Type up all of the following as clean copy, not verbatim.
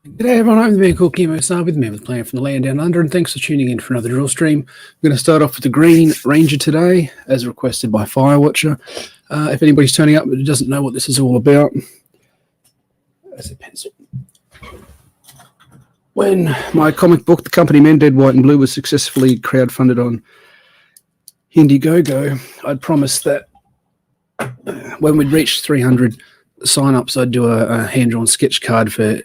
G'day everyone, I'm the Bear Cool Chemo Star with me with Playing from the Land Down Under, and thanks for tuning in for another drill stream. I'm going to start off with the Green Ranger today, as requested by Firewatcher. If anybody's turning up but doesn't know what this is all about, that's a pencil. When my comic book, The Company Men, Dead, White and Blue, was successfully crowdfunded on Indiegogo, I'd promised that when we'd reached 300 sign-ups, I'd do a hand-drawn sketch card for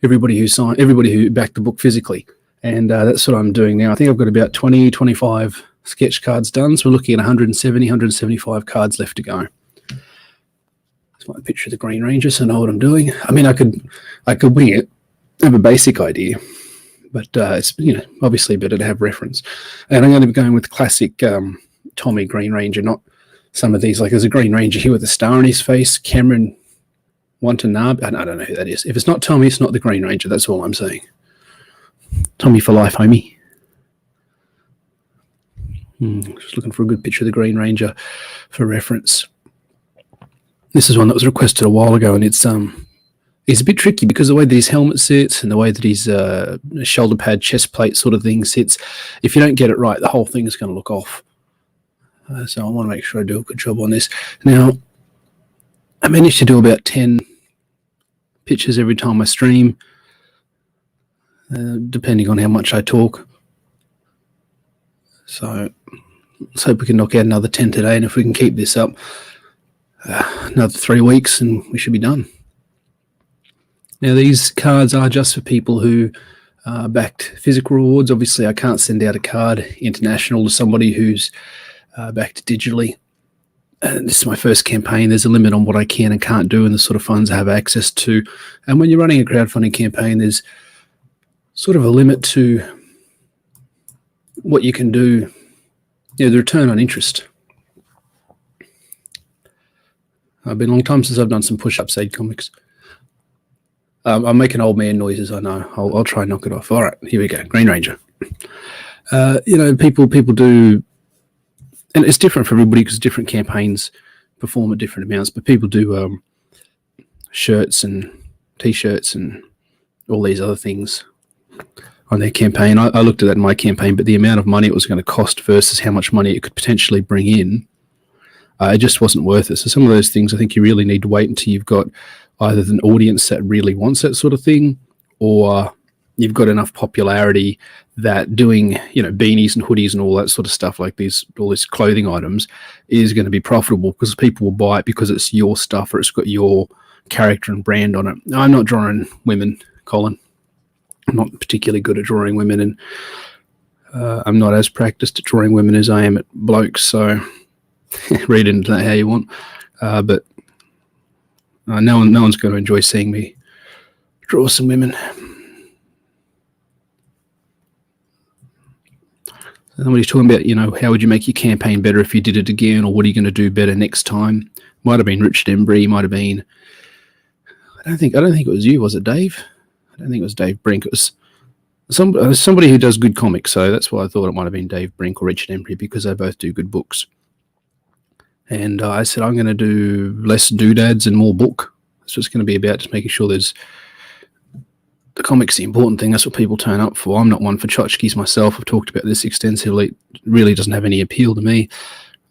everybody who backed the book physically. And that's what I'm doing now. I think I've got about 20, 25 sketch cards done. So we're looking at 170, 175 cards left to go. That's my picture of the Green Ranger, so I know what I'm doing. I mean, I could wing it, have a basic idea, but it's obviously better to have reference. And I'm going to be going with the classic Tommy Green Ranger, not some of these. Like there's a Green Ranger here with a star on his face, Cameron Watanabe. I don't know who that is. If it's not Tommy, it's not the Green Ranger. That's all I'm saying. Tommy for life, homie. Just looking for a good picture of the Green Ranger for reference. This is one that was requested a while ago, and it's a bit tricky because the way that his helmet sits and the way that his shoulder pad, chest plate sort of thing sits, if you don't get it right, the whole thing is going to look off. So I want to make sure I do a good job on this. Now, I managed to do about 10 pictures every time I stream, depending on how much I talk. So let's hope we can knock out another 10 today, and if we can keep this up another 3 weeks, and we should be done. Now, these cards are just for people who backed physical rewards. Obviously, I can't send out a card international to somebody who's backed digitally. This is my first campaign. There's a limit on what I can and can't do and the sort of funds I have access to. And when you're running a crowdfunding campaign, there's sort of a limit to what you can do, the return on interest. It's been a long time since I've done some push-ups, Aid Comics. I'm making old man noises, I know. I'll try and knock it off. All right, here we go. Green Ranger. People do... And it's different for everybody because different campaigns perform at different amounts. But people do shirts and T-shirts and all these other things on their campaign. I looked at that in my campaign, but the amount of money it was going to cost versus how much money it could potentially bring in, it just wasn't worth it. So some of those things I think you really need to wait until you've got either an audience that really wants that sort of thing, or you've got enough popularity that doing, beanies and hoodies and all that sort of stuff, like all these clothing items, is going to be profitable because people will buy it because it's your stuff or it's got your character and brand on it. I'm not drawing women, Colin. I'm not particularly good at drawing women, and I'm not as practiced at drawing women as I am at blokes, so read into that how you want. But no one's going to enjoy seeing me draw some women. Somebody's talking about, how would you make your campaign better if you did it again, or what are you going to do better next time? Might have been Richard Embry, might have been... I don't think it was you, was it, Dave? I don't think it was Dave Brink. It was somebody who does good comics, so that's why I thought it might have been Dave Brink or Richard Embry, because they both do good books. And I said, I'm going to do less doodads and more book. That's what it's going to be about, just making sure there's... The comic's the important thing. That's what people turn up for. I'm not one for tchotchkes myself. I've talked about this extensively. It really doesn't have any appeal to me.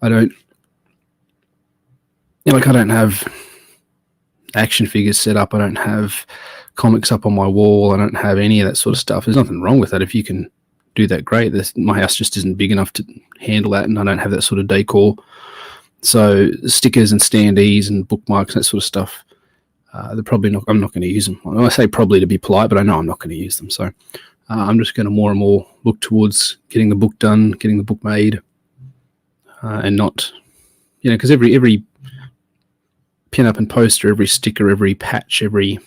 I don't have action figures set up. I don't have comics up on my wall. I don't have any of that sort of stuff. There's nothing wrong with that. If you can do that, great. My house just isn't big enough to handle that, and I don't have that sort of decor. So stickers and standees and bookmarks and that sort of stuff, they're probably not. I'm not going to use them. I say probably to be polite, but I know I'm not going to use them. So I'm just going to more and more look towards getting the book done, getting the book made, and not, because every pin-up and poster, every sticker, every patch, every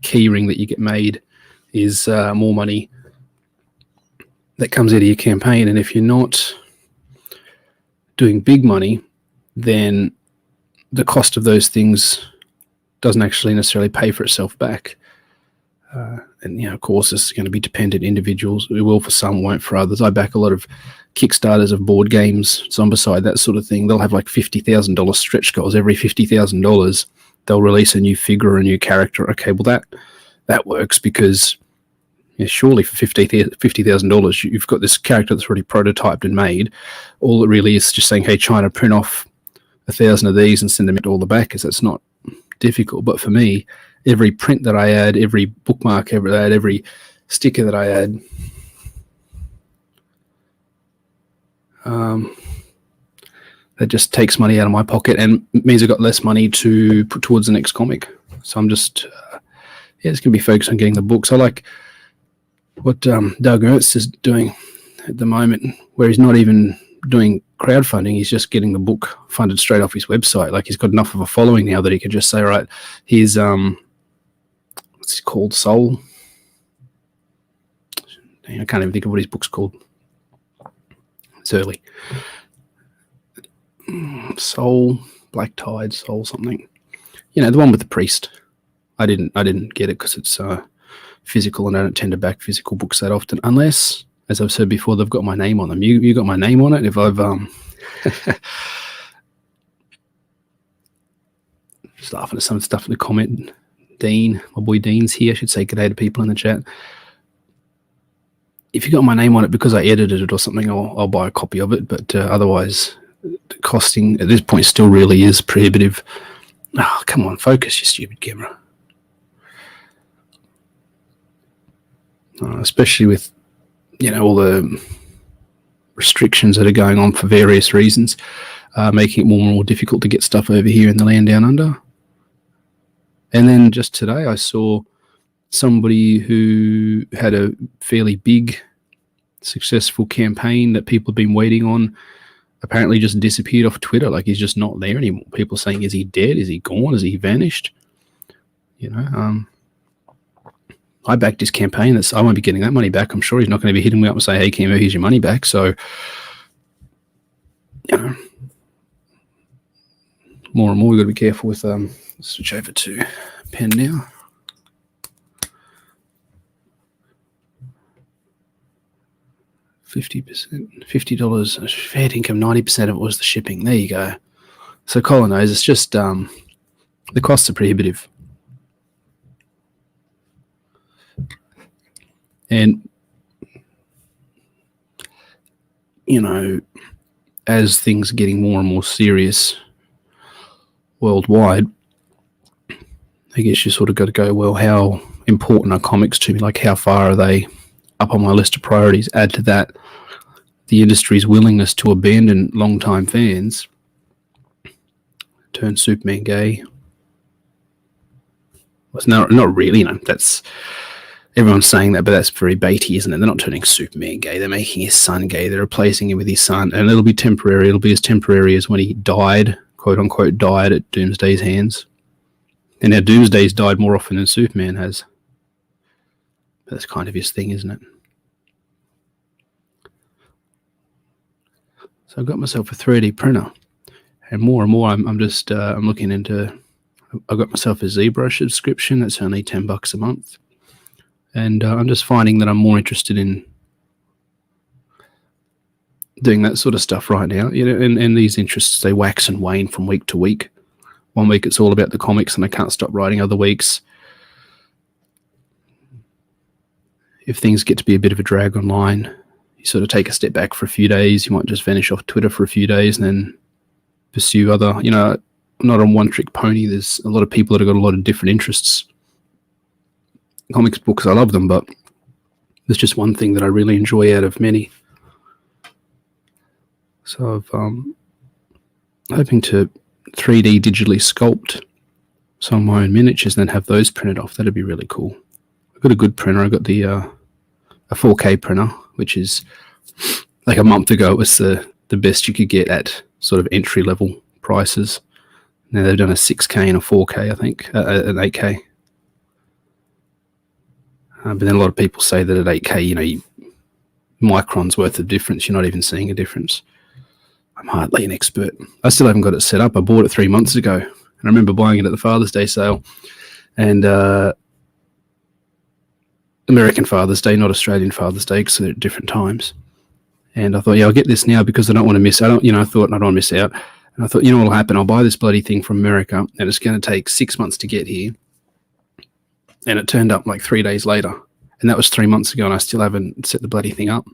key ring that you get made is more money that comes out of your campaign. And if you're not doing big money, then the cost of those things doesn't actually necessarily pay for itself back. And, of course, this is going to be dependent individuals. It will for some, won't for others. I back a lot of Kickstarters of board games, Zombicide, that sort of thing. They'll have like $50,000 stretch goals. Every $50,000, they'll release a new figure or a new character. Okay, well, that works because surely for $50,000, you've got this character that's already prototyped and made. All it really is just saying, hey, China, print off 1,000 of these and send them to all the backers. That's not difficult. But for me, every print that I add, every bookmark every sticker that I add, that just takes money out of my pocket and means I've got less money to put towards the next comic. So I'm just, it's going to be focused on getting the books. I like what Doug Ernst is doing at the moment, where he's not even doing crowdfunding. He's just getting the book funded straight off his website. Like, he's got enough of a following now that he can just say, right, here's, what's it called? Soul. I can't even think of what his book's called. It's early. Soul, Black Tide, Soul something. The one with the priest. I didn't get it because it's physical, and I don't tend to back physical books that often, unless, as I've said before, they've got my name on them. You got my name on it. If I've just laughing at some stuff in the comment. Dean, my boy Dean's here. I should say g'day to people in the chat. If you got my name on it because I edited it or something, I'll buy a copy of it. But otherwise, the costing at this point still really is prohibitive. Oh, come on, focus, you stupid camera. Especially with, all the restrictions that are going on for various reasons, making it more and more difficult to get stuff over here in the land down under. And then just today I saw somebody who had a fairly big, successful campaign that people have been waiting on, apparently just disappeared off Twitter. Like, he's just not there anymore. People saying, is he dead? Is he gone? Is he vanished? I backed his campaign. I won't be getting that money back. I'm sure he's not going to be hitting me up and say, hey, Kimo, here's your money back. So, more and more we've got to be careful with, switch over to pen now. $50, $50, fair income, 90% of it was the shipping. There you go. So Colin knows it's just the costs are prohibitive. And, as things are getting more and more serious worldwide, I guess you sort of got to go, well, how important are comics to me? Like, how far are they up on my list of priorities? Add to that the industry's willingness to abandon long-time fans, turn Superman gay. Well, it's not really, that's... Everyone's saying that, but that's very baity, isn't it? They're not turning Superman gay. They're making his son gay. They're replacing him with his son. And it'll be temporary. It'll be as temporary as when he died, quote-unquote, died at Doomsday's hands. And now Doomsday's died more often than Superman has. But that's kind of his thing, isn't it? So I've got myself a 3D printer. And more I'm just I'm looking into... I've got myself a ZBrush subscription. That's only $10 a month. And I'm just finding that I'm more interested in doing that sort of stuff right now. And these interests, they wax and wane from week to week. One week it's all about the comics and I can't stop writing. Other weeks, if things get to be a bit of a drag online, you sort of take a step back for a few days. You might just vanish off Twitter for a few days and then pursue other, I'm not a one-trick pony. There's a lot of people that have got a lot of different interests. Comics books, I love them, but there's just one thing that I really enjoy out of many. So I'm hoping to 3D digitally sculpt some of my own miniatures and then have those printed off. That'd be really cool. I've got a good printer. I've got the a 4K printer, which is like a month ago, it was the best you could get at sort of entry-level prices. Now they've done a 6K and a 4K, I think, an 8K. But then a lot of people say that at 8K, microns worth of difference. You're not even seeing a difference. I'm hardly an expert. I still haven't got it set up. I bought it 3 months ago. And I remember buying it at the Father's Day sale. And American Father's Day, not Australian Father's Day, because they're at different times. And I thought, I'll get this now because I don't want to miss out. I thought I don't want to miss out. And I thought, what will happen? I'll buy this bloody thing from America, and it's going to take 6 months to get here. and it turned up like 3 days later, and that was 3 months ago, and I still haven't set the bloody thing up.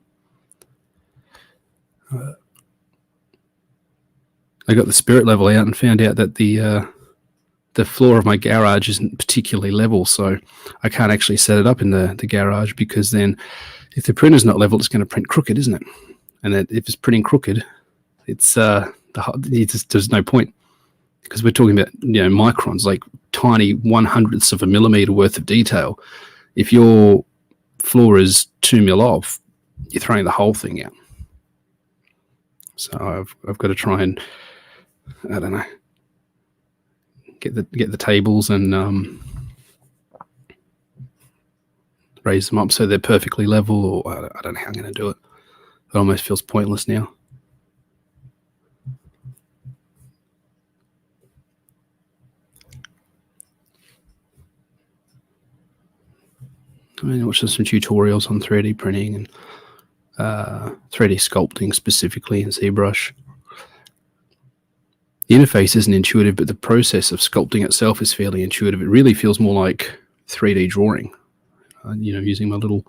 I got the spirit level out and found out that the floor of my garage isn't particularly level, so I can't actually set it up in the garage, because then if the printer's not level, it's going to print crooked, isn't it? And that if it's printing crooked, it's there's no point, because we're talking about microns, like tiny 1/100ths of a millimeter worth of detail. If your floor is 2 mil off, you're throwing the whole thing out. So I've got to try and, I don't know, get the tables and raise them up so they're perfectly level, or I don't know how I'm going to do it. It almost feels pointless now. I mean, I watched some tutorials on 3D printing and 3D sculpting specifically in ZBrush. The interface isn't intuitive, but the process of sculpting itself is fairly intuitive. It really feels more like 3D drawing. Using my little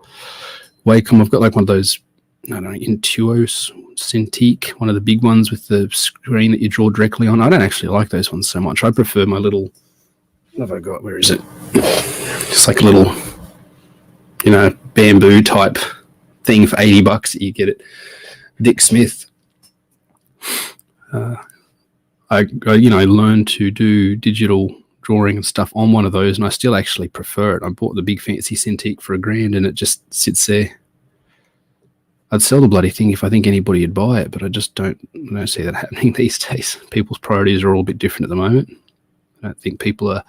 Wacom, I've got like one of those, I don't know, Intuos Cintiq, one of the big ones with the screen that you draw directly on. I don't actually like those ones so much. I prefer my little, what have I got? Where is it? Just like a little, bamboo type thing for $80 that you get at Dick Smith. I learned to do digital drawing and stuff on one of those, and I still actually prefer it. I bought the big fancy Cintiq for $1,000, and it just sits there. I'd sell the bloody thing if I think anybody would buy it, but I just don't see that happening these days. People's priorities are all a bit different at the moment. I don't think people are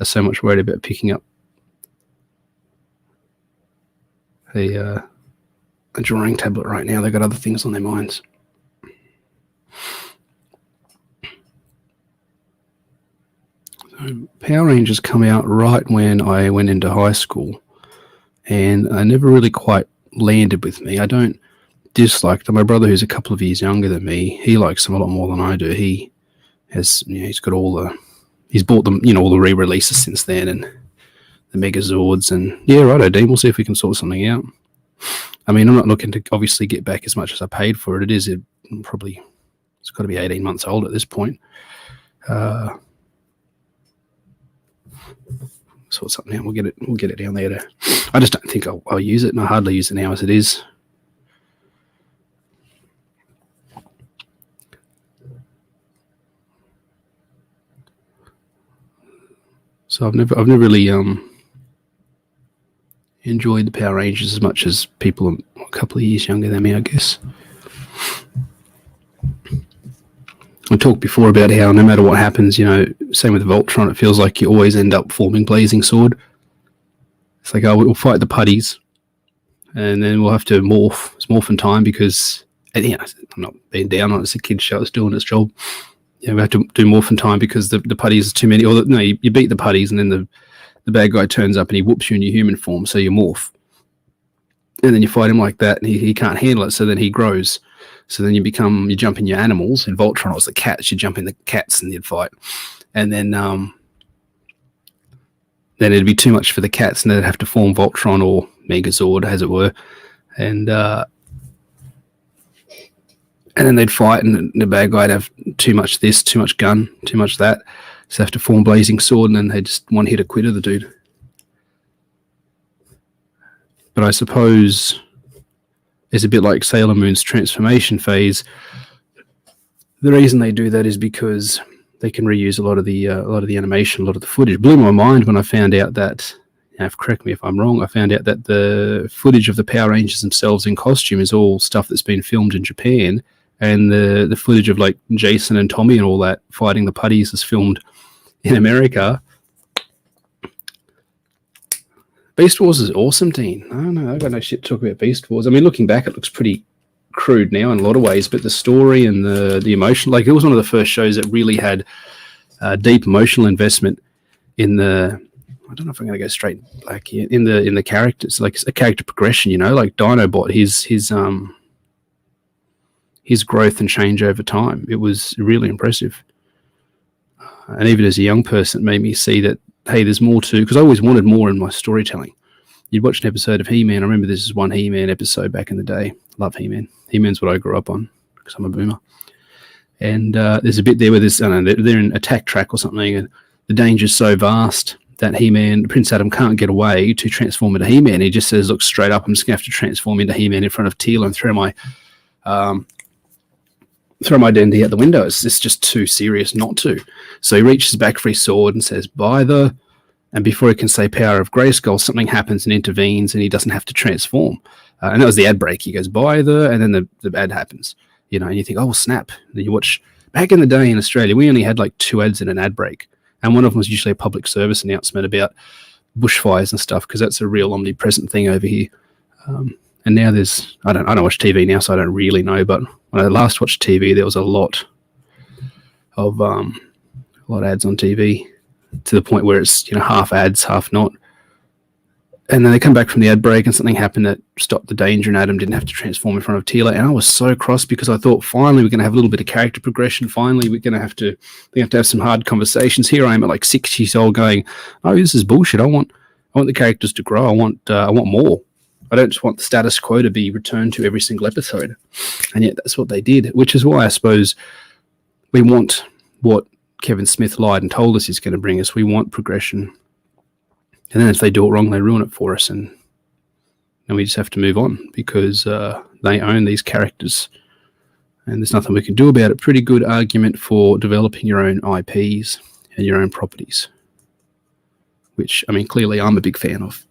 so much worried about picking up a drawing tablet right now. They've got other things on their minds. So Power Rangers come out right when I went into high school, and I never really quite landed with me. I don't dislike them. My brother, who's a couple of years younger than me, he likes them a lot more than I do. He has, he's got he's bought them, all the re-releases since then, and the Megazords, and yeah, righto, Dean, we'll see if we can sort something out. I mean, I'm not looking to obviously get back as much as I paid for it. It's got to be 18 months old at this point. Sort something out. We'll get it down there. I just don't think I'll use it, and I hardly use it now as it is. So I've never really enjoyed the Power Rangers as much as people a couple of years younger than me, I guess. I talked before about how no matter what happens, same with Voltron, it feels like you always end up forming Blazing Sword. It's like, we'll fight the putties, and then we'll have to morph. It's morphin' time, because, I'm not being down on it. It's a kid's show. It's doing its job. We have to do morphin' time because the putties are too many. Or you beat the putties, and then the bad guy turns up and he whoops you in your human form, so you morph. And then you fight him like that, and he can't handle it, so then he grows. So then you jump in your animals. In Voltron, it was the cats. You jump in the cats and you'd fight. And then it'd be too much for the cats, and they'd have to form Voltron or Megazord, as it were. And then they'd fight, and the bad guy'd have too much this, too much gun, too much that. So they have to form Blazing Sword, and then they just one hit a quitter, the dude. But I suppose it's a bit like Sailor Moon's transformation phase. The reason they do that is because they can reuse a lot of the animation, a lot of the footage. It blew my mind when I found out that, correct me if I'm wrong, I found out that the footage of the Power Rangers themselves in costume is all stuff that's been filmed in Japan, and the footage of like Jason and Tommy and all that fighting the putties is filmed in America. Beast Wars is awesome, Dean. I don't know. I've got no shit to talk about Beast Wars. I mean, looking back, it looks pretty crude now in a lot of ways, but the story and the emotion, like, it was one of the first shows that really had deep emotional investment in the, I don't know if I'm going to go straight back here, in the characters, like a character progression, like Dinobot, his growth and change over time. It was really impressive. And even as a young person, it made me see that hey, there's more to, because I always wanted more in my storytelling. You'd watch an episode of He-Man. I remember this is one He-Man episode back in the day. Love He-Man. He-Man's what I grew up on because I'm a boomer. And there's a bit there where there's, I don't know, they're in attack track or something, and the danger's so vast that He-Man, Prince Adam, can't get away to transform into He-Man. He just says, look, straight up, I'm just going to have to transform into He-Man in front of Teela and throw my identity out the window. It's just too serious not to. So he reaches back for his sword and says, and before he can say power of Grayskull, something happens and intervenes, and he doesn't have to transform. And that was the ad break. He goes, and then the ad happens. And you think, oh, snap. And then you watch, back in the day in Australia, we only had like 2 ads in an ad break. And one of them was usually a public service announcement about bushfires and stuff, because that's a real omnipresent thing over here. And now there's, I don't watch TV now, so I don't really know. But when I last watched TV, there was a lot of ads on TV, to the point where it's half ads, half not. And then they come back from the ad break, and something happened that stopped the danger, and Adam didn't have to transform in front of Teela. And I was so cross, because I thought finally we're going to have a little bit of character progression. Finally, we're going to have to have some hard conversations. Here I am at like 6 years old going, oh, this is bullshit. I want the characters to grow. I want more. I don't just want the status quo to be returned to every single episode. And yet that's what they did, which is why I suppose we want what Kevin Smith lied and told us he's going to bring us. We want progression. And then if they do it wrong, they ruin it for us. And we just have to move on, because they own these characters. And there's nothing we can do about it. Pretty good argument for developing your own IPs and your own properties, which, I mean, clearly I'm a big fan of.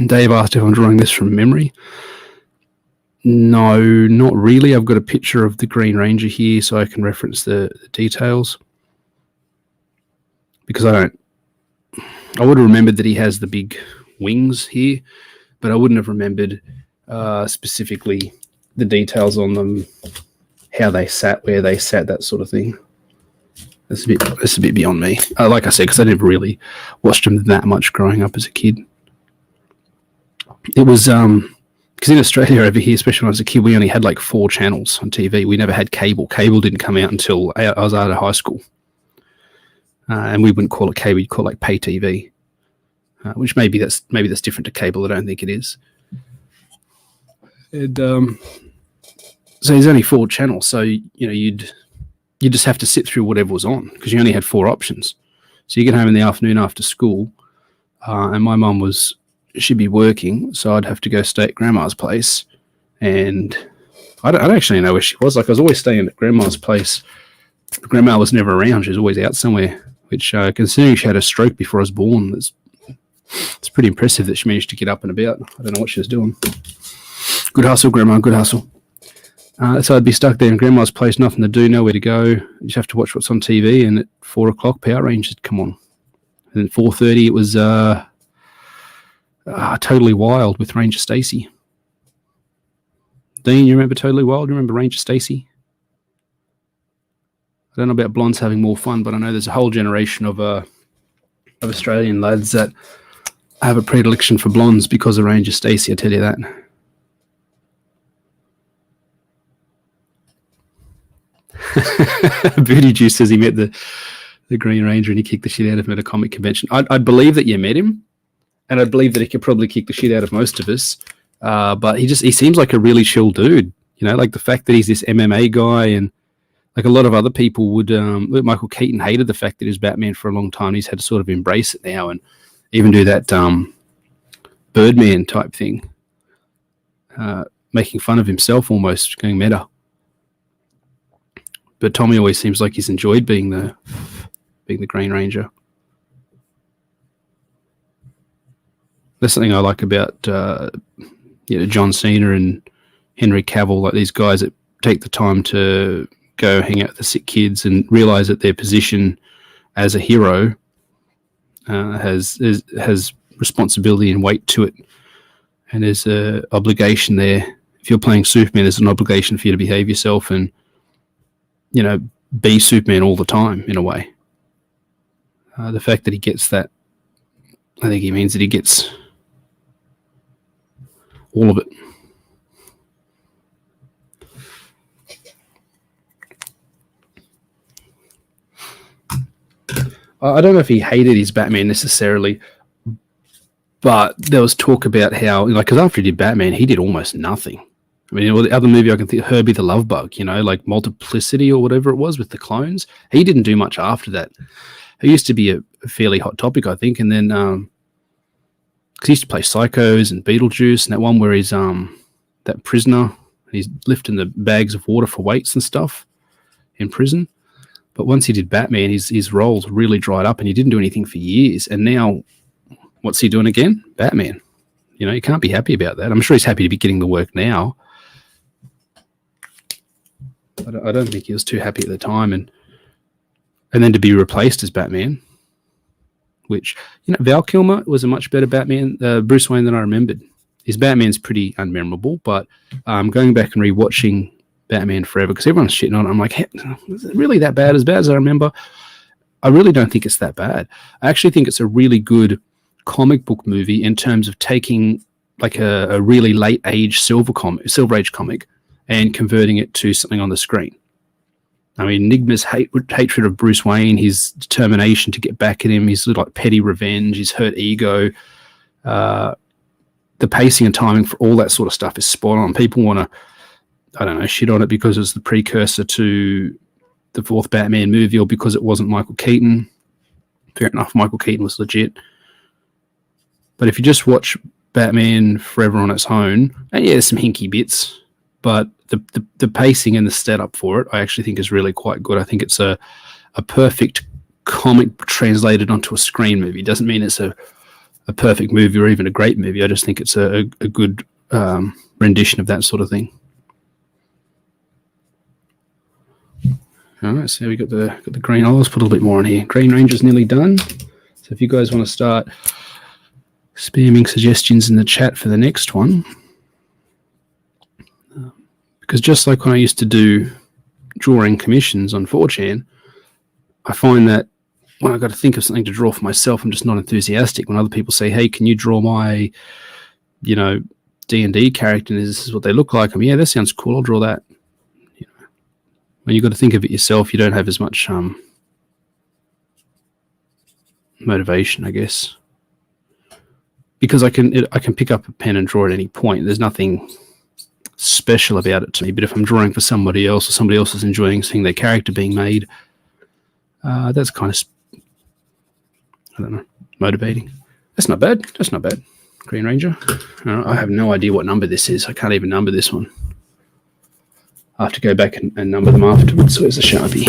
Dave asked if I'm drawing this from memory. No, not really. I've got a picture of the Green Ranger here, so I can reference the details. Because I would have remembered that he has the big wings here, but I wouldn't have remembered specifically the details on them, how they sat, where they sat, that sort of thing. That's a bit beyond me. Like I said, because I never really watched them that much growing up as a kid. It was because in Australia over here, especially when I was a kid, we only had like 4 channels on TV. We never had cable. Cable didn't come out until I was out of high school. And we wouldn't call it cable, we'd call it like pay TV, which maybe that's different to cable. I don't think it is. And so there's only 4 channels, so you just have to sit through whatever was on, because you only had 4 options. So you get home in the afternoon after school, and my mum she'd be working, so I'd have to go stay at Grandma's place, and I don't actually know where she was. Like, I was always staying at Grandma's place. Grandma was never around; she was always out somewhere. Which, considering she had a stroke before I was born, it's pretty impressive that she managed to get up and about. I don't know what she was doing. Good hustle, Grandma. Good hustle. So I'd be stuck there in Grandma's place, nothing to do, nowhere to go. You just have to watch what's on TV. And at 4 o'clock, Power Rangers would come on. And at 4:30, it was Totally Wild with Ranger Stacy. Dean, you remember Totally Wild? You remember Ranger Stacy? I don't know about blondes having more fun, but I know there's a whole generation of Australian lads that have a predilection for blondes because of Ranger Stacy, I tell you that. Booty Juice says he met the Green Ranger and he kicked the shit out of him at a comic convention. I'd believe that you met him, and I'd believe that he could probably kick the shit out of most of us, but he seems like a really chill dude. Like the fact that he's this MMA guy, and like a lot of other people would, Michael Keaton hated the fact that he was Batman for a long time. He's had to sort of embrace it now and even do that Birdman type thing, making fun of himself almost, going meta. But Tommy always seems like he's enjoyed being the Green Ranger. That's something I like about John Cena and Henry Cavill, like these guys that take the time to go hang out with the sick kids and realize that their position as a hero has responsibility and weight to it, and there's a obligation there. If you're playing Superman, there's an obligation for you to behave yourself and be Superman all the time in a way. The fact that he gets that, I think he means that he gets all of it. I don't know if he hated his Batman necessarily, but there was talk about how, like, because after he did Batman, he did almost nothing. I mean, the other movie I can think, Herbie the Love Bug, like Multiplicity or whatever it was with the clones. He didn't do much after that. He used to be a fairly hot topic, I think, and then because he used to play Psychos and Beetlejuice, and that one where he's that prisoner, he's lifting the bags of water for weights and stuff in prison. But once he did Batman, his roles really dried up, and he didn't do anything for years. And now, what's he doing again? Batman. You can't be happy about that. I'm sure he's happy to be getting the work now. I don't think he was too happy at the time, and then to be replaced as Batman, which Val Kilmer was a much better Batman, Bruce Wayne, than I remembered. His Batman's pretty unmemorable, but going back and rewatching Batman Forever, because everyone's shitting on it, I'm like, hey, is it really that bad? As bad as I remember? I really don't think it's that bad. I actually think it's a really good comic book movie in terms of taking like a really late age Silver Age comic and converting it to something on the screen. I mean, Nigma's hatred of Bruce Wayne, his determination to get back at him, his like petty revenge, his hurt ego, the pacing and timing for all that sort of stuff is spot on. People want to, I don't know, shit on it because it's the precursor to the fourth Batman movie or because it wasn't Michael Keaton. Fair enough, Michael Keaton was legit. But if you just watch Batman Forever on its own, and yeah, there's some hinky bits, but the pacing and the setup for it, I actually think is really quite good. I think it's a perfect comic translated onto a screen movie. It doesn't mean it's a perfect movie or even a great movie. I just think it's a good rendition of that sort of thing. All right, so we got the green. I'll just put a little bit more on here. Green Ranger's nearly done. So if you guys want to start spamming suggestions in the chat for the next one, because just like when I used to do drawing commissions on 4chan, I find that when I've got to think of something to draw for myself, I'm just not enthusiastic. When other people say, hey, can you draw my, D&D character, and this is what they look like, I'm, yeah, that sounds cool, I'll draw that. When you've got to think of it yourself, you don't have as much motivation, I guess. Because I can pick up a pen and draw at any point. There's nothing special about it to me. But if I'm drawing for somebody else or somebody else is enjoying seeing their character being made, that's kind of, I don't know, motivating. That's not bad. Green Ranger. I have no idea what number this is. I can't even number this one. I have to go back and number them afterwards. Where's the Sharpie?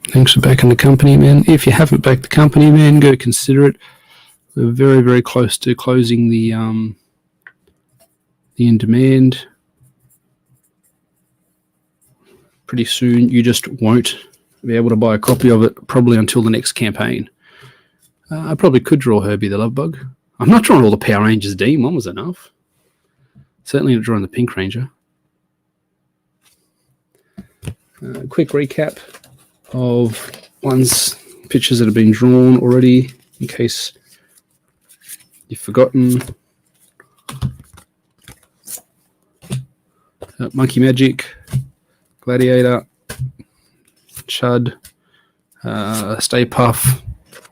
Thanks for backing the company, man. If you haven't backed the company, man, go consider it. We're very, very close to closing the in demand. Pretty soon, you just won't be able to buy a copy of it, probably until the next campaign. I probably could draw Herbie the Love Bug. I'm not drawing all the Power Rangers, Dean. One was enough. Certainly not drawing the Pink Ranger. Quick recap of pictures that have been drawn already, in case you've forgotten. Monkey Magic, Gladiator, Chud, Stay Puff,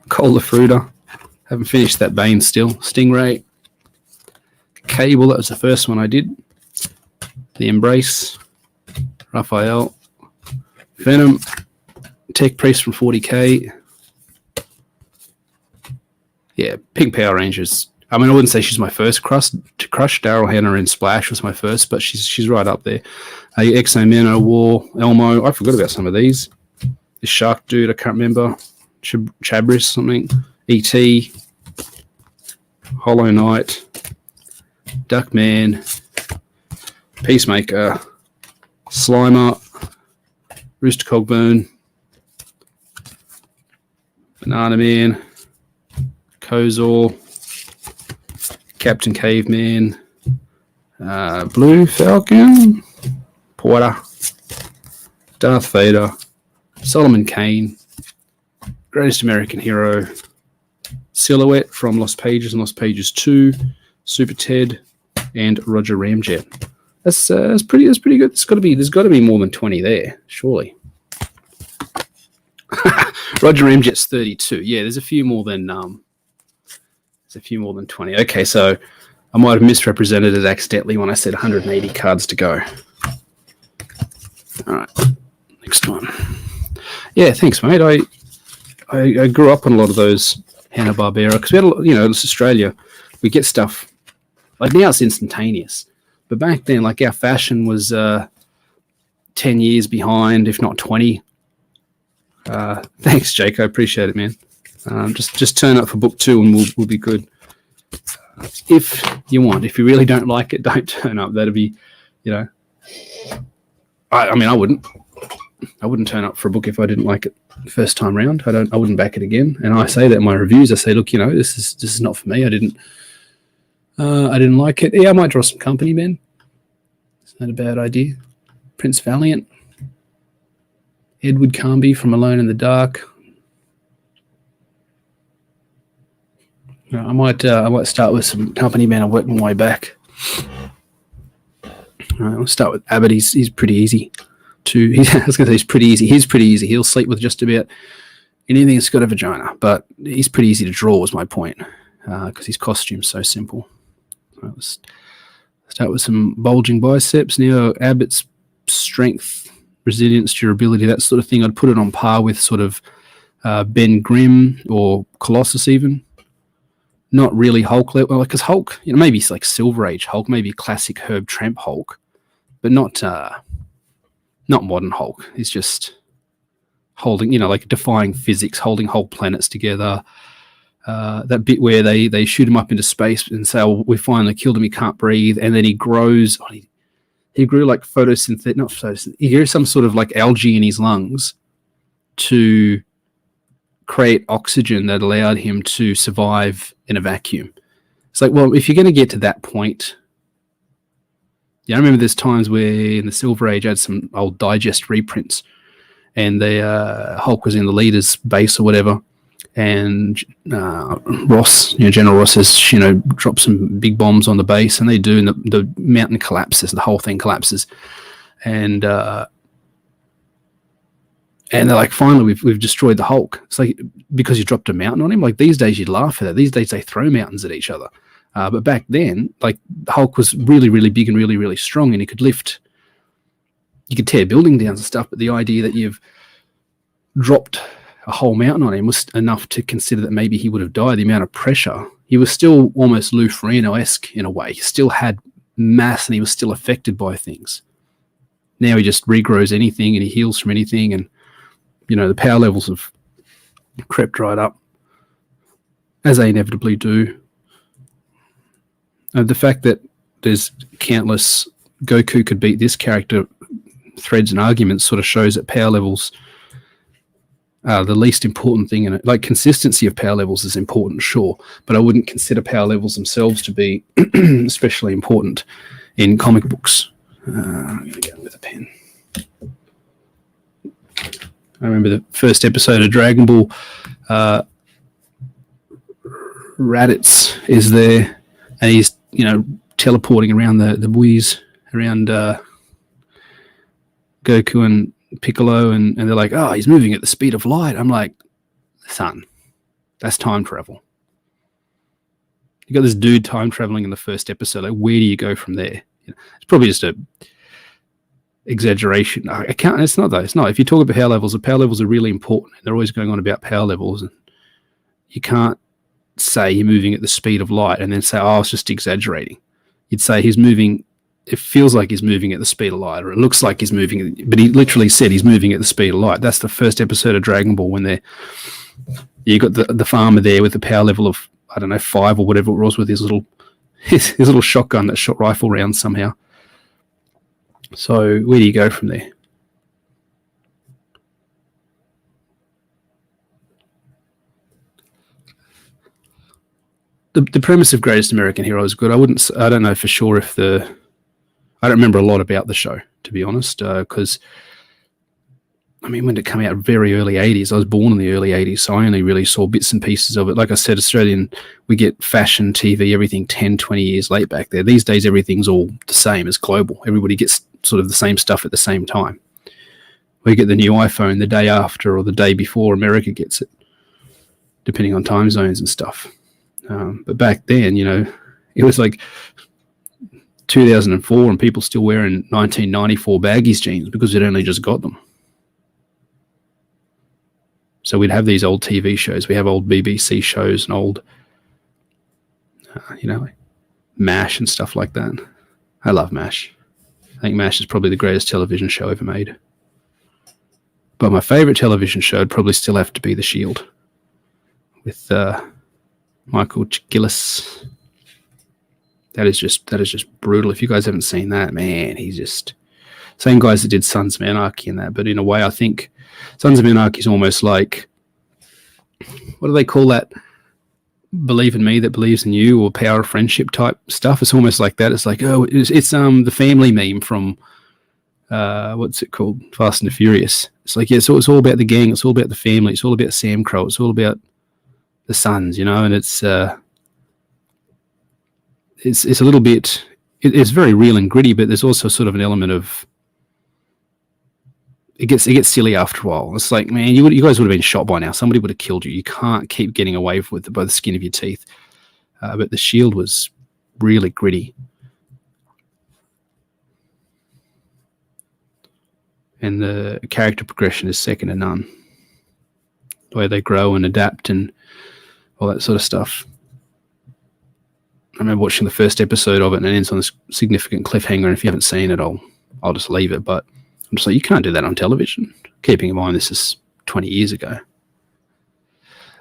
Cola Fruiter. Haven't finished that Bane still. Stingray, Cable, that was the first one I did. The Embrace, Raphael, Venom, Tech Priest from 40k. Yeah, Pink Power Rangers. I mean, I wouldn't say she's my first crush. Daryl Hannah in Splash was my first, but she's right up there. Exo-Mano, War, Elmo. I forgot about some of these. This Shark Dude, I can't remember. Chabris, something. E.T., Hollow Knight, Duckman, Peacemaker, Slimer, Rooster Cogburn, Banana Man, Kozor, Captain Caveman, Blue Falcon, Porter, Darth Vader, Solomon Kane, Greatest American Hero, Silhouette from Lost Pages and Lost Pages 2, Super Ted, and Roger Ramjet. That's pretty good. There's got to be more than 20 there, surely. Roger Ramjet's 32. Yeah, there's a few more than 20. Okay, so I might have misrepresented it accidentally when I said 180 cards to go. All right, next one. Yeah, thanks, mate. I grew up on a lot of those Hanna-Barbera because we had, it's Australia. We get stuff like now it's instantaneous, but back then, like our fashion was 10 years behind, if not 20. Thanks, Jake. I appreciate it, man. Just turn up for book 2 and we'll be good. If you want, if you really don't like it, don't turn up. That'd be, I mean, I wouldn't turn up for a book if I didn't like it first time round. I wouldn't back it again. And I say that in my reviews. I say, look, this is not for me. I didn't like it. Yeah, I might draw some company men. It's not a bad idea. Prince Valiant, Edward Carnby from Alone in the Dark. I might start with some company men and work my way back. All right, I'll start with Abbot. He's pretty easy. I was going to say he's pretty easy. He's pretty easy. He'll sleep with just about anything that's got a vagina, but he's pretty easy to draw was my point, because his costume's so simple. Right, let's start with some bulging biceps. Now, Abbott's strength, resilience, durability, that sort of thing, I'd put it on par with sort of Ben Grimm or Colossus even. Not really Hulk level, because Hulk, maybe it's like Silver Age Hulk, maybe classic Herb Tramp Hulk, but not modern Hulk. He's just holding, like defying physics, holding whole planets together. That bit where they shoot him up into space and say, "Oh, we finally killed him. He can't breathe," and then he grows. He grew like he grew some sort of like algae in his lungs to create oxygen that allowed him to survive in a vacuum. It's like, well, if you're going to get to that point, I remember there's times where in the Silver Age I had some old digest reprints and the Hulk was in the leader's base or whatever, and Ross, General Ross has, dropped some big bombs on the base, and they do, and the mountain collapses, the whole thing collapses, and they're like, finally, we've destroyed the Hulk. It's like, because you dropped a mountain on him. Like these days, you'd laugh at that. These days, they throw mountains at each other. But back then, like Hulk was really, really big and really, really strong, and he could tear building down and stuff. But the idea that you've dropped a whole mountain on him was enough to consider that maybe he would have died. The amount of pressure, he was still almost Lou Ferrigno-esque in a way. He still had mass, and he was still affected by things. Now he just regrows anything, and he heals from anything, and the power levels have crept right up, as they inevitably do. The fact that there's countless Goku could beat this character threads and arguments sort of shows that power levels are the least important thing in it. Like, consistency of power levels is important, sure, but I wouldn't consider power levels themselves to be especially important in comic books. I'm going to go with a pen. I remember the first episode of Dragon Ball, Raditz is there, and he's, teleporting around the buoys around Goku and Piccolo, and they're like, oh, he's moving at the speed of light. I'm like, son, that's time travel. You got this dude time traveling in the first episode. Like, where do you go from there? It's probably just a exaggeration. It's not though. It's not. If you talk about power levels, the power levels are really important. They're always going on about power levels, and you can't say you're moving at the speed of light and then say, oh, it's just exaggerating. You'd say he's moving. It feels like he's moving at the speed of light, or it looks like he's moving, but he literally said he's moving at the speed of light. That's the first episode of Dragon Ball, when you got the farmer there with the power level of, I don't know, 5 or whatever it was, with his little shotgun that shot rifle rounds somehow. So where do you go from there? The premise of Greatest American Hero is good. I don't know for sure if I don't remember a lot about the show, to be honest, because I mean, when did it come out? Very early 80s. I was born in the early 80s, so I only really saw bits and pieces of it. Like I said, Australian, we get fashion, TV, everything 10, 20 years late back there. These days, everything's all the same. It's global. Everybody gets sort of the same stuff at the same time. We get the new iPhone the day after or the day before America gets it, depending on time zones and stuff. But back then, you know, it was like 2004 and people still wearing 1994 baggies jeans because we'd only just got them. So we'd have these old TV shows. We have old BBC shows and old, you know, MASH and stuff like that. I love MASH. I think MASH is probably the greatest television show ever made. But my favourite television show would probably still have to be The Shield with Michael Gillis. That is just brutal. If you guys haven't seen that, man, he's just same guys that did Sons of Anarchy and that. But in a way, I think Sons of Anarchy is almost like, what do they call that? Believe in me that believes in you, or power of friendship type stuff. It's almost like that. It's like, oh, it's the family meme from what's it called? Fast and the Furious. It's like, yeah, so it's all about the gang. It's all about the family. It's all about Sam Crow. It's all about the sons, you know. And it's a little bit. It's very real and gritty, but there's also sort of an element of. It gets silly after a while. It's like, man, you guys would have been shot by now. Somebody would have killed you. You can't keep getting away with it by the skin of your teeth. But The Shield was really gritty. And the character progression is second to none. The way they grow and adapt and all that sort of stuff. I remember watching the first episode of it, and it ends on this significant cliffhanger. And if you haven't seen it, I'll just leave it. But I'm just like, you can't do that on television. Keeping in mind this is 20 years ago.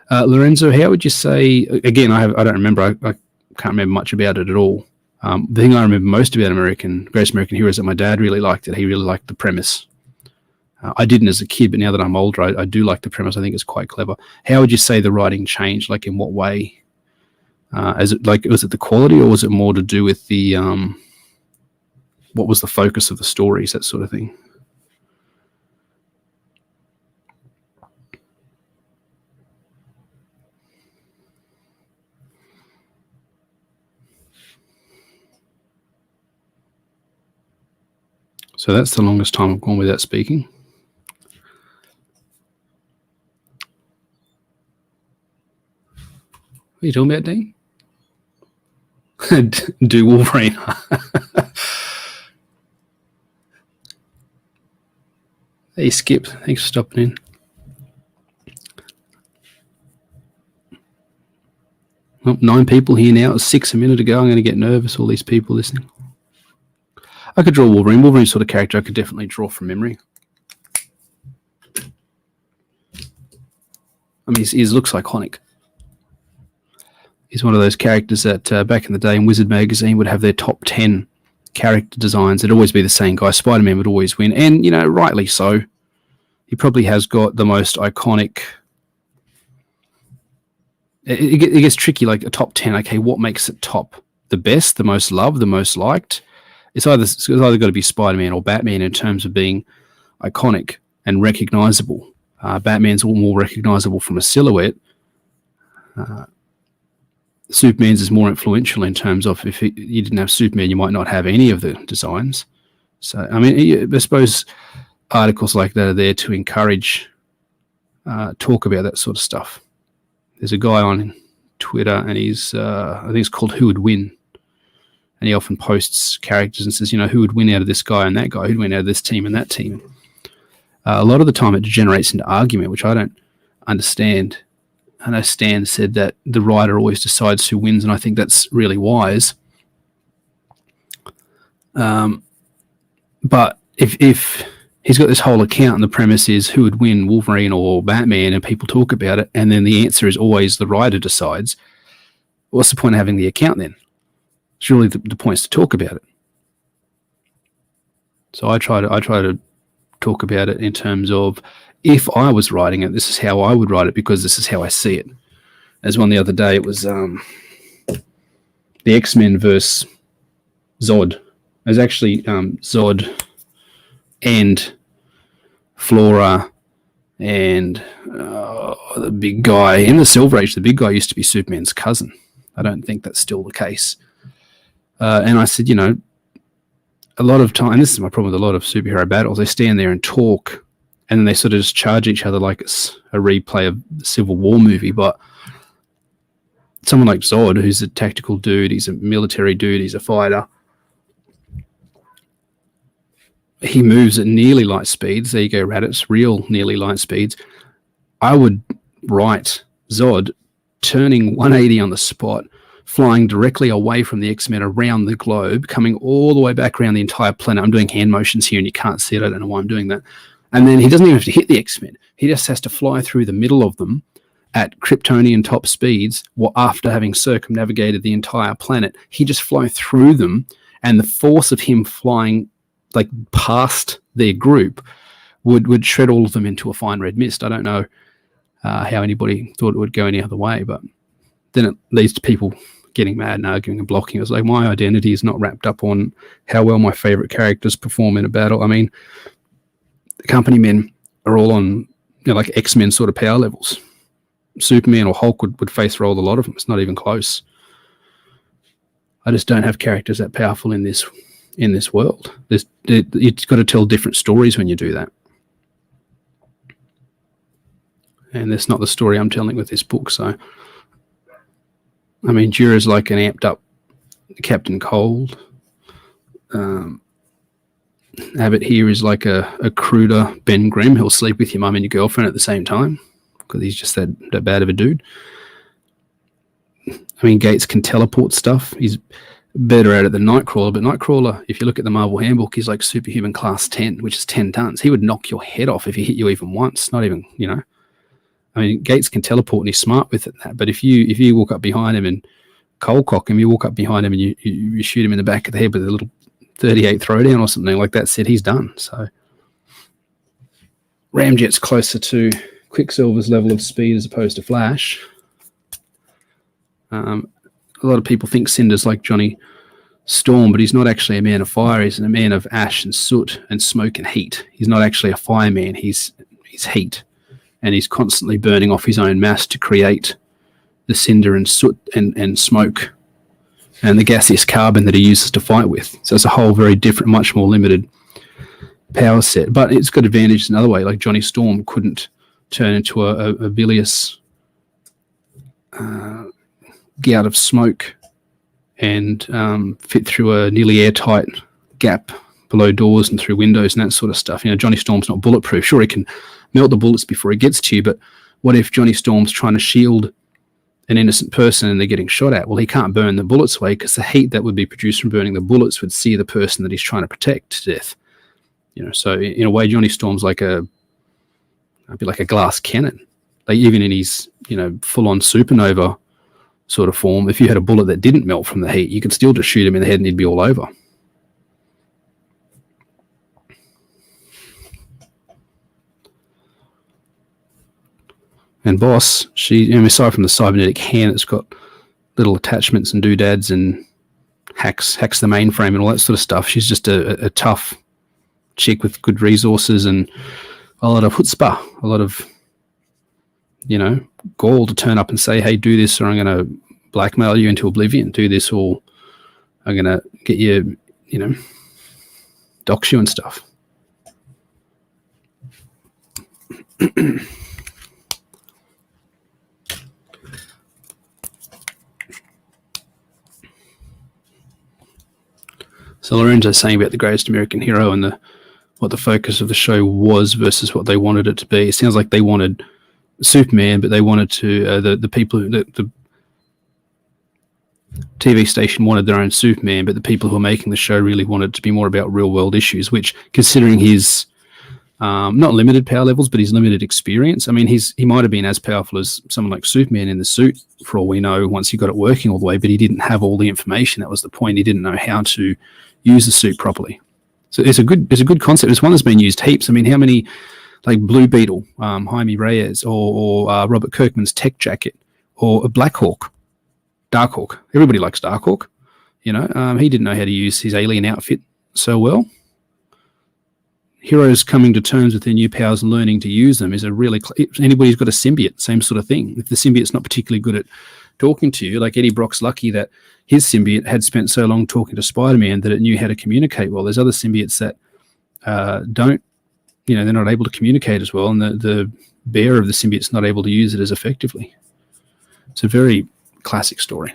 Lorenzo, how would you say? Again, I don't remember. I can't remember much about it at all. The thing I remember most about Greatest American Hero is that my dad really liked it. He really liked the premise. I didn't as a kid, but now that I'm older, I do like the premise. I think it's quite clever. How would you say the writing changed? Like, in what way? Was it the quality, or was it more to do with the what was the focus of the stories, that sort of thing? So that's the longest time I've gone without speaking. What are you talking about, Dean? Do Wolverine. Hey, Skip. Thanks for stopping in. Well, 9 people here now. It was 6 a minute ago. I'm going to get nervous, all these people listening. I could draw Wolverine. Wolverine's sort of character I could definitely draw from memory. I mean, he looks iconic. He's one of those characters that back in the day in Wizard magazine would have their top 10 character designs. It'd always be the same guy. Spider-Man would always win. And, you know, rightly so. He probably has got the most iconic... It gets tricky, like a top 10. Okay, what makes it top? The best, the most loved, the most liked? It's either got to be Spider-Man or Batman in terms of being iconic and recognizable. Batman's all more recognizable from a silhouette. Superman's is more influential in terms of if you didn't have Superman, you might not have any of the designs. So, I mean, I suppose articles like that are there to encourage talk about that sort of stuff. There's a guy on Twitter, and he's I think it's called Who Would Win, and he often posts characters and says, you know, who would win out of this guy and that guy, who'd win out of this team and that team. A lot of the time it degenerates into argument, which I don't understand. I know Stan said that the writer always decides who wins, and I think that's really wise. But if he's got this whole account and the premise is who would win, Wolverine or Batman, and people talk about it, and then the answer is always the writer decides, what's the point of having the account then? Surely the point is to talk about it. So I try to talk about it in terms of, if I was writing it, this is how I would write it because this is how I see it. As one the other day, it was the X-Men versus Zod. It was actually Zod and Flora And the big guy in the Silver Age, the big guy used to be Superman's cousin. I don't think that's still the case. And I said, a lot of time, this is my problem with a lot of superhero battles, they stand there and talk, and then they sort of just charge each other like it's a replay of the Civil War movie. But someone like Zod, who's a tactical dude, he's a military dude, he's a fighter, he moves at nearly light speeds. There you go, Raditz, real nearly light speeds. I would write Zod turning 180 on the spot, flying directly away from the X-Men around the globe, coming all the way back around the entire planet. I'm doing hand motions here and you can't see it. I don't know why I'm doing that. And then he doesn't even have to hit the X-Men. He just has to fly through the middle of them at Kryptonian top speeds, after having circumnavigated the entire planet. He just fly through them, and the force of him flying like past their group would shred all of them into a fine red mist. I don't know how anybody thought it would go any other way, but then it leads to people getting mad and arguing and blocking. It's like, my identity is not wrapped up on how well my favorite characters perform in a battle. I mean, the company men are all on like X-Men sort of power levels. Superman or Hulk would face roll a lot of them. It's not even close. I just don't have characters that powerful in this world. You've got to tell different stories when you do that. And that's not the story I'm telling with this book. So, I mean, Jura's like an amped up Captain Cold. Abbot here is like a cruder Ben Grimm. He'll sleep with your mum and your girlfriend at the same time because he's just that bad of a dude. I mean, Gates can teleport stuff. He's better at it than Nightcrawler, but Nightcrawler, if you look at the Marvel Handbook, he's like superhuman class 10, which is 10 tons. He would knock your head off if he hit you even once, not even, I mean, Gates can teleport and he's smart with it. But if you walk up behind him and cold cock him, you walk up behind him and you shoot him in the back of the head with a little 38 throwdown or something like that, said he's done. So Ramjet's closer to Quicksilver's level of speed as opposed to Flash. A lot of people think Cinder's like Johnny Storm, but he's not actually a man of fire. He's a man of ash and soot and smoke and heat. He's not actually a fireman. He's heat, and he's constantly burning off his own mass to create the cinder and soot and smoke and the gaseous carbon that he uses to fight with. So it's a whole very different, much more limited power set. But it's got advantages another way. Like Johnny Storm couldn't turn into a bilious gout of smoke and fit through a nearly airtight gap below doors and through windows and that sort of stuff. Johnny Storm's not bulletproof. Sure, he can melt the bullets before he gets to you, but what if Johnny Storm's trying to shield an innocent person and they're getting shot at? Well, he can't burn the bullets away because the heat that would be produced from burning the bullets would sear the person that he's trying to protect to death. So in a way, Johnny Storm's like a glass cannon. Like even in his, full-on supernova sort of form, if you had a bullet that didn't melt from the heat, you could still just shoot him in the head and he'd be all over. And Boss, she, aside from the cybernetic hand, it's got little attachments and doodads and hacks the mainframe and all that sort of stuff. She's just a tough chick with good resources and a lot of chutzpah, a lot of, gall to turn up and say, hey, do this or I'm going to blackmail you into oblivion. Do this or I'm going to get you, dox you and stuff. So Lorenzo's saying about the greatest American hero and what the focus of the show was versus what they wanted it to be. It sounds like they wanted Superman, but they wanted to the people the TV station wanted their own Superman, but the people who were making the show really wanted it to be more about real world issues. Which, considering his not limited power levels, but his limited experience, I mean, he might have been as powerful as someone like Superman in the suit, for all we know, once he got it working all the way. But he didn't have all the information. That was the point. He didn't know how to use the suit properly. So it's a good concept. It's one that's been used heaps. I mean, how many, like Blue Beetle, Jaime Reyes, or Robert Kirkman's Tech Jacket, or Black Hawk, Darkhawk. Everybody likes Darkhawk. He didn't know how to use his alien outfit so well. heroes coming to terms with their new powers and learning to use them is a really anybody who's got a symbiote, same sort of thing. If the symbiote's not particularly good at talking to you, like Eddie Brock's lucky that his symbiote had spent so long talking to Spider-Man that it knew how to communicate well. There's other symbiotes that don't, they're not able to communicate as well, and the bearer of the symbiote's not able to use it as effectively. It's a very classic story.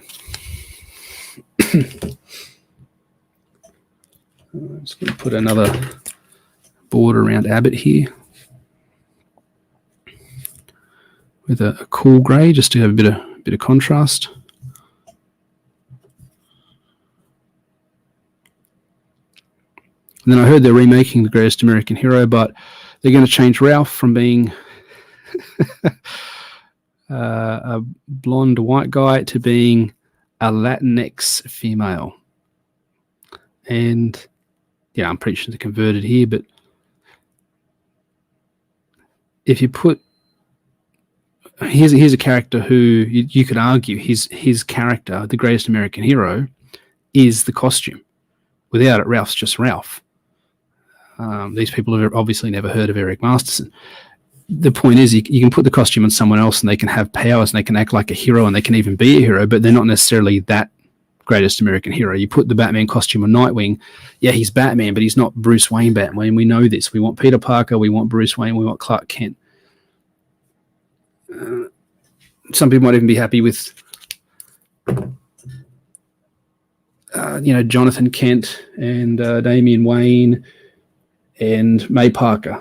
I'm just going to put another border around Abbot here with a cool grey just to have a bit of contrast. And then I heard they're remaking The Greatest American Hero, but they're going to change Ralph from being a blonde white guy to being a Latinx female. And yeah, I'm pretty sure they're converted here, but if you put here's a character who you could argue his character, the Greatest American Hero, is the costume. Without it, Ralph's just Ralph. These people have obviously never heard of Eric Masterson. The point is, you can put the costume on someone else and they can have powers and they can act like a hero and they can even be a hero, but they're not necessarily that Greatest American Hero. You put the Batman costume on Nightwing, yeah, he's Batman, but he's not Bruce Wayne Batman. We know this. We want Peter Parker, we want Bruce Wayne, we want Clark Kent. Some people might even be happy with Jonathan Kent and Damian Wayne and May Parker,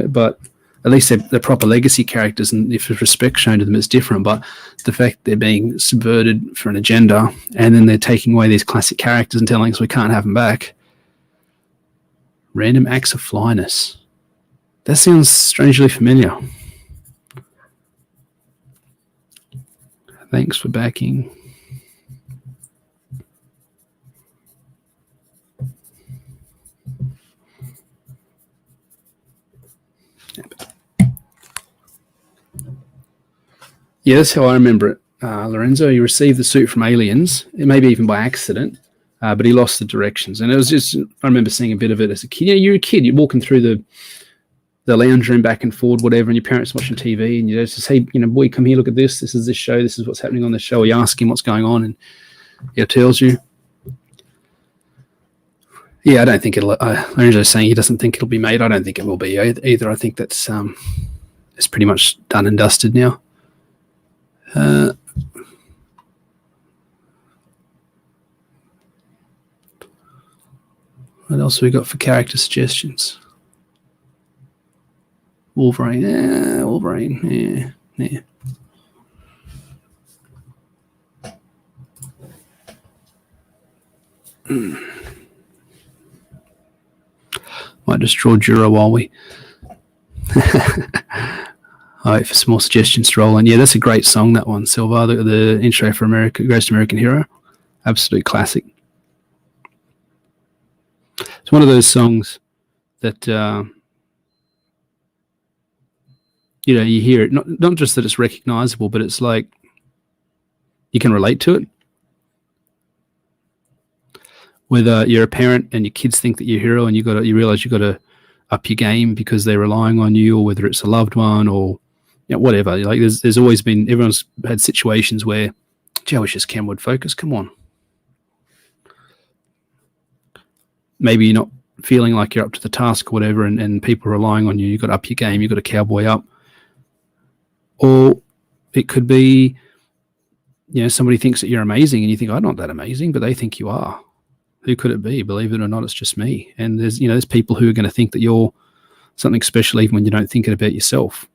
but at least they're proper legacy characters, and if there's respect shown to them, it's different. But the fact they're being subverted for an agenda, and then they're taking away these classic characters and telling us we can't have them back. Random acts of flyness. That sounds strangely familiar. Thanks for backing. Yeah, that's how I remember it. Lorenzo, he received the suit from aliens, maybe even by accident, but he lost the directions. And it was just, I remember seeing a bit of it as a kid. You're a kid, you're walking through the lounge room back and forward, whatever, and your parents watching TV, and you just say, boy, come here, look at this. This is this show. This is what's happening on the show. You ask him what's going on, and he tells you. Yeah, I don't think it'll. Lorenzo's saying he doesn't think it'll be made. I don't think it will be either. I think that's it's pretty much done and dusted now. What else have we got for character suggestions? Wolverine, yeah. Might just draw Jura while we I wait for some more suggestions to roll in. Yeah, that's a great song, that one, Silva, the intro for Greatest American Hero. Absolute classic. It's one of those songs that you hear it, not just that it's recognizable, but it's like you can relate to it. Whether you're a parent and your kids think that you're a hero and you realize you've got to up your game because they're relying on you, or whether it's a loved one or whatever. Like there's always been, everyone's had situations where, gee, I wish this cam would focus. Come on. Maybe you're not feeling like you're up to the task or whatever, and people are relying on you. You've got to up your game. You've got to cowboy up. Or it could be, somebody thinks that you're amazing and you think, I'm not that amazing, but they think you are. Who could it be? Believe it or not, it's just me. And there's people who are going to think that you're something special even when you don't think it about yourself.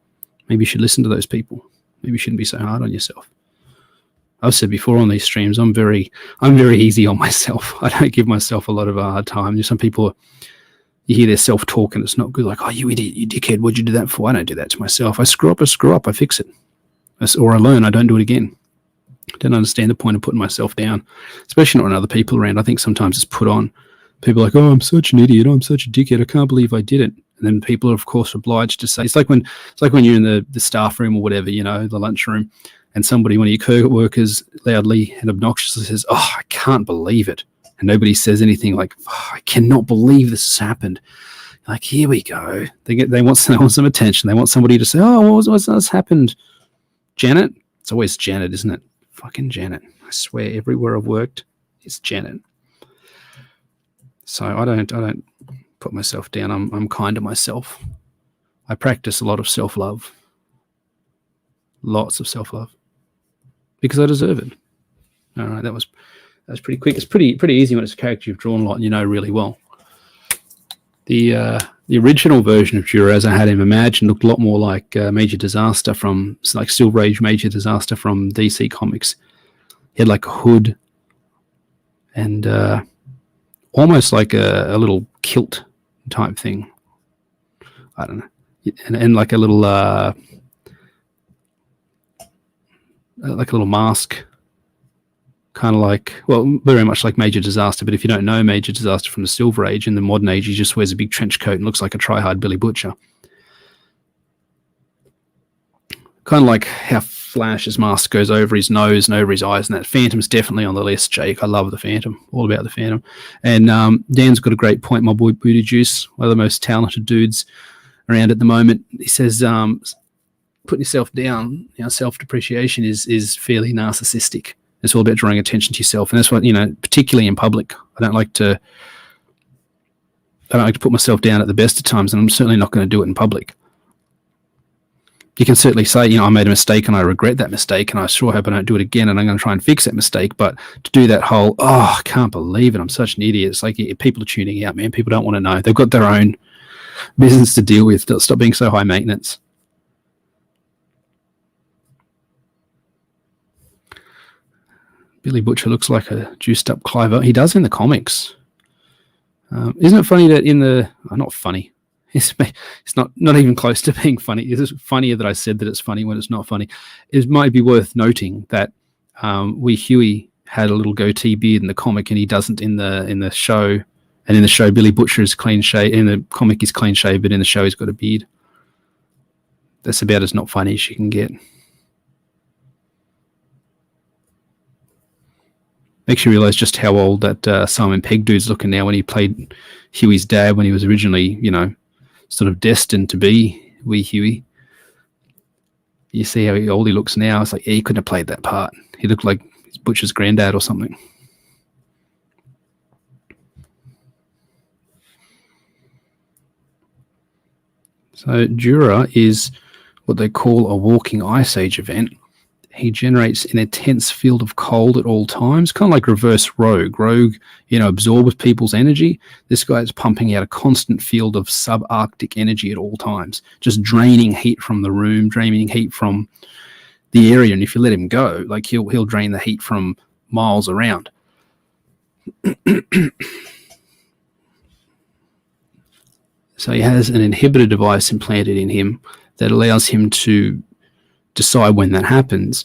Maybe you should listen to those people. Maybe you shouldn't be so hard on yourself. I've said before on these streams, I'm very easy on myself. I don't give myself a lot of a hard time. Some people, you hear their self-talk and it's not good. Like, oh, you idiot, you dickhead, what'd you do that for? I don't do that to myself. I screw up, I fix it. Or I learn, I don't do it again. I don't understand the point of putting myself down, especially not when other people around. I think sometimes it's put on. People are like, oh, I'm such an idiot. I'm such a dickhead. I can't believe I did it. And then people are, of course, obliged to say, it's like when you're in the staff room or whatever, the lunch room, and somebody, one of your co-workers, loudly and obnoxiously says, oh, I can't believe it. And nobody says anything like, oh, I cannot believe this has happened. Like, here we go. They want some attention. They want somebody to say, oh, what's happened? Janet? It's always Janet, isn't it? Fucking Janet. I swear, everywhere I've worked, it's Janet. So I don't put myself down. I'm kind to myself. I practice a lot of self-love. Lots of self-love. Because I deserve it. All right, that was pretty quick. It's pretty easy when it's a character you've drawn a lot and you know really well. The original version of Jura, as I had him imagined, looked a lot more like Major Disaster from, like Silver Age Major Disaster from DC Comics. He had like a hood and almost like a little kilt type thing. I don't know, and like a little mask. Kind of like, well, very much like Major Disaster, but if you don't know Major Disaster from the Silver Age, in the modern age, he just wears a big trench coat and looks like a try-hard Billy Butcher. Kind of like how Flash's mask goes over his nose and over his eyes, and that Phantom's definitely on the list, Jake. I love the Phantom, all about the Phantom. And Dan's got a great point, my boy Booty Juice, one of the most talented dudes around at the moment. He says, putting yourself down, self-depreciation is fairly narcissistic. It's all about drawing attention to yourself, and that's what, particularly in public. I don't like to put myself down at the best of times, and I'm certainly not going to do it in public. You can certainly say, I made a mistake and I regret that mistake, and I sure hope I don't do it again, and I'm going to try and fix that mistake. But to do that whole, I can't believe it, I'm such an idiot. It's like people are tuning out, man. People don't want to know. They've got their own business to deal with. Stop being so high maintenance. Billy Butcher looks like a juiced up Clive. He does in the comics. Isn't it funny that in the... not funny. It's not even close to being funny. It's funnier that I said that it's funny when it's not funny. It might be worth noting that Wee Huey had a little goatee beard in the comic, and he doesn't in the show. And in the show, Billy Butcher is clean shaved. In the comic, he's clean shaved, but in the show, he's got a beard. That's about as not funny as you can get. Makes you realise just how old that Simon Pegg dude's looking now when he played Huey's dad when he was originally, sort of destined to be Wee Huey. You see how old he looks now. It's like, he couldn't have played that part. He looked like his Butcher's granddad or something. So Jura is what they call a walking ice age event. He generates an intense field of cold at all times, kind of like reverse Rogue. Rogue, absorbs people's energy. This guy is pumping out a constant field of subarctic energy at all times, just draining heat from the room, draining heat from the area. And if you let him go, like he'll drain the heat from miles around. So he has an inhibitor device implanted in him that allows him to decide when that happens.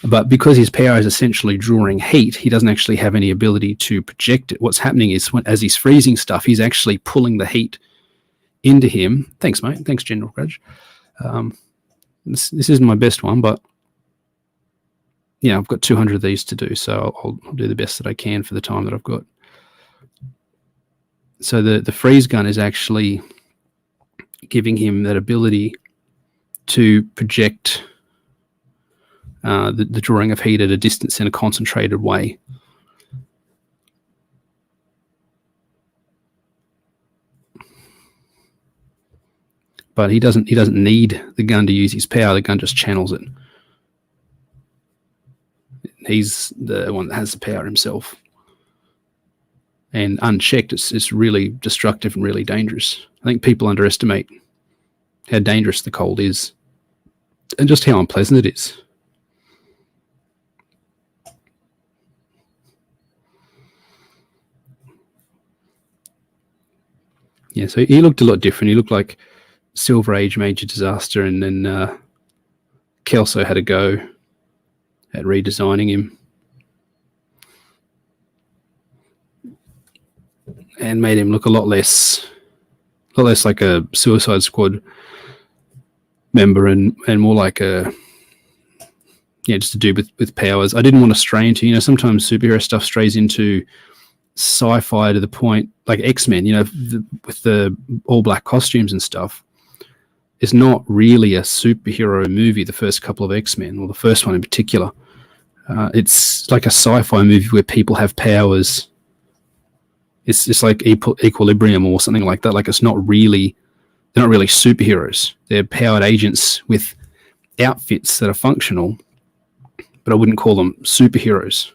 But because his power is essentially drawing heat, he doesn't actually have any ability to project it. What's happening is as he's freezing stuff, he's actually pulling the heat into him. Thanks, mate. Thanks, General Grudge. This isn't my best one, but I've got 200 of these to do, so I'll do the best that I can for the time that I've got. So the freeze gun is actually giving him that ability to project the drawing of heat at a distance in a concentrated way. But he doesn't need the gun to use his power. The gun just channels it. He's the one that has the power himself. And unchecked, it's really destructive and really dangerous. I think people underestimate how dangerous the cold is and just how unpleasant it is. Yeah, so he looked a lot different. He looked like Silver Age Major Disaster, and then Kelso had a go at redesigning him and made him look a lot less like a Suicide Squad member and more like just a dude with powers. I didn't want to stray into, sometimes superhero stuff strays into sci-fi to the point, like X-Men, with the all-black costumes and stuff, is not really a superhero movie, the first couple of X-Men, or the first one in particular. It's like a sci-fi movie where people have powers. It's like Equilibrium or something like that. Like, they're not really superheroes. They're powered agents with outfits that are functional, but I wouldn't call them superheroes.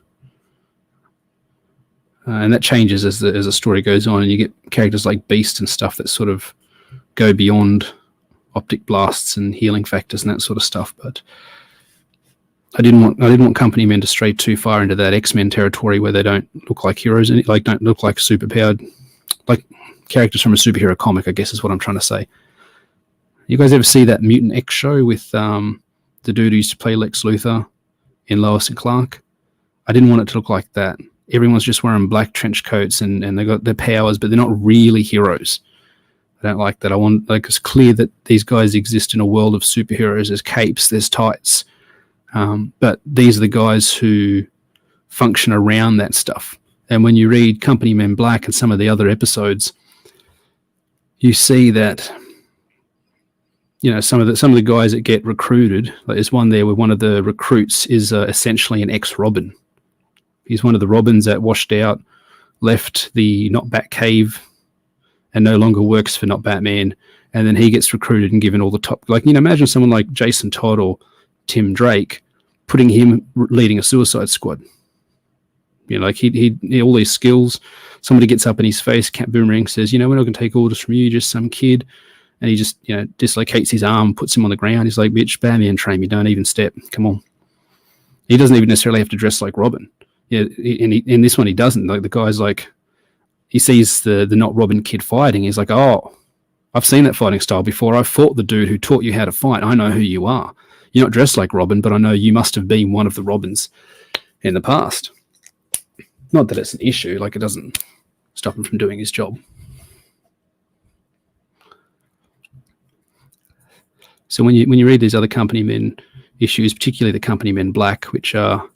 And that changes as the story goes on, and you get characters like Beast and stuff that sort of go beyond optic blasts and healing factors and that sort of stuff. But I didn't want company men to stray too far into that X-Men territory where they don't look like heroes, like don't look like superpowered, like characters from a superhero comic, I guess is what I'm trying to say. You guys ever see that Mutant X show with the dude who used to play Lex Luthor in Lois and Clark? I didn't want it to look like that. Everyone's just wearing black trench coats and they got their powers, but they're not really heroes. I don't like that. I want, like, it's clear that these guys exist in a world of superheroes. There's capes, there's tights, but these are the guys who function around that stuff. And when you read Company Men Black and some of the other episodes, you see that, some of the guys that get recruited. Like, there's one there where one of the recruits is essentially an ex-Robin. He's one of the Robins that washed out, left the Not Batcave, and no longer works for Not Batman. And then he gets recruited and given all the top. Like, imagine someone like Jason Todd or Tim Drake putting him leading a Suicide Squad. Like he all these skills. Somebody gets up in his face. Cat Boomerang says, "We're not going to take orders from you, just some kid." And he just, dislocates his arm, puts him on the ground. He's like, "Bitch, Batman train me. Don't even step. Come on." He doesn't even necessarily have to dress like Robin. In this one, he doesn't. Like, the guy's like, he sees the not Robin kid fighting. He's like, "Oh, I've seen that fighting style before. I've fought the dude who taught you how to fight. I know who you are. You're not dressed like Robin, but I know you must have been one of the Robins in the past." Not that it's an issue. Like, it doesn't stop him from doing his job. So when you read these other Company Men issues, particularly the Company Men Black, which are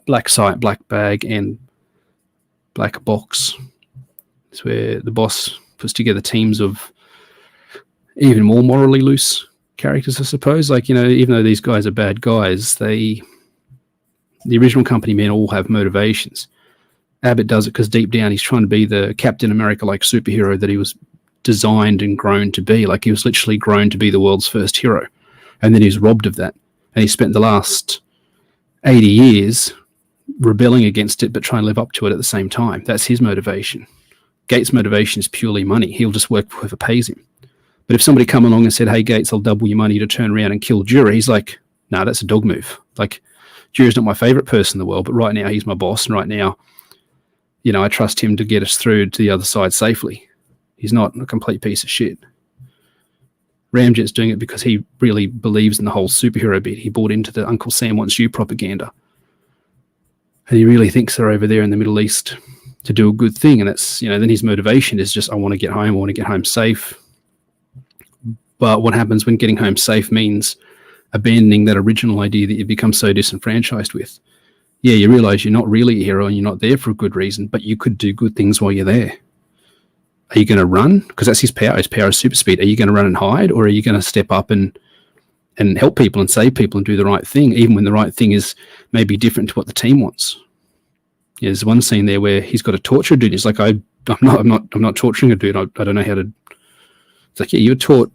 Black Sight, Black Bag, and Black Box, it's where the boss puts together teams of even more morally loose characters, I suppose. Like, even though these guys are bad guys, the original Company Men all have motivations. Abbott does it because deep down he's trying to be the Captain America-like superhero that he was designed and grown to be. Like, he was literally grown to be the world's first hero, and then he's robbed of that. And he spent the last 80 years rebelling against it, but trying to live up to it at the same time. That's his motivation. Gates' motivation is purely money. He'll just work for whoever pays him. But if somebody come along and said, "Hey, Gates, I'll double your money to turn around and kill Jura," he's like, "No, that's a dog move. Like, Jura's not my favorite person in the world, but right now he's my boss, and right now, I trust him to get us through to the other side safely. He's not a complete piece of shit." Ramjet's doing it because he really believes in the whole superhero bit. He bought into the Uncle Sam wants you propaganda. And he really thinks they're over there in the Middle East to do a good thing. And that's, then his motivation is just, "I want to get home. I want to get home safe." But what happens when getting home safe means abandoning that original idea that you've become so disenfranchised with? Yeah, you realize you're not really a hero and you're not there for a good reason, but you could do good things while you're there. Are you going to run? Because that's his power. His power is super speed. Are you going to run and hide, or are you going to step up and help people and save people and do the right thing, even when the right thing is maybe different to what the team wants? There's one scene there where he's got to torture a dude. He's like, I'm not torturing a dude. I don't know how to. It's like, yeah, you're taught,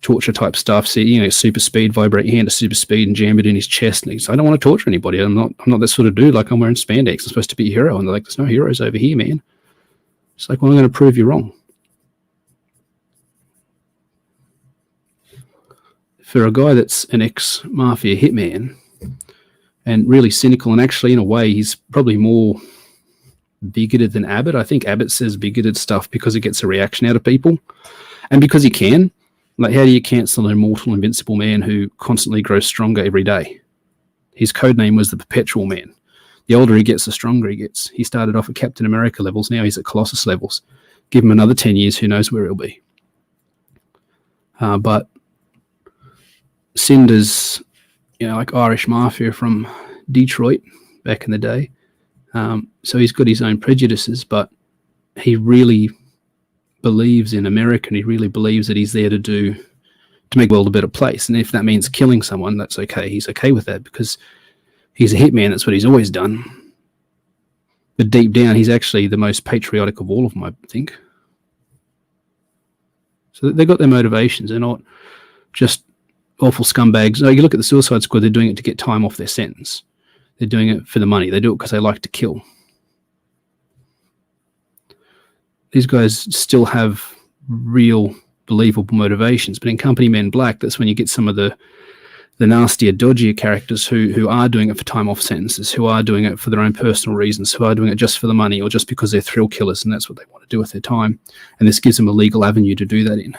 torture type stuff. See, super speed, vibrate your hand to super speed and jam it in his chest. And he's, "I don't want to torture anybody. I'm not that sort of dude. Like, I'm wearing spandex. I'm supposed to be a hero." And they're like, "There's no heroes over here, man." It's like, "Well, I'm going to prove you wrong." For a guy that's an ex-mafia hitman and really cynical, and actually, in a way, he's probably more bigoted than Abbott. I think Abbott says bigoted stuff because it gets a reaction out of people, and because he can. Like, how do you cancel an immortal, invincible man who constantly grows stronger every day? His code name was the Perpetual Man. The older he gets, the stronger he gets. He started off at Captain America levels. Now he's at Colossus levels. Give him another 10 years, who knows where he'll be. But Cinder's, like Irish mafia from Detroit back in the day. So he's got his own prejudices, but he really believes in America, and he really believes that he's there to make the world a better place. And if that means killing someone, that's okay. He's okay with that because he's a hitman. That's what he's always done. But deep down, he's actually the most patriotic of all of them, I think. So they've got their motivations. They're not just awful scumbags. No, you look at the Suicide Squad, they're doing it to get time off their sentence. They're doing it for the money. They do it because they like to kill. These guys still have real, believable motivations. But in Company Men Black, that's when you get some of the nastier, dodgier characters who are doing it for time off sentences, who are doing it for their own personal reasons, who are doing it just for the money or just because they're thrill killers and that's what they want to do with their time. And this gives them a legal avenue to do that in.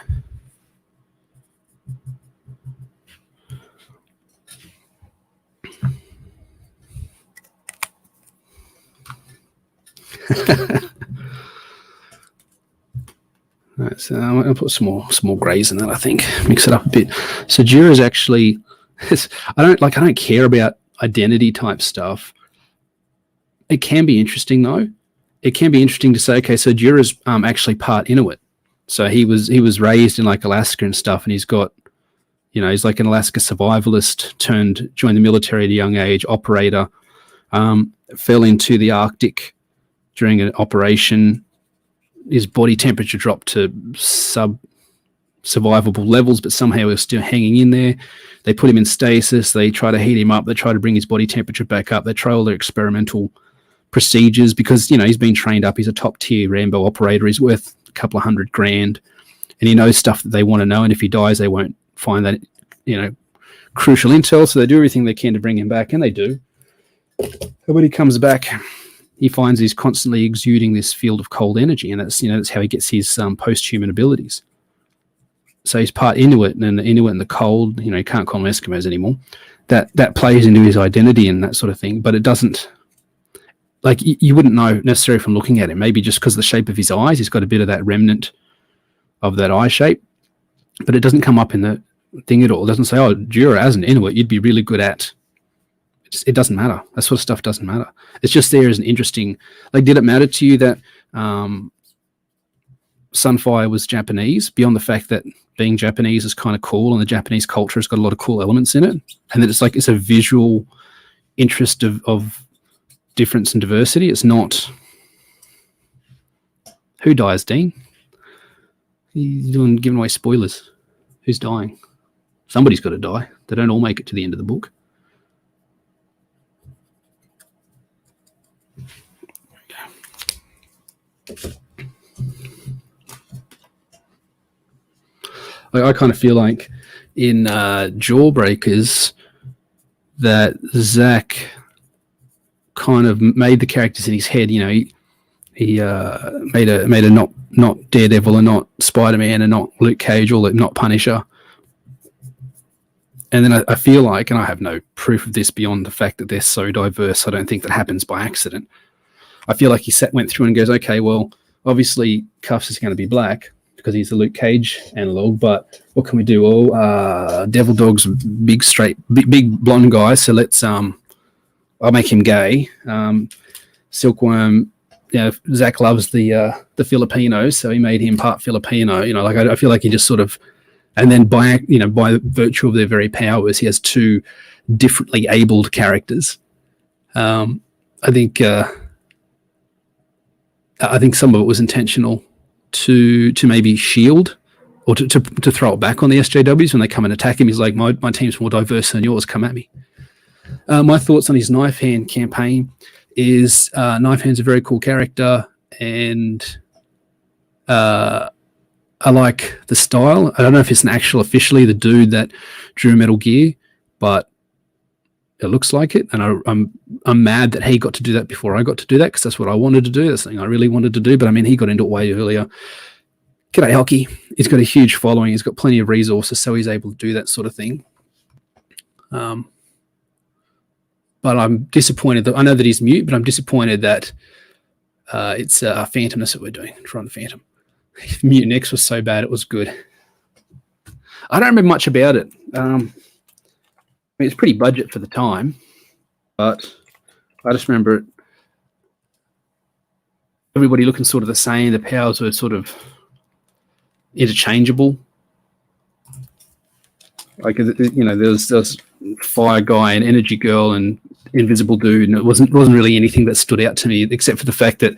Right, so I'm going to put some more greys in that, I think. Mix it up a bit. So Jura is actually... I don't care about identity type stuff. It can be interesting though. It can be interesting to say, okay, so Jura's actually part Inuit. So he was raised in like Alaska and stuff, and he's got, he's like an Alaska survivalist joined the military at a young age, operator, fell into the Arctic during an operation. His body temperature dropped to survivable levels, but somehow he was still hanging in there. They put him in stasis. They try to heat him up. They try to bring his body temperature back up. They try all their experimental procedures because, he's been trained up. He's a top tier Rambo operator. He's worth a couple of $100,000 and he knows stuff that they want to know. And if he dies, they won't find that, crucial intel. So they do everything they can to bring him back, and they do. But when he comes back, he finds he's constantly exuding this field of cold energy. And that's how he gets his post-human abilities. So he's part Inuit, and the Inuit and the cold, you can't call them Eskimos anymore. That plays into his identity and that sort of thing, but it doesn't, like, you wouldn't know necessarily from looking at him. Maybe just because of the shape of his eyes, he's got a bit of that remnant of that eye shape, but it doesn't come up in the thing at all. It doesn't say, oh, Jura, as an Inuit, you'd be really good at. It doesn't matter. That sort of stuff doesn't matter. It's just there as an interesting, like, did it matter to you that Sunfire was Japanese, beyond the fact that being Japanese is kind of cool and the Japanese culture has got a lot of cool elements in it, and that it's a visual interest of difference and diversity? It's not... Who dies, Dean? You're giving away spoilers. Who's dying? Somebody's got to die. They don't all make it to the end of the book. I kind of feel like in Jawbreakers that Zach kind of made the characters in his head. He made a not Daredevil and not Spider-Man and not Luke Cage or not Punisher. And then I feel like, and I have no proof of this beyond the fact that they're so diverse, I don't think that happens by accident. I feel like he went through and goes, okay, well, obviously Cuffs is going to be black because he's the Luke Cage analog, but what can we do? Well, Devil Dog's big blonde guy, so let's I'll make him gay. Silkworm, Zach loves the Filipinos, so he made him part Filipino. I feel like he just sort of, and then by virtue of their very powers, he has two differently abled characters. I think some of it was intentional to maybe shield or to throw it back on the SJWs when they come and attack him. He's like, my team's more diverse than yours, come at me. My thoughts on his Knife Hand campaign is Knife Hand's a very cool character, and I like the style. I don't know if it's officially the dude that drew Metal Gear, but it looks like it, and I'm mad that he got to do that before I got to do that, because that's what I wanted to do. That's something I really wanted to do, but he got into it way earlier. G'day, Hockey. He's got a huge following. He's got plenty of resources, so he's able to do that sort of thing. But I'm disappointed I know that he's mute, but I'm disappointed that it's Phantomness that we're doing. Trying the Phantom. Mutant X was so bad, it was good. I don't remember much about it. It's pretty budget for the time, but I just remember it everybody looking sort of the same. The powers were sort of interchangeable. Like, you know, there's Fire Guy and Energy Girl and Invisible Dude, and it wasn't really anything that stood out to me, except for the fact that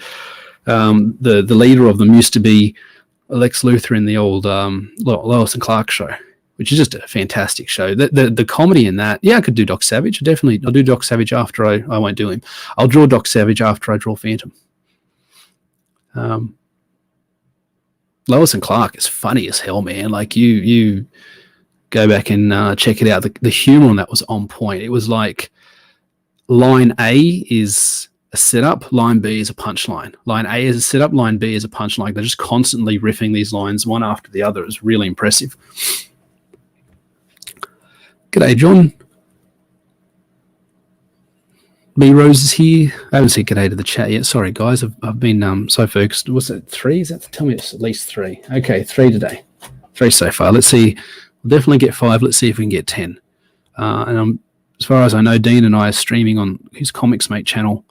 the leader of them used to be Lex Luthor in the old Lois and Clark show, which is just a fantastic show. The comedy in that, yeah, I could do Doc Savage. I'll do Doc Savage after I won't do him. I'll draw Doc Savage after I draw Phantom. Lois and Clark is funny as hell, man. Like, you go back and check it out. The humor on that was on point. It was like line A is a setup, line B is a punchline. Line A is a setup, line B is a punchline. They're just constantly riffing these lines one after the other. It was really impressive. G'day, John. B Rose is here. I haven't said g'day to the chat yet. Sorry, guys. I've been so focused. Was it 3? Is that, tell me it's at least 3. Okay, 3 today. 3 so far. Let's see. We'll definitely get 5. Let's see if we can get 10. And as far as I know, Dean and I are streaming on his Comics Mate channel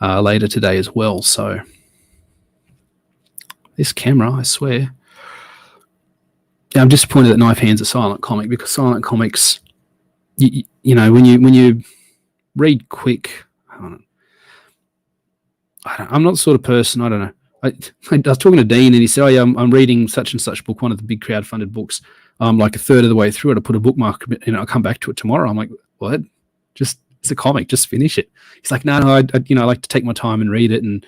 later today as well. So this camera, I swear. Yeah, I'm disappointed that Knife Hand's a silent comic, because silent comics, you know, when you read quick, I'm not the sort of person, I don't know. I was talking to Dean, and he said, "Oh yeah, I'm reading such and such book, one of the big crowdfunded books. I'm like a third of the way through it. I put a bookmark, and I'll come back to it tomorrow." I'm like, "What? Just, it's a comic. Just finish it." He's like, "No, I like to take my time and read it." And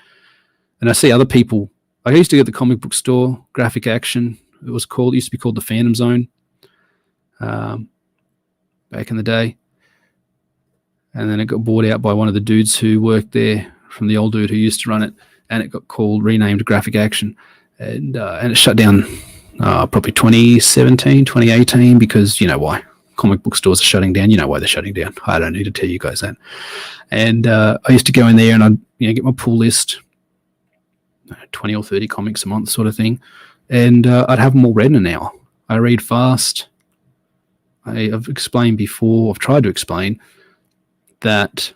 I see other people. Like, I used to go to the comic book store, Graphic Action. It was called. It used to be called the Phantom Zone. Back in the day, and then it got bought out by one of the dudes who worked there, from the old dude who used to run it, and it got renamed Graphic Action, and it shut down probably 2017, 2018, because you know why. Comic book stores are shutting down. You know why they're shutting down. I don't need to tell you guys that. And I used to go in there and I'd get my pull list, 20 or 30 comics a month sort of thing, and I'd have them all read in an hour. I read fast. I've explained before, I've tried to explain that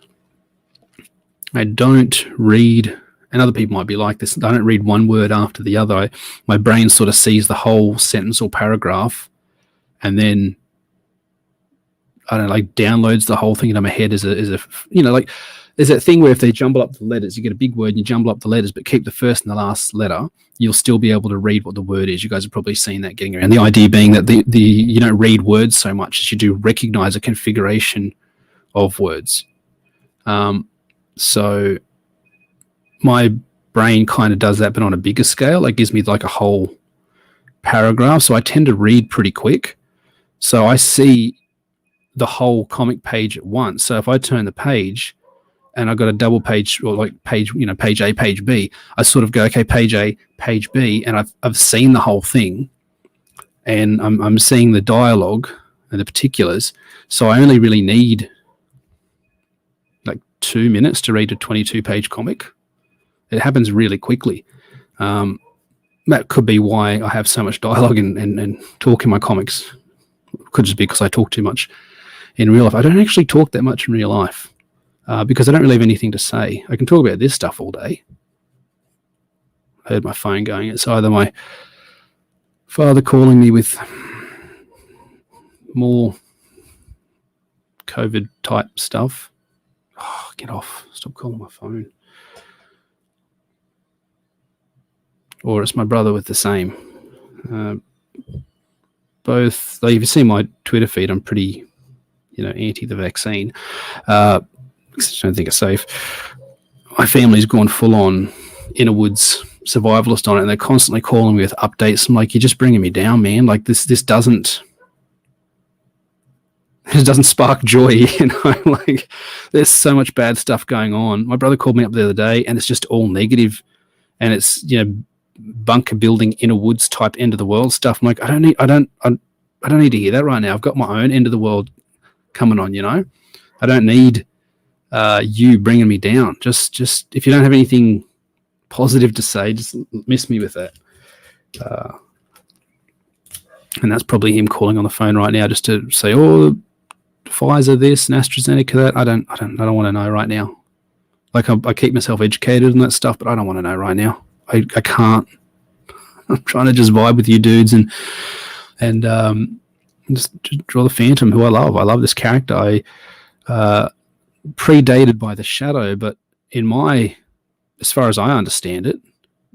I don't read, and other people might be like this, I don't read one word after the other. My brain sort of sees the whole sentence or paragraph, and then I don't know, like downloads the whole thing into my head as a like, there's that thing where if they jumble up the letters, you get a big word and you jumble up the letters, but keep the first and the last letter, you'll still be able to read what the word is. You guys have probably seen that getting around. The idea being that the you don't read words so much as you do recognize a configuration of words. So my brain kind of does that, but on a bigger scale. It gives me like a whole paragraph. So I tend to read pretty quick. So I see the whole comic page at once. So if I turn the page and I've got a double page, or like page, page A, page B, I sort of go, okay, page A, page B, and I've seen the whole thing, and I'm seeing the dialogue and the particulars. So I only really need like 2 minutes to read a 22-page comic. It happens really quickly. That could be why I have so much dialogue and talk in my comics. It could just be because I talk too much in real life. I don't actually talk that much in real life because I don't really have anything to say. I can talk about this stuff all day. I heard my phone going. It's either my father calling me with more COVID-type stuff. Oh, get off. Stop calling my phone. Or it's my brother with the same. Both, like, if you see my Twitter feed, I'm pretty, anti the vaccine. I don't think it's safe. My family's gone full on inner woods survivalist on it, and they're constantly calling me with updates. I'm like, you're just bringing me down, man. Like, this doesn't spark joy, like, there's so much bad stuff going on. My brother called me up the other day, and it's just all negative, and it's, bunker building inner woods type end of the world stuff. I'm like, I don't need to hear that right now. I've got my own end of the world coming on, I don't need you bringing me down. Just if you don't have anything positive to say, just miss me with that. And that's probably him calling on the phone right now just to say, oh, Pfizer this and AstraZeneca that. I don't want to know right now. Like I keep myself educated and that stuff, but I don't want to know right now. I can't. I'm trying to just vibe with you dudes and just draw the Phantom, who I love. I love this character. I predated by the Shadow, but as far as I understand it,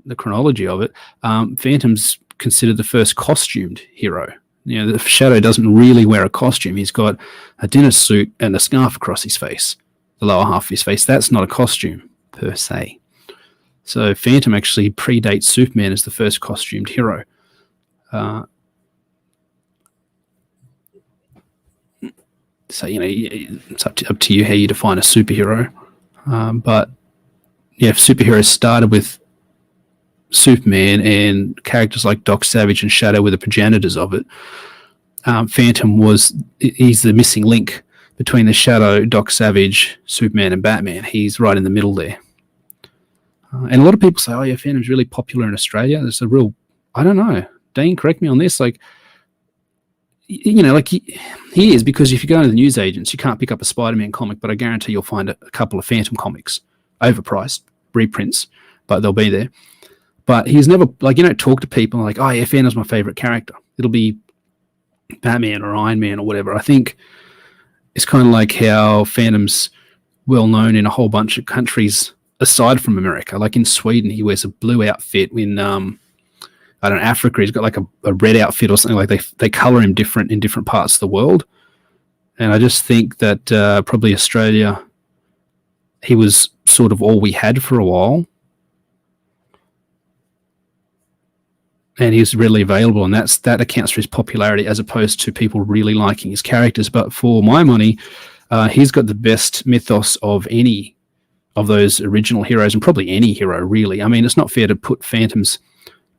the chronology of it, Phantom's considered the first costumed hero. The Shadow doesn't really wear a costume. He's got a dinner suit and a scarf across his face, the lower half of his face. That's not a costume per se. So Phantom actually predates Superman as the first costumed hero. So, it's up to you how you define a superhero. But, if superheroes started with Superman and characters like Doc Savage and Shadow were the progenitors of it, Phantom he's the missing link between the Shadow, Doc Savage, Superman, and Batman. He's right in the middle there. And a lot of people say, oh, yeah, Phantom's really popular in Australia. There's a real, I don't know. Dean, correct me on this. Like, he is, because if you go to the newsagents, you can't pick up a Spider-Man comic, but I guarantee you'll find a couple of Phantom comics, overpriced, reprints, but they'll be there. But he's never, like, you don't talk to people like, oh, yeah, Phantom's my favorite character. It'll be Batman or Iron Man or whatever. I think it's kind of like how Phantom's well known in a whole bunch of countries aside from America. Like in Sweden, he wears a blue outfit. In I don't know, Africa, he's got like a red outfit or something. Like they color him different in different parts of the world. And I just think that probably Australia, he was sort of all we had for a while. And he was readily available, and that accounts for his popularity as opposed to people really liking his characters. But for my money, he's got the best mythos of any of those original heroes, and probably any hero, really. I mean, it's not fair to put Phantom's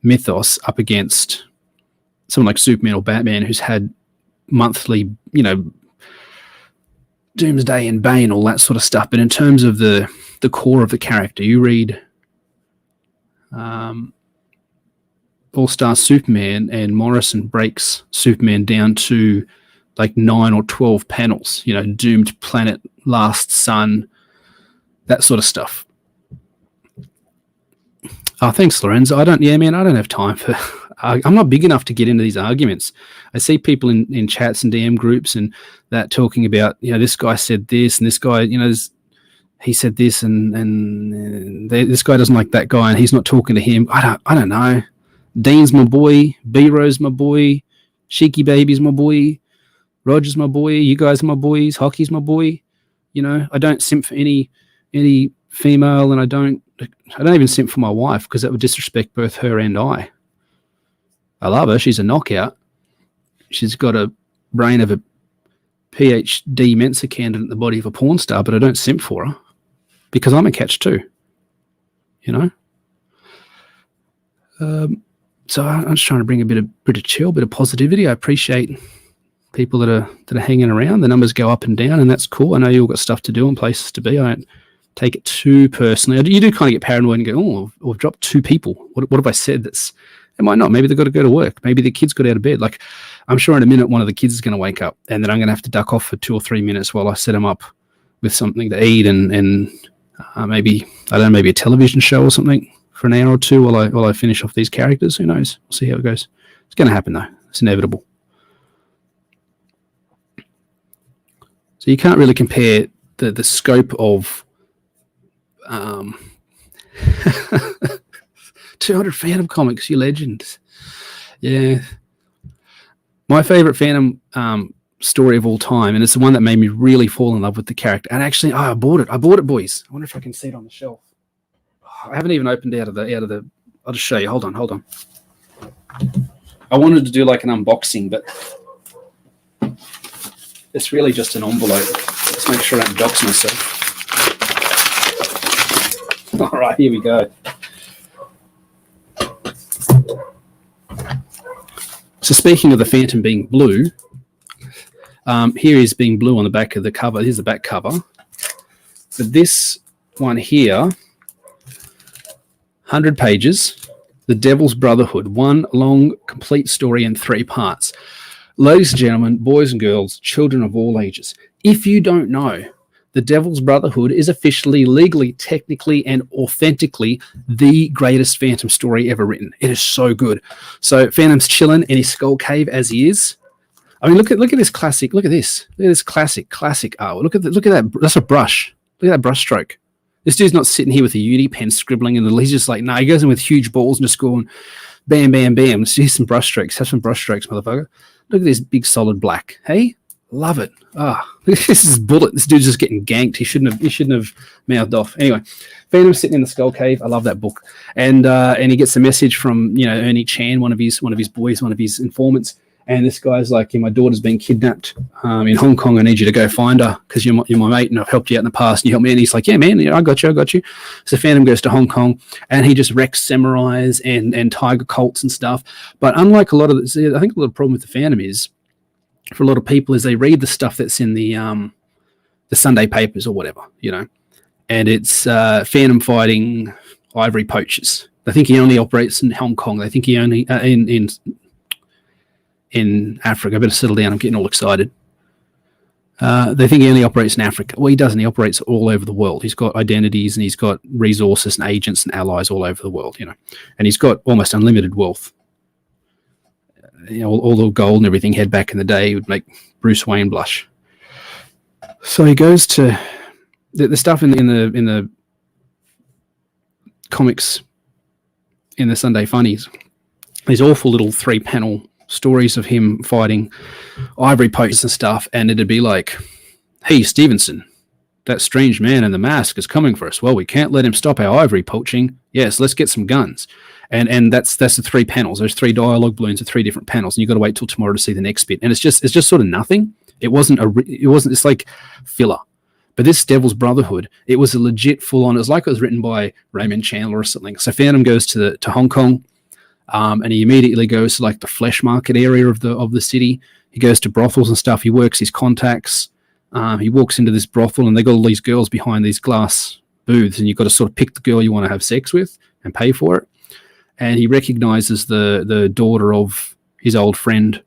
mythos up against someone like Superman or Batman, who's had monthly, Doomsday and Bane, all that sort of stuff. But in terms of the core of the character, you read All-Star Superman, and Morrison breaks Superman down to like 9 or 12 panels, doomed planet, last sun, that sort of stuff. Oh, thanks, Lorenzo. I don't have time for, I'm not big enough to get into these arguments. I see people in chats and DM groups and that talking about, this guy said this and this guy, he said this and this guy doesn't like that guy and he's not talking to him. I don't know. Dean's my boy. B-Rose my boy. Cheeky Baby's my boy. Roger's my boy. You guys are my boys. Hockey's my boy. I don't simp for any female, and I don't even simp for my wife, because that would disrespect both her and I. I love her. She's a knockout. She's got a brain of a PhD Mensa candidate in the body of a porn star, but I don't simp for her because I'm a catch too. So I'm just trying to bring a bit of chill, bit of positivity. I appreciate people that are hanging around. The numbers go up and down, and that's cool. I know you all got stuff to do and places to be. I don't take it too personally. You do kind of get paranoid and go, oh, we've dropped 2 people. What have I said that's... It might not. Maybe they've got to go to work. Maybe the kids got out of bed. Like, I'm sure in a minute one of the kids is going to wake up, and then I'm going to have to duck off for 2 or 3 minutes while I set them up with something to eat and maybe, I don't know, maybe a television show or something for an hour or 2 while I finish off these characters. Who knows? We'll see how it goes. It's going to happen, though. It's inevitable. So you can't really compare the scope of 200 Phantom comics, you legends. Yeah. My favorite Phantom story of all time, and it's the one that made me really fall in love with the character. And actually, I bought it, boys. I wonder if I can see it on the shelf. I haven't even opened out of the. I'll just show you. Hold on. I wanted to do like an unboxing, but it's really just an envelope. Let's make sure I don't dox myself. All right, here we go. So speaking of the Phantom being blue, here is being blue on the back of the cover. Here's the back cover. But this one here, 100 pages, The Devil's Brotherhood, one long, complete story in 3 parts. Ladies and gentlemen, boys and girls, children of all ages, if you don't know The Devil's Brotherhood is officially, legally, technically, and authentically the greatest Phantom story ever written. It is so good. So Phantom's chilling in his skull cave as he is. I mean, look at this classic. Look at this. Look at this classic art. Look at that. That's a brush. Look at that brush stroke. This dude's not sitting here with a uni pen scribbling in the. He's just like, nah. He goes in with huge balls and just going, bam, bam, bam. Let's see some brush strokes. Have some brush strokes, motherfucker. Look at this big solid black. Hey, love it. This is bullet. This dude's just getting ganked. He shouldn't have mouthed off. Anyway, Phantom's sitting in the skull cave. I love that book. And he gets a message from Ernie Chan, one of his boys, one of his informants. And this guy's like, my daughter's been kidnapped in Hong Kong. I need you to go find her because you're my mate and I've helped you out in the past. And you helped me. And he's like, yeah, man, I got you. So Phantom goes to Hong Kong and he just wrecks samurais and tiger cults and stuff. But unlike I think a lot of problem with the Phantom is, for a lot of people, is they read the stuff that's in the Sunday papers or whatever, and it's Phantom fighting ivory poachers. They think he only operates in Hong Kong. They think he only in Africa. I better settle down. I'm getting all excited. They think he only operates in Africa. Well, he doesn't. He operates all over the world. He's got identities and he's got resources and agents and allies all over the world, and he's got almost unlimited wealth. All the gold and everything had back in the day would make Bruce Wayne blush. So he goes to the stuff in the comics, in the Sunday funnies. These awful little 3-panel stories of him fighting ivory poachers and stuff, and it'd be like, hey, Stevenson, that strange man in the mask is coming for us. Well, we can't let him stop our ivory poaching. Yes, let's get some guns. And that's the 3 panels. There's 3 dialogue balloons of 3 different panels, and you've got to wait till tomorrow to see the next bit. And it's just sort of nothing. It's like filler. But this Devil's Brotherhood, it was a legit full-on. It was like it was written by Raymond Chandler or something. So Phantom goes to Hong Kong. And he immediately goes to like the flesh market area of the city. He goes to brothels and stuff. He works his contacts. He walks into this brothel and they got all these girls behind these glass booths, and you've got to sort of pick the girl you want to have sex with and pay for it. And he recognizes the daughter of his old friend,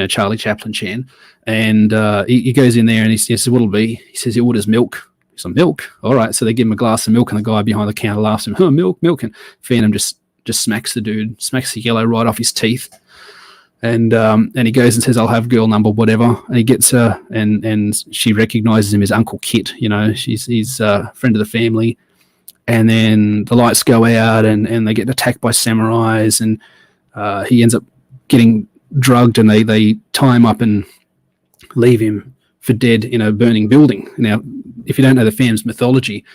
Charlie Chaplin Chan. And he goes in there and he says, what'll be? He says, what is milk? He's like, milk? All right. So they give him a glass of milk, and the guy behind the counter laughs at him, milk. And Phantom just smacks the dude, smacks the yellow right off his teeth. And he goes and says, I'll have girl number whatever. And he gets her, and she recognizes him as Uncle Kit. He's a friend of the family. And then the lights go out, and they get attacked by samurais, and he ends up getting drugged, and they tie him up and leave him for dead in a burning building. Now, if you don't know the Phantom's mythology,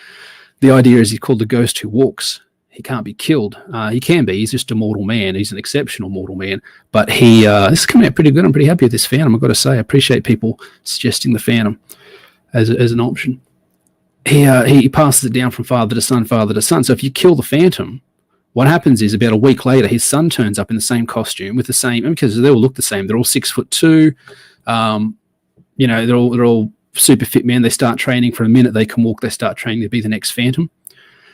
the idea is he's called the ghost who walks. He can't be killed. He can be. He's just a mortal man. He's an exceptional mortal man. But this is coming out pretty good. I'm pretty happy with this Phantom, I've got to say. I appreciate people suggesting the Phantom as an option. He passes it down from father to son. So if you kill the Phantom, what happens is about a week later, his son turns up in the same costume with the same, because they all look the same. They're all 6'2". They're all super fit men. They start training. For a minute they can walk. They start training to be the next Phantom.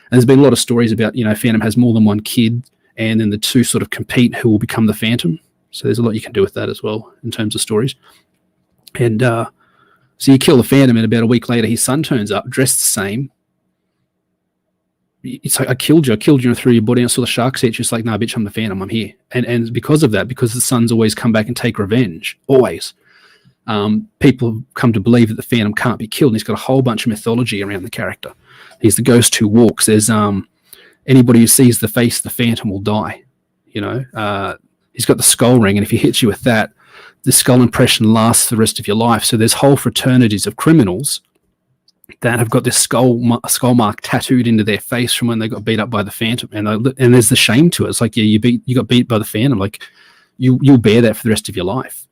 And there's been a lot of stories about, Phantom has more than one kid, and then the 2 sort of compete who will become the Phantom. So there's a lot you can do with that as well in terms of stories. And so you kill the Phantom, and about a week later, his son turns up, dressed the same. It's like, I killed you and threw your body out, saw the sharks eat you. It's like, nah, bitch, I'm the Phantom, I'm here. And because of that, because the sons always come back and take revenge, always, people come to believe that the Phantom can't be killed, and he's got a whole bunch of mythology around the character. He's the ghost who walks. There's anybody who sees the face of the Phantom will die. He's got the skull ring, and if he hits you with that, the skull impression lasts the rest of your life. So there's whole fraternities of criminals that have got this skull mark tattooed into their face from when they got beat up by the Phantom, and there's the shame to it. It's like, yeah, you got beat by the Phantom, like you'll bear that for the rest of your life.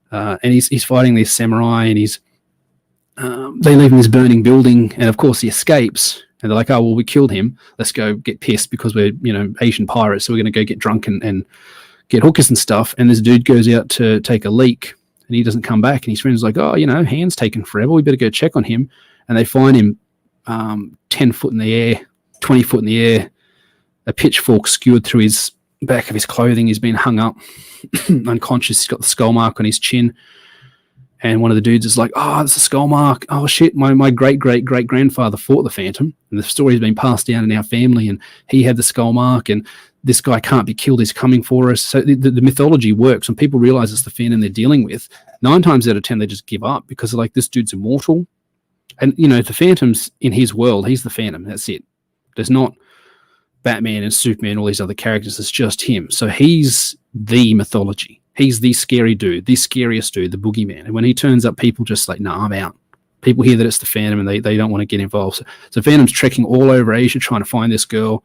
And he's fighting these samurai, and they leave him in this burning building, and of course he escapes. And they're like, oh, well, we killed him. Let's go get pissed because we're, Asian pirates, so we're going to go get drunk and get hookers and stuff. And this dude goes out to take a leak, and he doesn't come back. And his friend's like, oh, Hand's taken forever. We better go check on him. And they find him 10 foot in the air, 20 foot in the air, a pitchfork skewered through his back of his clothing. He's been hung up, unconscious. He's got the skull mark on his chin. And one of the dudes is like, oh, it's a skull mark. Oh, shit, my great-great-great-grandfather fought the Phantom, and the story's been passed down in our family, and he had the skull mark, and this guy can't be killed. He's coming for us. So the mythology works. When people realize it's the Phantom they're dealing with, 9 times out of 10, they just give up because they're like, this dude's immortal. And, you know, the Phantom's in his world. He's the Phantom. That's it. There's not Batman and Superman, all these other characters. It's just him. So he's the mythology. He's the scary dude, the scariest dude, the boogeyman. And when he turns up, people just like, no, I'm out. People hear that it's the Phantom and they don't want to get involved. So Phantom's trekking all over Asia trying to find this girl,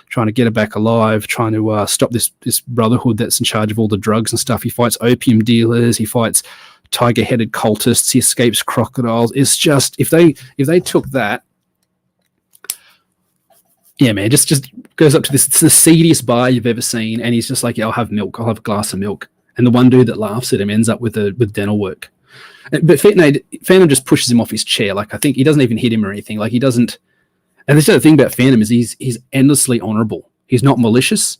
trying to get her back alive, trying to stop this brotherhood that's in charge of all the drugs and stuff. He fights opium dealers. He fights tiger-headed cultists. He escapes crocodiles. It's just, if they took that, yeah, man, just goes up to this, it's the seediest bar you've ever seen, and he's just like, yeah, I'll have milk. I'll have a glass of milk. And the one dude that laughs at him ends up with dental work. But Phantom just pushes him off his chair. Like, I think he doesn't even hit him or anything. Like, he doesn't. And the other thing about Phantom is he's endlessly honorable. He's not malicious.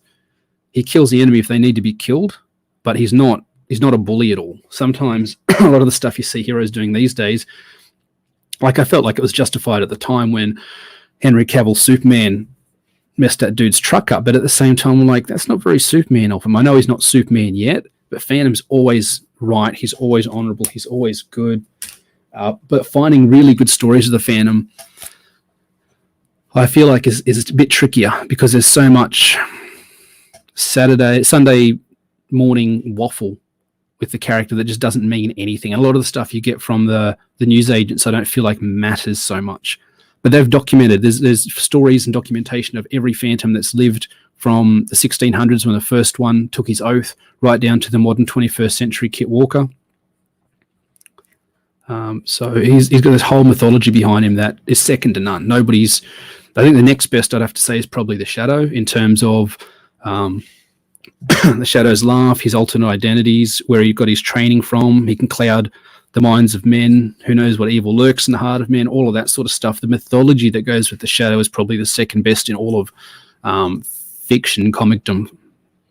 He kills the enemy if they need to be killed, but he's not a bully at all. Sometimes a lot of the stuff you see heroes doing these days, like I felt like it was justified at the time when Henry Cavill's Superman messed that dude's truck up. But at the same time, I'm like, that's not very Superman of him. I know he's not Superman yet, but Phantom's always right. He's always honorable. He's always good. But finding really good stories of the Phantom, I feel like is a bit trickier because there's so much Sunday morning waffle with the character that just doesn't mean anything. And a lot of the stuff you get from the news agents, I don't feel like matters so much. But they've documented, there's stories and documentation of every Phantom that's lived from the 1600s when the first one took his oath, right down to the modern 21st century Kit Walker. So he's got this whole mythology behind him that is second to none. I think the next best I'd have to say is probably the Shadow in terms of the Shadow's laugh, his alternate identities, where he got his training from. He can cloud the minds of men. Who knows what evil lurks in the heart of men, all of that sort of stuff. The mythology that goes with the Shadow is probably the second best in all of fiction, comicdom,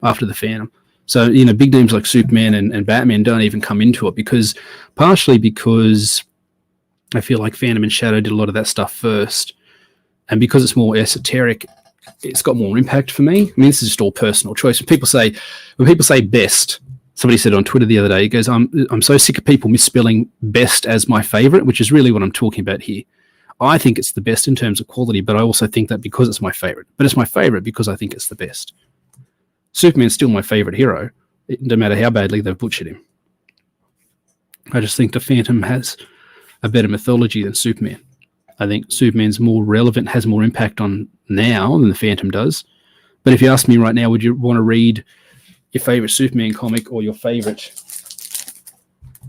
after the Phantom. So, you know, big names like Superman and Batman don't even come into it partially because I feel like Phantom and Shadow did a lot of that stuff first. And because it's more esoteric, it's got more impact for me. I mean, this is just all personal choice. When people say best, somebody said on Twitter the other day, he goes, I'm so sick of people misspelling best as my favorite, which is really what I'm talking about here. I think it's the best in terms of quality, but I also think that because it's my favorite. But it's my favorite because I think it's the best. Superman's still my favorite hero, no matter how badly they've butchered him. I just think the Phantom has a better mythology than Superman. I think Superman's more relevant, has more impact on now than the Phantom does. But if you ask me right now, would you want to read your favorite Superman comic or your favorite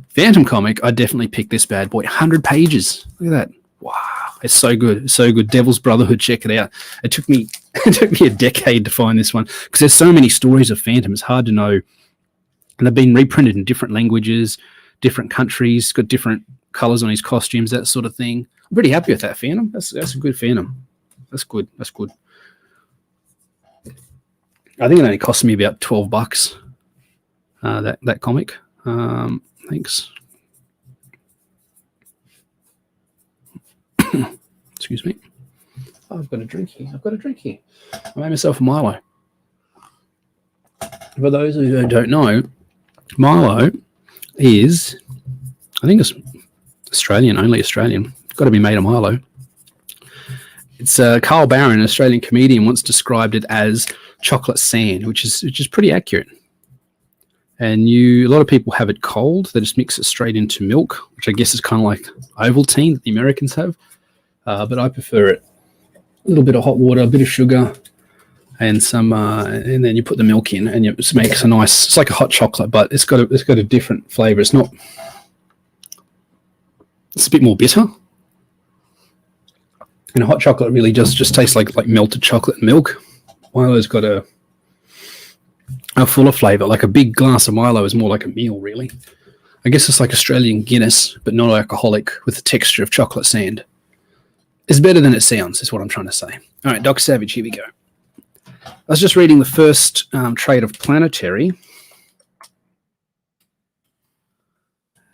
Phantom comic, I'd definitely pick this bad boy. 100 pages. Look at that. Wow. It's so good. It's so good. Devil's Brotherhood. Check it out. It took me a decade to find this one because there's so many stories of Phantom. It's hard to know. And they've been reprinted in different languages, different countries, got different colors on his costumes, that sort of thing. I'm pretty happy with that Phantom. That's a good Phantom. That's good. That's good. I think it only cost me about $12. That comic. Thanks. Excuse me. Oh, I've got a drink here. I made myself a Milo. For those who don't know, Milo is, I think it's Australian, only Australian. Got to be made of Milo. It's Carl Barron, an Australian comedian, once described it as chocolate sand, which is pretty accurate. And a lot of people have it cold. They just mix it straight into milk, which I guess is kind of like Ovaltine that the Americans have. But I prefer it. A little bit of hot water, a bit of sugar, and some, and then you put the milk in, and it makes a nice. It's like a hot chocolate, but it's got a different flavor. It's not. It's a bit more bitter. And hot chocolate really just tastes like melted chocolate and milk. Milo's got a fuller flavor. Like a big glass of Milo is more like a meal, really. I guess it's like Australian Guinness, but not alcoholic with the texture of chocolate sand. It's better than it sounds, is what I'm trying to say. All right, Doc Savage, here we go. I was just reading the first trade of Planetary.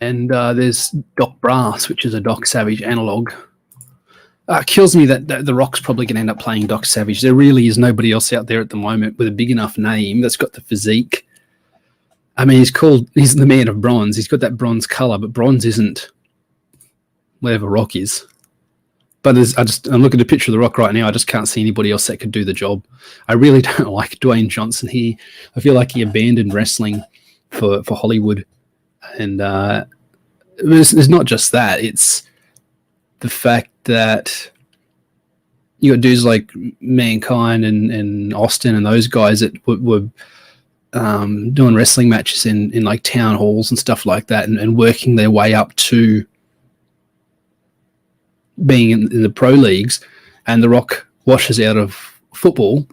and there's Doc Brass, which is a Doc Savage analog. It kills me that The Rock's probably going to end up playing Doc Savage. There really is nobody else out there at the moment with a big enough name that's got the physique. I mean, he's the man of bronze. He's got that bronze color, but bronze isn't whatever Rock is. But I'm looking at a picture of The Rock right now. I just can't see anybody else that could do the job. I really don't like Dwayne Johnson. I feel like he abandoned wrestling for Hollywood. And it's not just that. It's the fact that you got dudes like Mankind and Austin and those guys that were doing wrestling matches in like town halls and stuff like that, and working their way up to being in the pro leagues. And The Rock washes out of football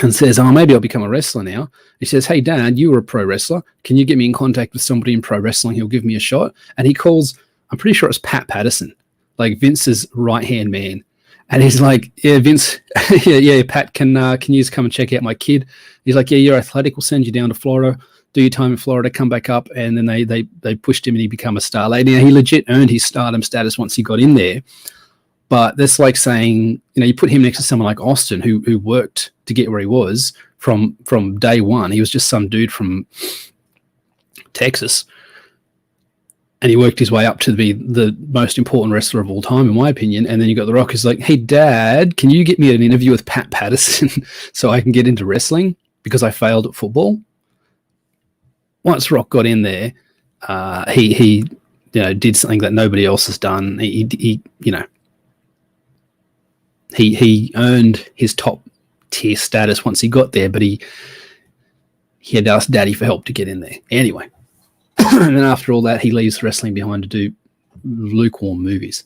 and says, "Oh, maybe I'll become a wrestler now." He says, "Hey, Dad, you were a pro wrestler. Can you get me in contact with somebody in pro wrestling? He'll give me a shot." And he calls, I'm pretty sure it's Pat Patterson, like Vince's right-hand man. And he's like, "Yeah, Vince, yeah, Pat, can you just come and check out my kid?" He's like, "Yeah, you're athletic. We'll send you down to Florida, do your time in Florida, come back up." And then they pushed him and he became a star. Now, he legit earned his stardom status once he got in there. But that's like saying, you put him next to someone like Austin, who worked to get where he was from day one. He was just some dude from Texas. And he worked his way up to be the most important wrestler of all time, in my opinion. And then you got The Rock who's like, "Hey, Dad, can you get me an interview with Pat Patterson so I can get into wrestling because I failed at football?" Once Rock got in there, he did something that nobody else has done. He earned his top tier status once he got there, but he had to ask Daddy for help to get in there. Anyway. And then after all that, he leaves wrestling behind to do lukewarm movies.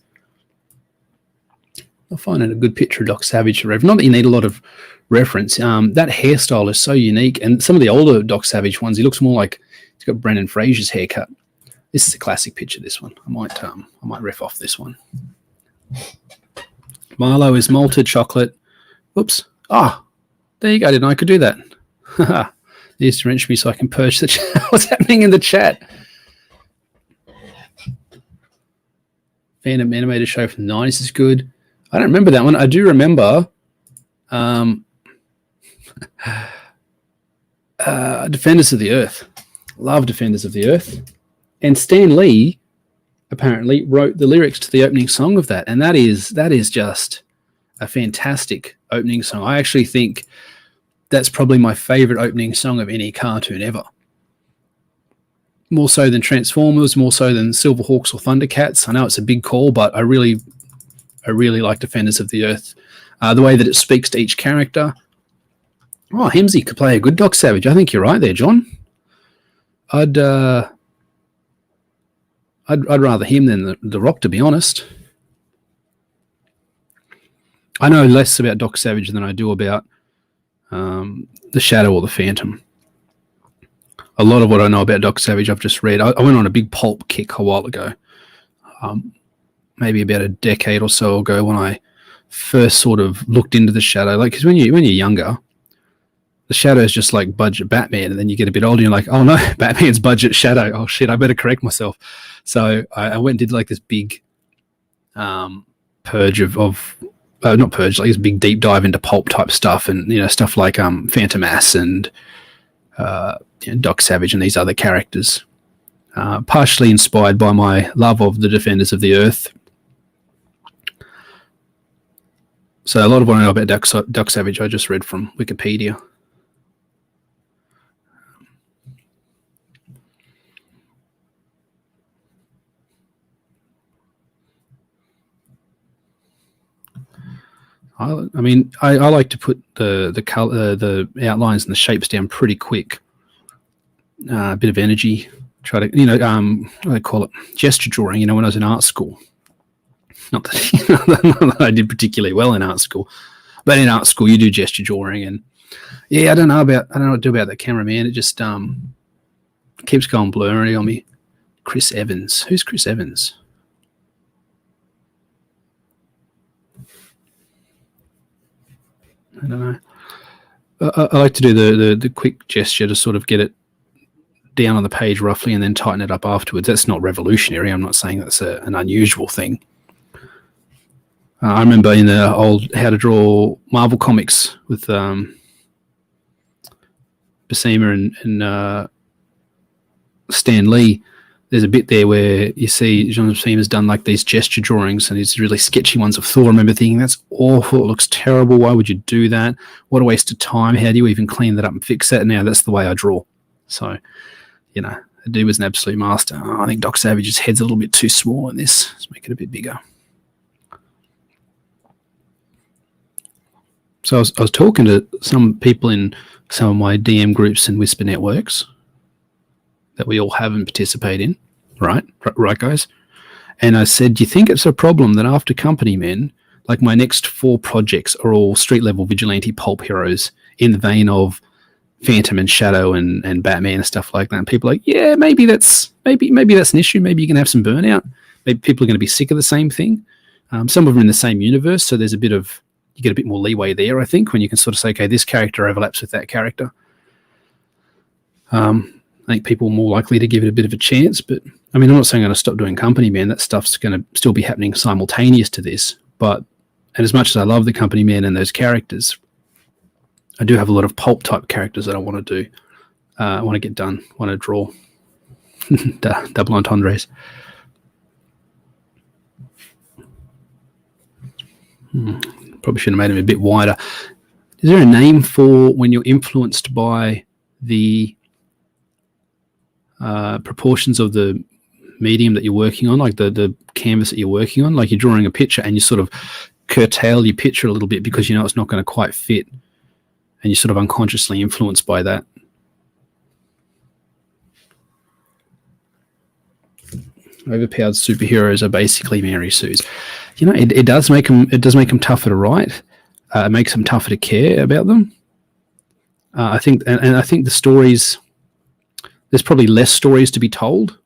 I'll find a good picture of Doc Savage. Not that you need a lot of reference. That hairstyle is so unique. And some of the older Doc Savage ones, he looks more like he's got Brendan Fraser's haircut. This is a classic picture, this one. I might riff off this one. Milo is malted chocolate. Whoops. There you go. Didn't I could do that. Needs to wrench me so I can purge the chat. What's happening in the chat? Phantom animated show from the 90s is good. I don't remember that one. I do remember Defenders of the Earth. Love Defenders of the Earth. And Stan Lee apparently wrote the lyrics to the opening song of that. And that is just a fantastic opening song. I actually think that's probably my favorite opening song of any cartoon ever. More so than Transformers, more so than Silverhawks or Thundercats. I know it's a big call, but I really like Defenders of the Earth. The way that it speaks to each character. Oh, Hemsey could play a good Doc Savage. I think you're right there, John. I'd rather him than the Rock, to be honest. I know less about Doc Savage than I do about the Shadow or the Phantom. A lot of what I know about Doc Savage I've just read. I went on a big pulp kick a while ago, maybe about a decade or so ago, when I first sort of looked into the Shadow. Like, because when you're younger, the Shadow is just like budget Batman, and then you get a bit older and you're like, "Oh no, Batman's budget Shadow. Oh shit, I better correct myself." So I went and did like this big purge of not purge, like this big deep dive into pulp type stuff, and stuff like Phantom Ass and Doc Savage and these other characters, partially inspired by my love of the Defenders of the Earth. So a lot of what I know about Doc Savage I just read from Wikipedia. I like to put the color, the outlines and the shapes down pretty quick. A bit of energy. Try to, what do they call it? Gesture drawing. When I was in art school. Not that, not that I did particularly well in art school, but in art school you do gesture drawing, and I don't know what to do about that cameraman. It just keeps going blurry on me. Chris Evans. Who's Chris Evans? I don't know. I like to do the quick gesture to sort of get it down on the page roughly and then tighten it up afterwards. That's not revolutionary. I'm not saying that's an unusual thing. I remember in the old How to Draw Marvel comics with Buscema and Stan Lee, there's a bit there where you see John Buscema's done like these gesture drawings and these really sketchy ones of Thor. I remember thinking, that's awful. It looks terrible. Why would you do that? What a waste of time. How do you even clean that up and fix that? Now that's the way I draw. So, you know, the dude was an absolute master. Oh, I think Doc Savage's head's a little bit too small in this. Let's make it a bit bigger. So I was talking to some people in some of my DM groups and Whisper networks that we all have and participate in, right, guys? And I said, do you think it's a problem that after Company Men, like my next 4 projects are all street-level vigilante pulp heroes in the vein of Phantom and Shadow and Batman and stuff like that? And people are like, yeah, maybe that's an issue. Maybe you're going to have some burnout. Maybe people are going to be sick of the same thing. Some of them in the same universe, so there's you get a bit more leeway there, I think, when you can sort of say, okay, this character overlaps with that character. I think people are more likely to give it a bit of a chance, but I mean, I'm not saying I'm going to stop doing Company Man. That stuff's going to still be happening simultaneous to this. But, and as much as I love the Company Man and those characters, I do have a lot of pulp type characters that I want to do. I want to get done, want to draw. Double entendres. Probably should have made them a bit wider. Is there a name for when you're influenced by the proportions of the medium that you're working on, like the canvas that you're working on? Like you're drawing a picture and you sort of curtail your picture a little bit because you know it's not going to quite fit, and you're sort of unconsciously influenced by that. Overpowered superheroes are basically Mary Sues. You know, it does make them tougher to write. It makes them tougher to care about them. I think, and I think the stories, there's probably less stories to be told,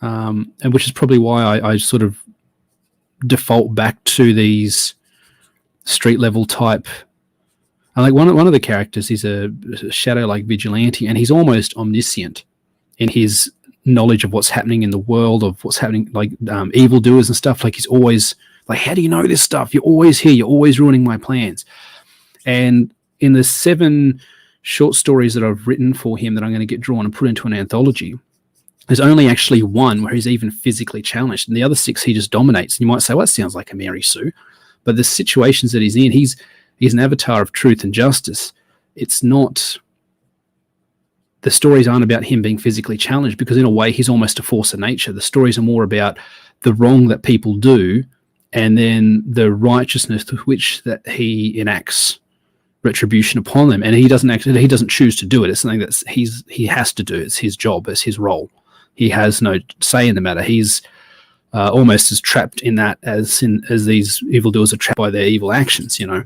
and which is probably why I sort of default back to these street level type. And like one of the characters, he's a shadow like vigilante, and he's almost omniscient in his knowledge of what's happening in the world, of what's happening, like evildoers and stuff. Like he's always like, how do you know this stuff? You're always here. You're always ruining my plans. And in the 7 short stories that I've written for him that I'm going to get drawn and put into an anthology, there's only actually one where he's even physically challenged, and the other 6 he just dominates. And you might say, well, that sounds like a Mary Sue, but the situations that he's in, he's an avatar of truth and justice. It's not. The stories aren't about him being physically challenged, because in a way he's almost a force of nature. The stories are more about the wrong that people do and then the righteousness with which that he enacts retribution upon them. And he doesn't choose to do it. It's something that he has to do. It's his job. It's his role. He has no say in the matter. He's almost as trapped in that as these evildoers are trapped by their evil actions, you know.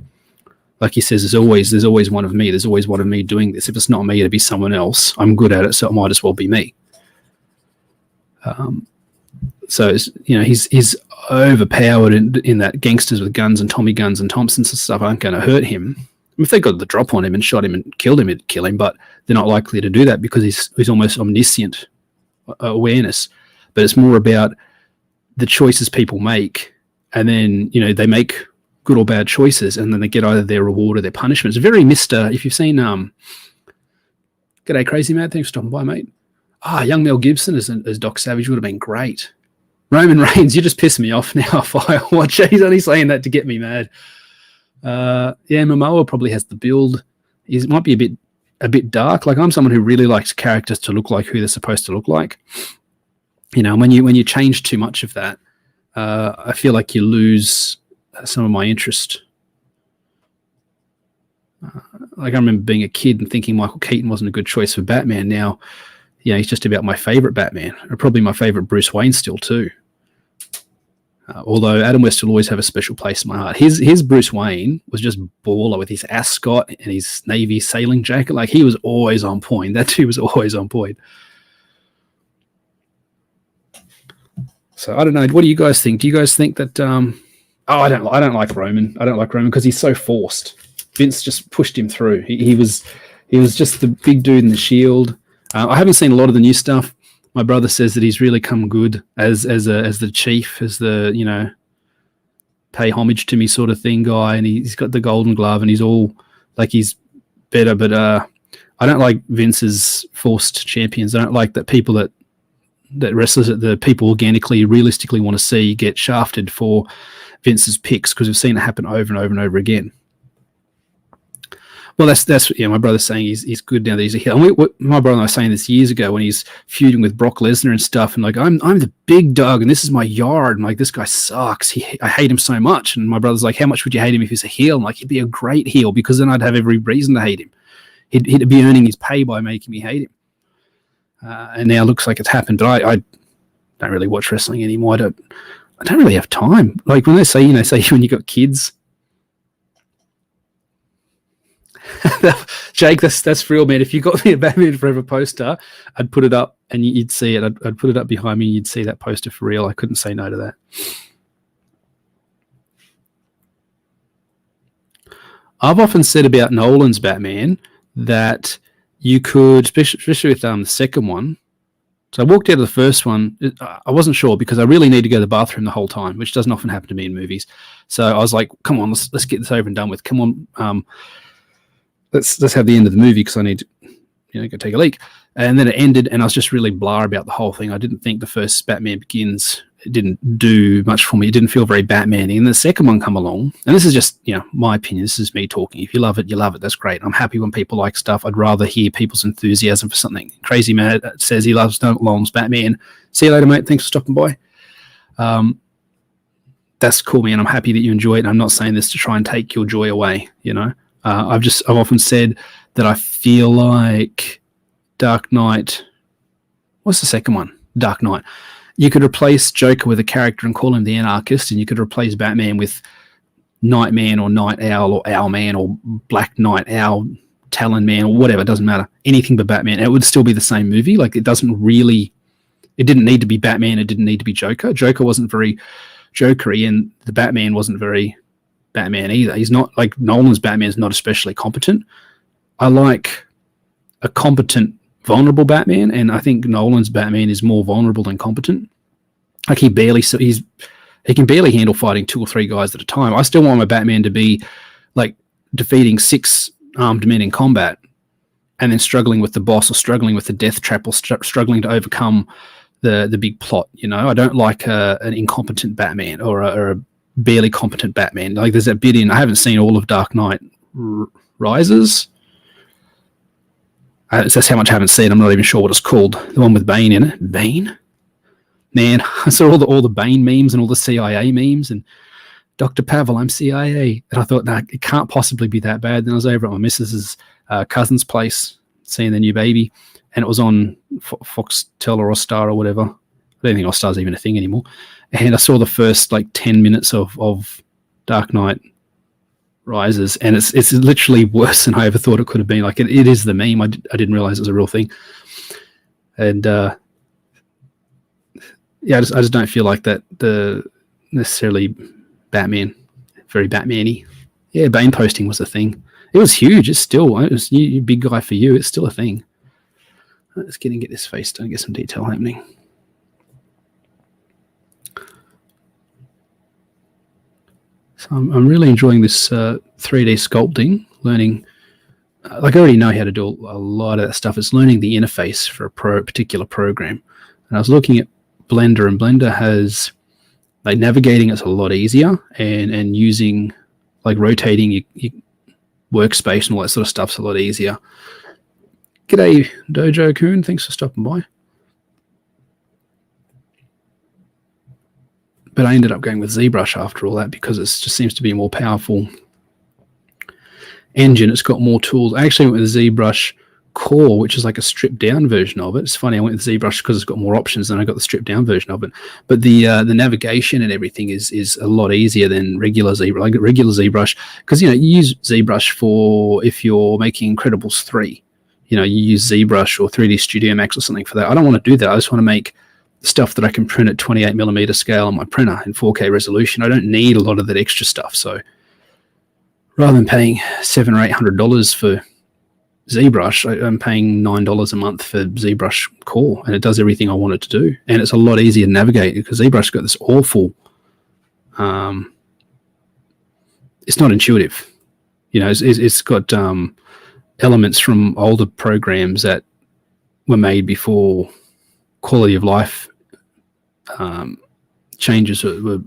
Like he says, there's always one of me. There's always one of me doing this. If it's not me, it'll be someone else. I'm good at it, so it might as well be me. So it's, you know, he's overpowered in that gangsters with guns and Tommy guns and Thompsons and stuff aren't going to hurt him. I mean, if they got the drop on him and shot him and killed him, it'd kill him. But they're not likely to do that because he's almost omniscient awareness. But it's more about the choices people make, and then, you know, they make good or bad choices, and then they get either their reward or their punishment. It's very if you've seen G'day Crazy Mad, thanks for stopping by, mate. Young Mel Gibson as Doc Savage would have been great. Roman Reigns, you're just pissing me off now if I watch it. He's only saying that to get me mad. Yeah, Momoa probably has the build. He might be a bit dark. Like, I'm someone who really likes characters to look like who they're supposed to look like. You know, when you change too much of that, I feel like you lose some of my interest. Like, I remember being a kid and thinking Michael Keaton wasn't a good choice for Batman. Now, you know, he's just about my favorite Batman, or probably my favorite Bruce Wayne still too. Although Adam West will always have a special place in my heart. His Bruce Wayne was just baller with his ascot and his navy sailing jacket. Like, he was always on point. That dude was always on point. So I don't know. What do you guys think? Do you guys think that? I don't like Roman. I don't like Roman because he's so forced. Vince just pushed him through. He was just the big dude in the Shield. I haven't seen a lot of the new stuff. My brother says that he's really come good as the chief, as the pay homage to me sort of thing guy, and he's got the golden glove, and he's all like he's better. But I don't like Vince's forced champions. I don't like that people that wrestlers that the people organically, realistically want to see get shafted for Vince's picks, because we've seen it happen over and over and over again. Well, that's my brother's saying he's good now that he's a heel. And my brother and I were saying this years ago when he's feuding with Brock Lesnar and stuff, and like I'm the big dog and this is my yard, and like this guy sucks. I hate him so much. And my brother's like, how much would you hate him if he's a heel? I'm like, he'd be a great heel, because then I'd have every reason to hate him. He'd be earning his pay by making me hate him. And now it looks like it's happened, but I don't really watch wrestling anymore. I don't really have time. Like when they say, say when you got kids. Jake, that's real, man. If you got me a Batman Forever poster, I'd put it up and you'd see it. I'd put it up behind me and you'd see that poster for real. I couldn't say no to that. I've often said about Nolan's Batman that you could, especially with the second one. So I walked out of the first one. I wasn't sure because I really need to go to the bathroom the whole time, which doesn't often happen to me in movies. So I was like, come on, let's get this over and done with. Come on, let's have the end of the movie because I need to go take a leak. And then it ended, and I was just really blah about the whole thing. I didn't think the first Batman Begins, it didn't do much for me. It didn't feel very Batman-y. And the second one come along, and this is just my opinion. This is me talking. If you love it, you love it. That's great. I'm happy when people like stuff. I'd rather hear people's enthusiasm for something. Crazy Man says he loves Nolan's Batman. See you later, mate. Thanks for stopping by. That's cool, man. I'm happy that you enjoy it. And I'm not saying this to try and take your joy away. I've often said that I feel like Dark Knight. What's the second one? Dark Knight. You could replace Joker with a character and call him the Anarchist, and you could replace Batman with Nightman or Night Owl or Owlman or Black Knight Owl, Talon Man or whatever. It doesn't matter. Anything but Batman. It would still be the same movie. Like it didn't need to be Batman. It didn't need to be Joker. Joker wasn't very Jokery, and the Batman wasn't very Batman either. He's not like Nolan's Batman is not especially competent. I like a competent, vulnerable Batman, and I think Nolan's Batman is more vulnerable than competent. Like he can barely handle fighting 2 or 3 guys at a time. I still want my Batman to be like defeating 6 armed men in combat and then struggling with the boss or struggling with the death trap or struggling to overcome the big plot. I don't like an incompetent Batman or a barely competent Batman. Like there's that bit in, I haven't seen all of Dark Knight Rises. That's how much I haven't seen. I'm not even sure what it's called. The one with Bane in it. Bane? Man, I saw all the Bane memes and all the CIA memes and Dr. Pavel, I'm CIA. And I thought, no, it can't possibly be that bad. Then I was over at my missus's cousin's place seeing the new baby, and it was on Foxtel or Star or whatever. I don't think Star's even a thing anymore. And I saw the first 10 minutes of Dark Knight Rises, and it's literally worse than I ever thought it could have been. Like it is the meme. I didn't realize it was a real thing. And I just don't feel like that the necessarily Batman, very Batman-y. Yeah, Bane posting was a thing. It was huge. It's still, you big guy for you. It's still a thing. Let's get this face done, get some detail happening. So I'm really enjoying this 3D sculpting, learning. I already know how to do a lot of that stuff. It's learning the interface for a particular program. And I was looking at Blender, and Blender has navigating it's a lot easier, and using rotating your workspace and all that sort of stuff's a lot easier. G'day, Dojo Kun. Thanks for stopping by. But I ended up going with ZBrush after all that because it just seems to be a more powerful engine. It's got more tools. I actually went with the ZBrush Core, which is like a stripped down version of it. It's funny, I went with ZBrush because it's got more options than I got the stripped down version of it. But the navigation and everything is a lot easier than regular ZBrush. Like regular ZBrush, because you use ZBrush for if you're making Incredibles 3. You use ZBrush or 3D Studio Max or something for that. I don't want to do that. I just want to make stuff that I can print at 28mm scale on my printer in 4K resolution. I don't need a lot of that extra stuff. So rather than paying $700 or $800 for ZBrush, I'm paying $9 a month for ZBrush Core, and it does everything I want it to do. And it's a lot easier to navigate because ZBrush's got this awful, it's not intuitive. You know, it's got elements from older programs that were made before quality of life changes were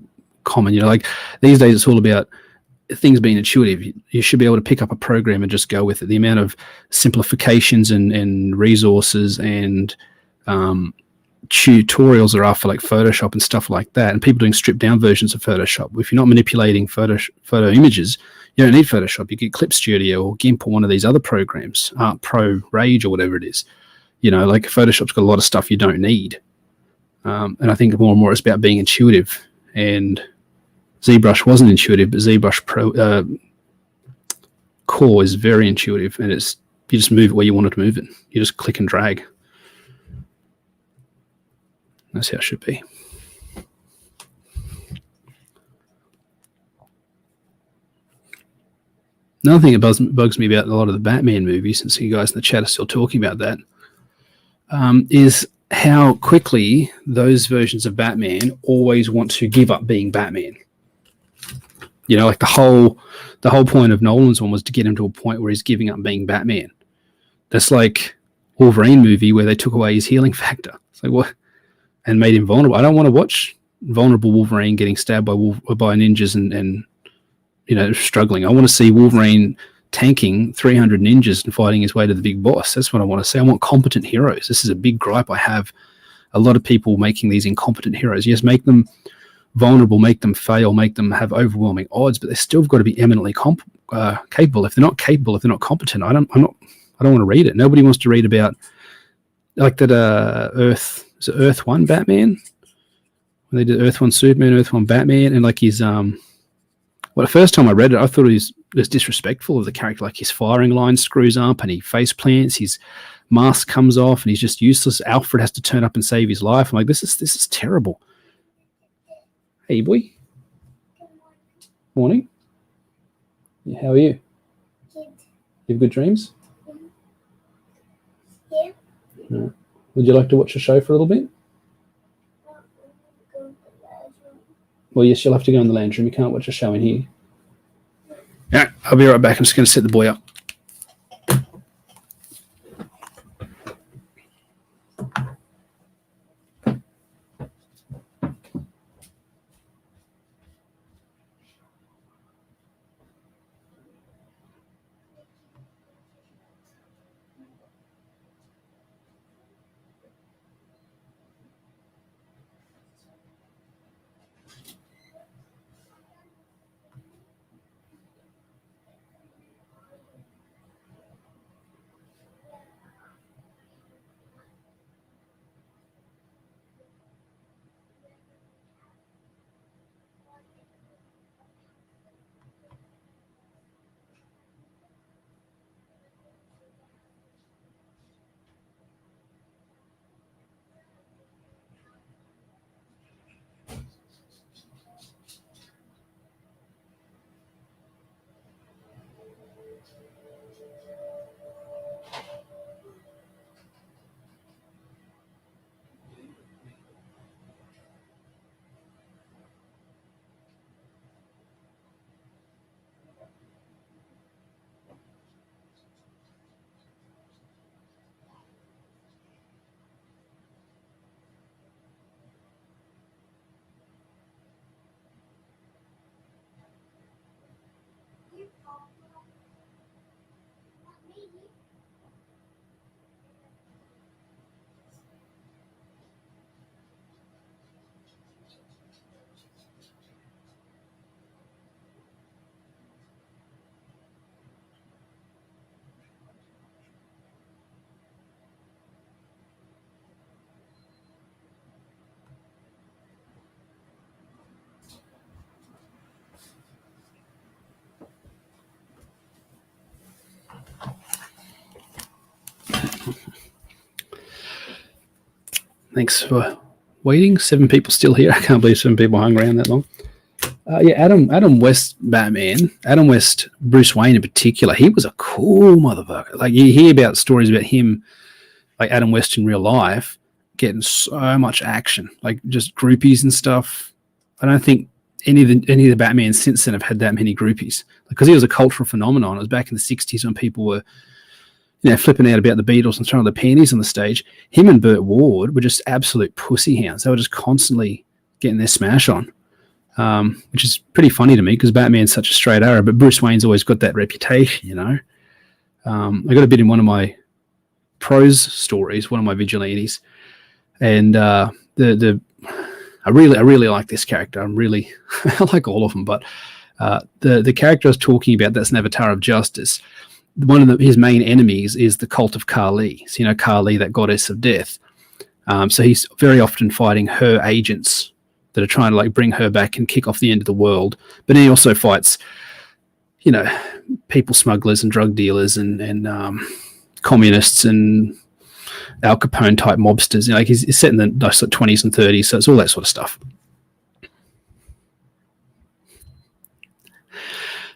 common. You know, like these days it's all about things being intuitive. You should be able to pick up a program and just go with it. The amount of simplifications and resources and tutorials there are for like Photoshop and stuff like that, and people doing stripped down versions of Photoshop. If you're not manipulating photo images, you don't need Photoshop. You get Clip Studio or GIMP or one of these other programs, Art Pro, Rage, or whatever it is. You know, like Photoshop's got a lot of stuff you don't need. And I think more and more it's about being intuitive. And ZBrush wasn't intuitive, but ZBrush Pro Core is very intuitive, and it's you just move it where you want it to move it. You just click and drag. That's how it should be. Another thing that bugs me about a lot of the Batman movies, since you guys in the chat are still talking about that, is how quickly those versions of Batman always want to give up being Batman. You know, like the whole point of Nolan's one was to get him to a point where he's giving up being Batman. That's like Wolverine movie where they took away his healing factor. It's like, what? And made him vulnerable. I don't want to watch vulnerable Wolverine getting stabbed by ninjas and you know, struggling. I want to see Wolverine tanking 300 ninjas and fighting his way to the big boss. That's what I want to see. I want competent heroes. This is a big gripe I have. A lot of people making these incompetent heroes. Yes, make them vulnerable, make them fail, make them have overwhelming odds, but they've still got to be eminently capable. If they're not capable, if they're not competent, I don't want to read it. Nobody wants to read about like that Earth 1 Batman? When they did Earth 1 Superman, Earth 1 Batman, and like his the first time I read it, I thought it was disrespectful of the character. Like his firing line screws up and he face plants, his mask comes off and he's just useless. Alfred has to turn up and save his life. I'm like, this is terrible. Hey boy. Morning. Yeah, how are you? Good. You have good dreams? Yeah. No. Would you like to watch a show for a little bit? Well, yes, you'll have to go in the lounge room. You can't watch a show in here. Yeah, I'll be right back. I'm just going to set the boy up. Thanks for waiting. 7 people still here. I can't believe 7 people hung around that long. Yeah, Adam West Batman, Adam West Bruce Wayne in particular, he was a cool motherfucker. Like you hear about stories about him, like Adam West in real life, getting so much action, like just groupies and stuff. I don't think any of the Batmans since then have had that many groupies, because he was a cultural phenomenon. It was back in the '60s when people were, flipping out about the Beatles and throwing the panties on the stage. Him and Burt Ward were just absolute pussy hounds. They were just constantly getting their smash on. Which is pretty funny to me because Batman's such a straight arrow, but Bruce Wayne's always got that reputation, I got a bit in one of my prose stories, one of my vigilantes, and I really like this character. I like all of them, but the character I was talking about, that's an avatar of justice. One of his main enemies is the cult of Kali. So, Kali, that goddess of death. So he's very often fighting her agents that are trying to bring her back and kick off the end of the world. But he also fights, people smugglers and drug dealers and communists and Al Capone type mobsters. He's set in the 20s and 30s, so it's all that sort of stuff.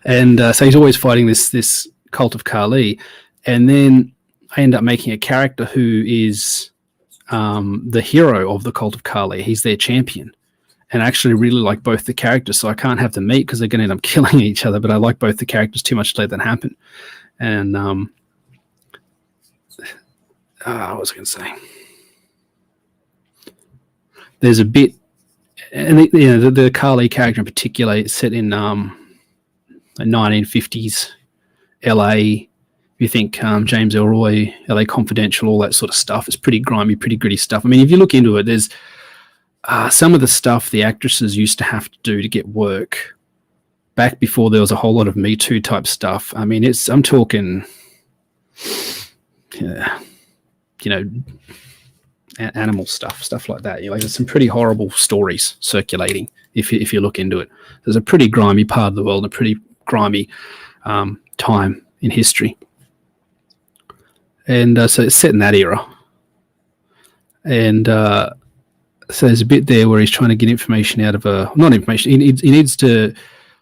And so he's always fighting this cult of Kali. And then I end up making a character who is the hero of the cult of Kali. He's their champion. And I actually really like both the characters, so I can't have them meet because they're going to end up killing each other. But I like both the characters too much to let that happen. And what was I going to say? There's a bit, and the Kali character in particular is set in 1950s LA. If you think James Elroy, LA Confidential, all that sort of stuff, it's pretty grimy, pretty gritty stuff. I mean, if you look into it, there's some of the stuff the actresses used to have to do to get work back before there was a whole lot of Me Too type stuff. I mean, I'm talking, animal stuff like that. There's some pretty horrible stories circulating if you look into it. There's a pretty grimy part of the world, a pretty grimy time in history. And so it's set in that era. And so there's a bit there where he's trying to get information out of he needs to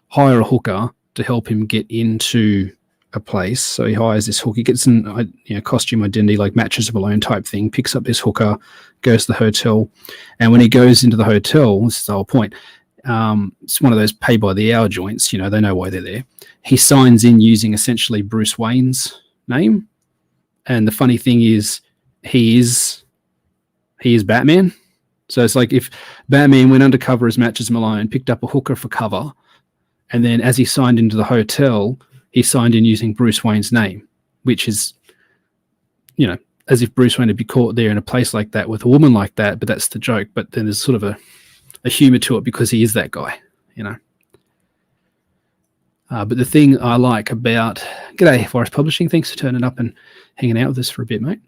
hire a hooker to help him get into a place. So he hires this hooker, he gets an costume identity, like matches of alone type thing, picks up this hooker, goes to the hotel. And when he goes into the hotel, this is the whole point, it's one of those pay by the hour joints, they know why they're there. He signs in using essentially Bruce Wayne's name. And the funny thing is he is Batman. So it's like if Batman went undercover as Matches Malone, picked up a hooker for cover, and then as he signed into the hotel, he signed in using Bruce Wayne's name, which is, as if Bruce Wayne would be caught there in a place like that with a woman like that, but that's the joke. But then there's sort of a humor to it because he is that guy, But the thing I like about... G'day, Forest Publishing. Thanks for turning up and hanging out with us for a bit, mate.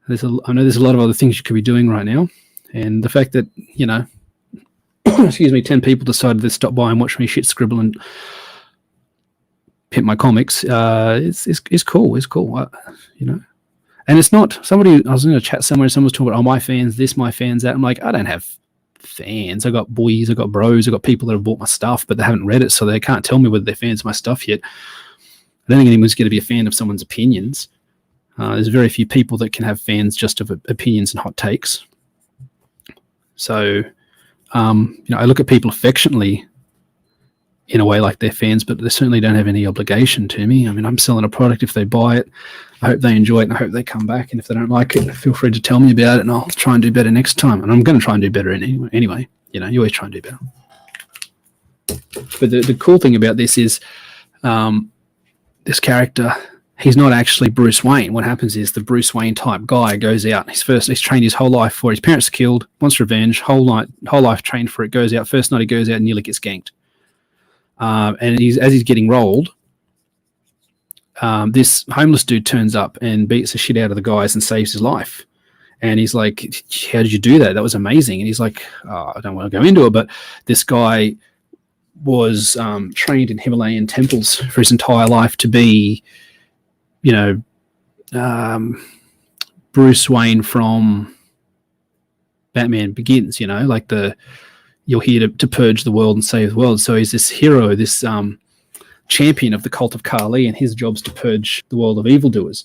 I know there's a lot of other things you could be doing right now. And the fact that, 10 people decided to stop by and watch me shit scribble and pimp my comics, is cool. It's cool, And it's not somebody. I was in a chat somewhere. Someone was talking about, my fans this, my fans that. I'm like, I don't have fans. I got boys, I got bros, I got people that have bought my stuff, but they haven't read it, so they can't tell me whether they're fans of my stuff yet. I don't think anyone's going to be a fan of someone's opinions. There's very few people that can have fans just of opinions and hot takes. So, I look at people affectionately in a way like they're fans, but they certainly don't have any obligation to me. I mean, I'm selling a product. If they buy it, I hope they enjoy it and I hope they come back. And if they don't like it, feel free to tell me about it and I'll try and do better next time. And I'm going to try and do better anyway. You always try and do better. But the cool thing about this is this character, he's not actually Bruce Wayne. What happens is the Bruce Wayne type guy goes out. He's trained his whole life for it. His parents are killed, wants revenge, whole life trained for it, goes out. First night he goes out and nearly gets ganked. And as he's getting rolled, this homeless dude turns up and beats the shit out of the guys and saves his life. And he's like, how did you do that? That was amazing. And he's like, I don't want to go into it, but this guy was trained in Himalayan temples for his entire life to be, Bruce Wayne from Batman Begins, like the you're here to purge the world and save the world. So he's this hero, this champion of the cult of Kali, and his job's to purge the world of evildoers.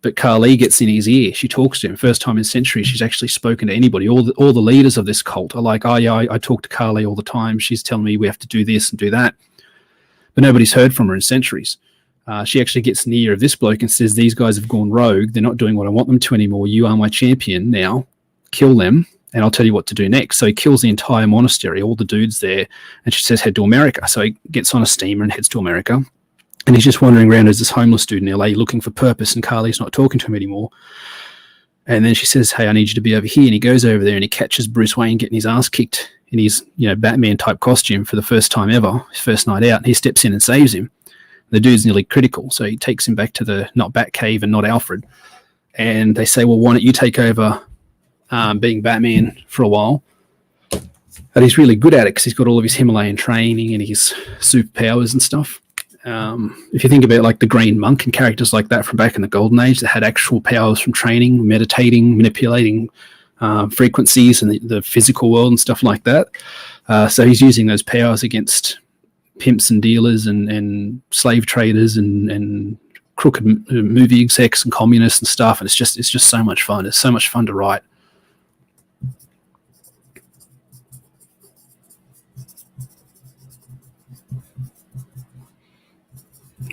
But Kali gets in his ear. She talks to him. First time in centuries she's actually spoken to anybody. All the leaders of this cult are like, oh yeah, I talk to Kali all the time. She's telling me we have to do this and do that. But nobody's heard from her in centuries. She actually gets in the ear of this bloke and says, these guys have gone rogue. They're not doing what I want them to anymore. You are my champion now. Kill them, and I'll tell you what to do next. So he kills the entire monastery, all the dudes there, and she says, head to America. So he gets on a steamer and heads to America. And he's just wandering around as this homeless dude in LA looking for purpose, and Kali's not talking to him anymore. And then she says, hey, I need you to be over here. And he goes over there and he catches Bruce Wayne getting his ass kicked in his, Batman type costume for the first time ever, his first night out. And he steps in and saves him. The dude's nearly critical. So he takes him back to the not Batcave and not Alfred. And they say, well, why don't you take over being Batman for a while? And he's really good at it because he's got all of his Himalayan training and his superpowers and stuff. If you think about like the Green Monk and characters like that from back in the Golden Age that had actual powers from training, meditating, manipulating frequencies and the physical world and stuff like that. So he's using those powers against pimps and dealers and slave traders and crooked movie execs and communists and stuff. And it's just so much fun. It's so much fun to write.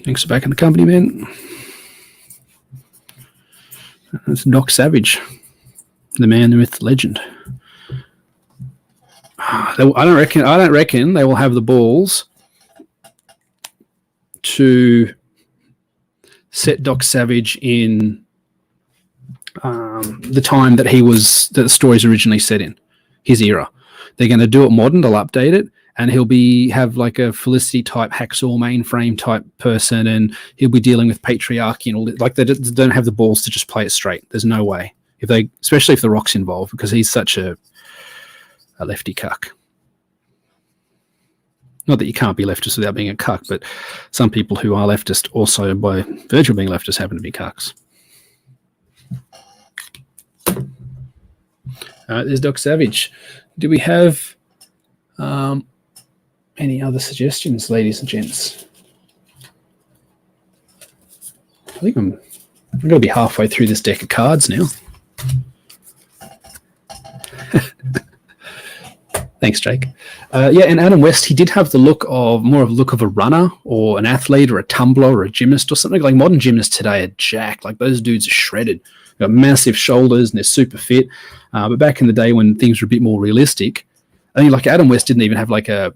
Thanks for backing the company, man. It's Doc Savage, the man, the myth, the legend. I don't reckon they will have the balls to set Doc Savage in the time that the story's originally set in, his era. They're going to do it modern. They'll update it. And he'll have like a Felicity type hacksaw mainframe type person, and he'll be dealing with patriarchy and all that. Like they don't have the balls to just play it straight. There's no way. Especially if The Rock's involved, because he's such a lefty cuck. Not that you can't be leftist without being a cuck, but some people who are leftist also, by virtue of being leftist, happen to be cucks. There's Doc Savage. Do we have any other suggestions, ladies and gents? I think I'm going to be halfway through this deck of cards now. Thanks, Jake. And Adam West, he did have the look of more of a look of a runner or an athlete or a tumbler or a gymnast or something. Like modern gymnasts today are jacked. Like those dudes are shredded. They've got massive shoulders and they're super fit. But back in the day when things were a bit more realistic, I think like Adam West didn't even have like a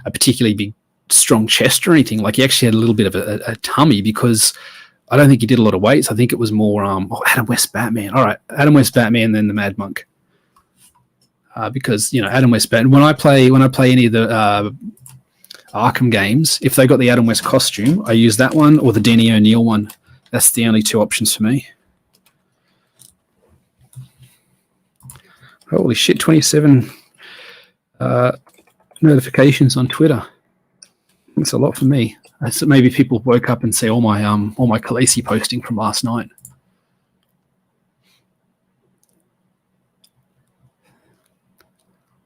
particularly big, strong chest or anything. Like he actually had a little bit of a tummy because I don't think he did a lot of weights. I think it was more Adam West Batman. All right, Adam West Batman, then the Mad Monk. Because Adam West Batman. When I play any of the Arkham games, if they got the Adam West costume, I use that one or the Danny O'Neill one. That's the only two options for me. Holy shit! 27. Notifications on Twitter. It's a lot for me. So maybe people woke up and see all my Khaleesi posting from last night.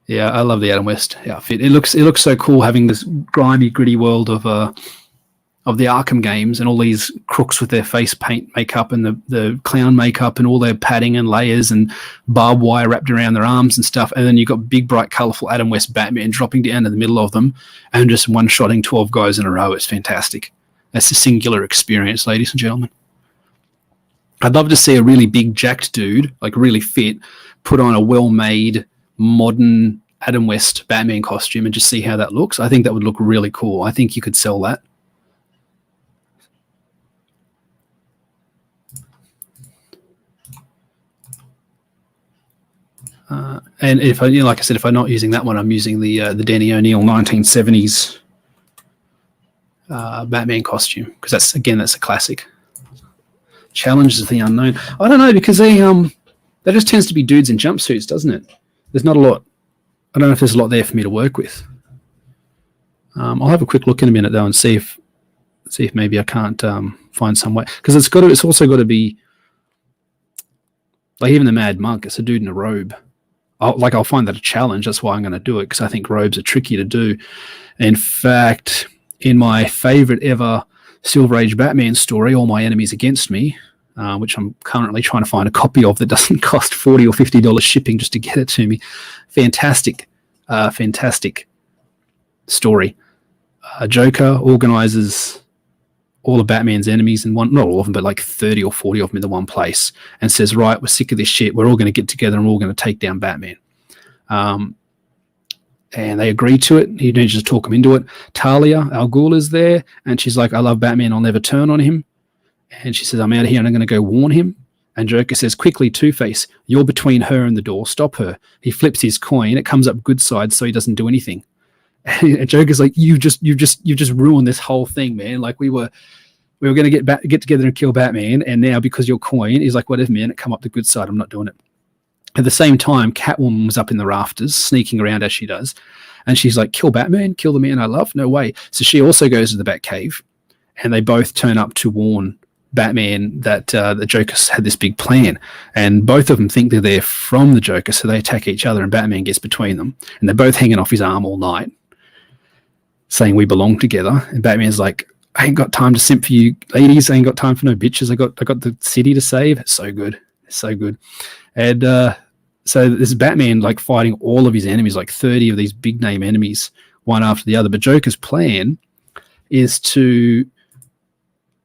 Yeah, I love the Adam West outfit. It looks so cool having this grimy, gritty world of the Arkham games and all these crooks with their face paint makeup and the clown makeup and all their padding and layers and barbed wire wrapped around their arms and stuff. And then you've got big, bright, colourful Adam West Batman dropping down in the middle of them and just one-shotting 12 guys in a row. It's fantastic. That's a singular experience, ladies and gentlemen. I'd love to see a really big, jacked dude, like really fit, put on a well-made, modern Adam West Batman costume and just see how that looks. I think that would look really cool. I think you could sell that. And if I, like I said, if I'm not using that one, I'm using the Danny O'Neill 1970s Batman costume because that's a classic. Challenges of the Unknown. I don't know because that just tends to be dudes in jumpsuits, doesn't it? There's not a lot. I don't know if there's a lot there for me to work with. I'll have a quick look in a minute though and see if maybe I can't find some way because it's also got to be like even the Mad Monk. It's a dude in a robe. I'll find that a challenge. That's why I'm going to do it, because I think robes are tricky to do. In fact, in my favorite ever Silver Age Batman story, All My Enemies Against Me, which I'm currently trying to find a copy of that doesn't cost $40 or $50 shipping just to get it to me. Fantastic story. Joker organizes all of Batman's enemies in one, not all of them, but like 30 or 40 of them in the one place, and says, right, we're sick of this shit. We're all going to get together and we're all going to take down Batman. And they agree to it. He manages to talk them into it. Talia Al Ghul is there, and she's like, I love Batman. I'll never turn on him. And she says, I'm out of here and I'm going to go warn him. And Joker says, quickly, Two-Face, you're between her and the door. Stop her. He flips his coin. It comes up good side, so he doesn't do anything. And Joker's like, you just ruined this whole thing, man. Like we were going to get together and kill Batman, and now because your coin is like, whatever, man, it come up the good side. I'm not doing it. At the same time, Catwoman was up in the rafters, sneaking around as she does, and she's like, kill Batman, kill the man I love? No way. So she also goes to the Batcave, and they both turn up to warn Batman that the Joker had this big plan, and both of them think they're there from the Joker, so they attack each other, and Batman gets between them, and they're both hanging off his arm all night, saying we belong together. And Batman's like, I ain't got time to simp for you ladies. I ain't got time for no bitches. I got the city to save. It's so good. It's so good. And so there's Batman like fighting all of his enemies, like 30 of these big name enemies, one after the other. But Joker's plan is to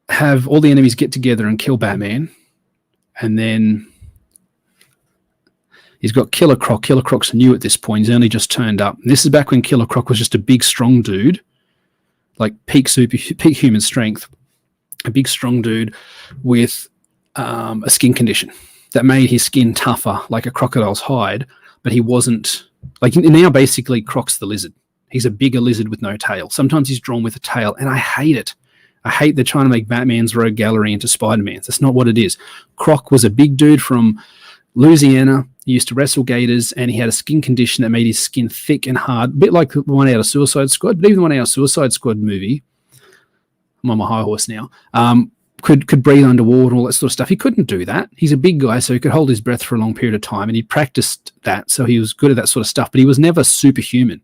have all the enemies get together and kill Batman. And then he's got Killer Croc. Killer Croc's new at this point. He's only just turned up. And this is back when Killer Croc was just a big, strong dude, like peak human strength, a big, strong dude with a skin condition that made his skin tougher, like a crocodile's hide, but he wasn't, like now basically Croc's the lizard. He's a bigger lizard with no tail. Sometimes he's drawn with a tail, and I hate it. I hate they're trying to make Batman's Rogue Gallery into Spider-Man's. That's not what it is. Croc was a big dude from Louisiana. He used to wrestle gators, and he had a skin condition that made his skin thick and hard, a bit like the one out of Suicide Squad, but even the one out of Suicide Squad movie, I'm on my high horse now, could breathe underwater and all that sort of stuff. He couldn't do that. He's a big guy, so he could hold his breath for a long period of time, and he practiced that, so he was good at that sort of stuff, but he was never superhuman.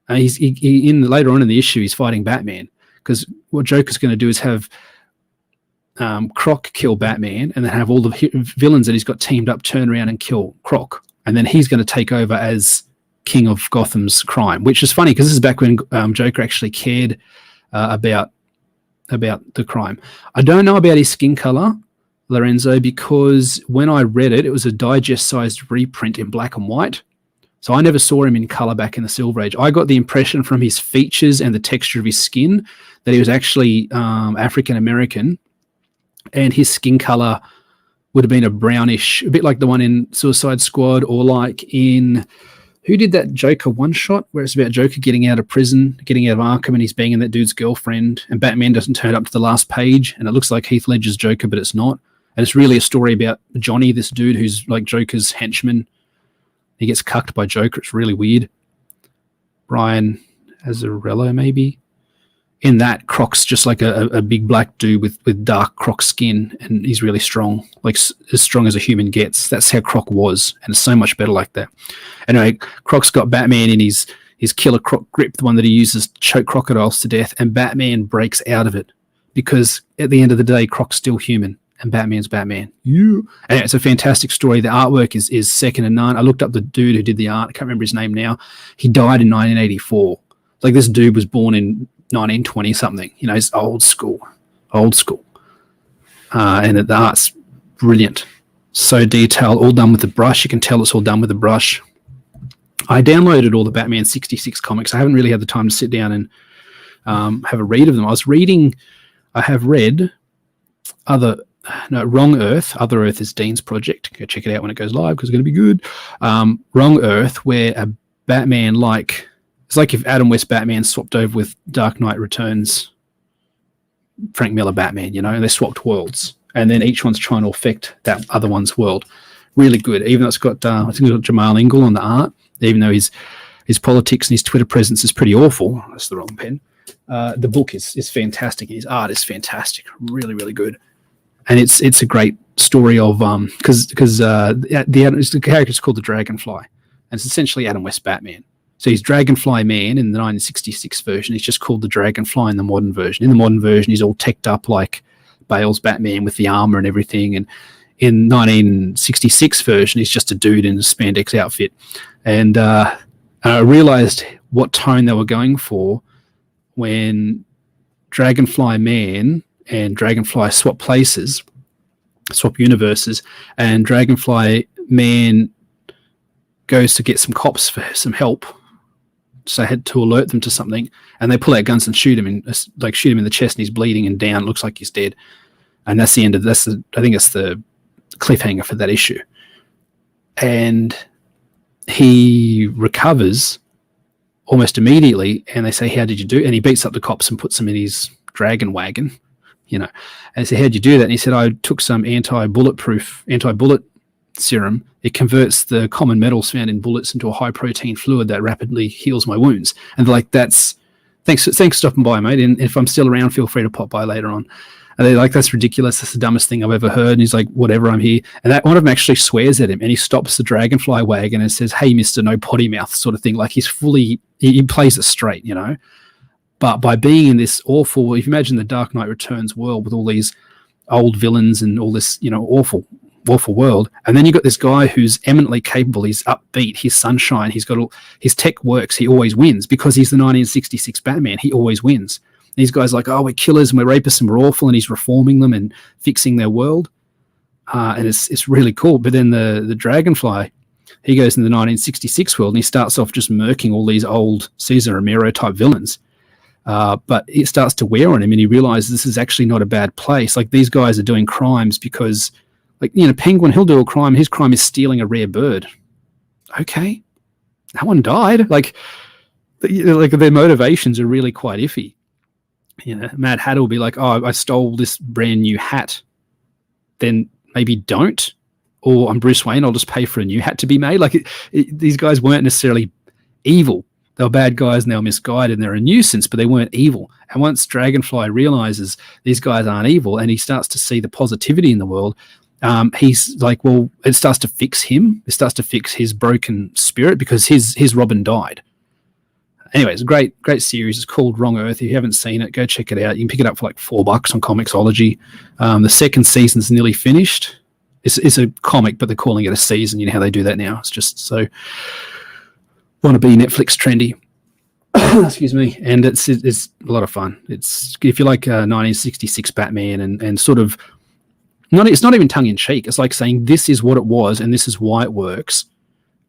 Later on in the issue, he's fighting Batman, because what Joker's going to do is have Croc kill Batman, and then have all the villains that he's got teamed up turn around and kill Croc, and then he's going to take over as king of Gotham's crime, which is funny because this is back when Joker actually cared about the crime. I don't know about his skin color, Lorenzo, because when I read it, it was a digest-sized reprint in black and white. So I never saw him in color back in the Silver Age. I got the impression from his features and the texture of his skin that he was actually African-American, and his skin color would have been a brownish, a bit like the one in Suicide Squad, or like in, who did that Joker one-shot where it's about Joker getting out of prison, getting out of Arkham, and he's banging that dude's girlfriend, and Batman doesn't turn up to the last page, and it looks like Heath Ledger's Joker, but it's not. And it's really a story about Johnny, this dude who's like Joker's henchman. He gets cucked by Joker. It's really weird. Brian Azzarello, maybe. In that, Croc's just like a big black dude with dark Croc skin, and he's really strong, like as strong as a human gets. That's how Croc was, and it's so much better like that. Anyway, Croc's got Batman in his Killer Croc grip, the one that he uses to choke crocodiles to death, and Batman breaks out of it because at the end of the day, Croc's still human, and Batman's Batman. And it's a fantastic story. The artwork is second to none. I looked up the dude who did the art. I can't remember his name now. He died in 1984. Like, this dude was born in 1920 something. You know, he's old school. And the art's brilliant. So detailed, all done with the brush. You can tell it's all done with the brush. I downloaded all the Batman 66 comics. I haven't really had the time to sit down and have a read of them. I have read Wrong Earth. Other Earth is Dean's project. Go check it out when it goes live because it's going to be good. Wrong Earth, where a Batman it's like if Adam West Batman swapped over with Dark Knight Returns Frank Miller Batman, you know, and they swapped worlds. And then each one's trying to affect that other one's world. Really good. Even though it's got, I think it's got Jamal Ingle on the art, even though his politics and his Twitter presence is pretty awful. That's the wrong pen. The book is fantastic. His art is fantastic. Really, really good. And it's a great story of because the character is called the Dragonfly, and it's essentially Adam West Batman. So he's Dragonfly Man in the 1966 version. He's just called the Dragonfly in the modern version. In the modern version, he's all teched up like Bale's Batman with the armor and everything. And in 1966 version, he's just a dude in a spandex outfit. And I realized what tone they were going for when Dragonfly Man and Dragonfly swap places, swap universes, and Dragonfly Man goes to get some cops for some help. So I had to alert them to something, and they pull out guns and shoot him, and like shoot him in the chest, and he's bleeding and down. Looks like he's dead, and that's the end of this. I think it's the cliffhanger for that issue. And he recovers almost immediately, and they say, "How did you do?" And he beats up the cops and puts them in his dragon wagon, And they say, "How'd you do that?" And he said, "I took some anti-bullet serum. It converts the common metals found in bullets into a high protein fluid that rapidly heals my wounds." And they're like, "That's thanks for stopping by, mate. And if I'm still around, feel free to pop by later on." And they're like, "That's ridiculous. That's the dumbest thing I've ever heard." And he's like, "Whatever, I'm here." And that one of them actually swears at him, and he stops the Dragonfly wagon and says, "Hey, Mister, no potty mouth," sort of thing. Like he plays it straight, But by being in this awful, if you imagine the Dark Knight Returns world with all these old villains and all this, awful world, and then you've got this guy who's eminently capable. He's upbeat, he's sunshine, he's got his tech works, he always wins because he's the 1966 Batman. He always wins. These guys are like, "Oh, we're killers and we're rapists and we're awful," and he's reforming them and fixing their world, and it's really cool. But then the Dragonfly, he goes in the 1966 world and he starts off just murking all these old Cesar Romero type villains. But it starts to wear on him, and he realizes this is actually not a bad place. Like, these guys are doing crimes because, Penguin, he'll do a crime. His crime is stealing a rare bird. Okay, that one died. Their motivations are really quite iffy. Mad Hatter will be like, "Oh, I stole this brand new hat." Then maybe don't. Or I'm Bruce Wayne, I'll just pay for a new hat to be made. These guys weren't necessarily evil. They were bad guys and they were misguided and they're a nuisance, but they weren't evil. And once Dragonfly realizes these guys aren't evil and he starts to see the positivity in the world, he's like, well, it starts to fix him. It starts to fix his broken spirit because his Robin died. Anyway, it's a great series. It's called Wrong Earth. If you haven't seen it, go check it out. You can pick it up for like $4 on Comixology. The second season's nearly finished. It's a comic, but they're calling it a season. You know how they do that now. It's just so... want to be Netflix trendy. Excuse me. And it's a lot of fun. It's, if you like 1966 Batman and sort of it's not even tongue in cheek. It's like saying this is what it was and this is why it works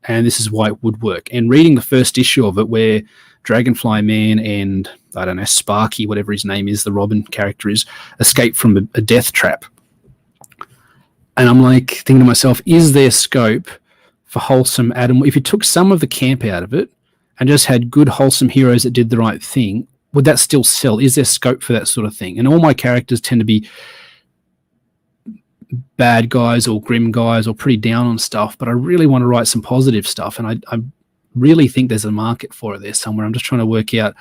and this is why it would work. And reading the first issue of it where Dragonfly Man and, I don't know, Sparky, whatever his name is, the Robin character is, escape from a death trap. And I'm like thinking to myself, is there scope for wholesome Adam? If you took some of the camp out of it and just had good wholesome heroes that did the right thing, would that still sell? Is there scope for that sort of thing? And all my characters tend to be bad guys or grim guys or pretty down on stuff, but I really want to write some positive stuff, and I really think there's a market for it there somewhere. I'm just trying to work out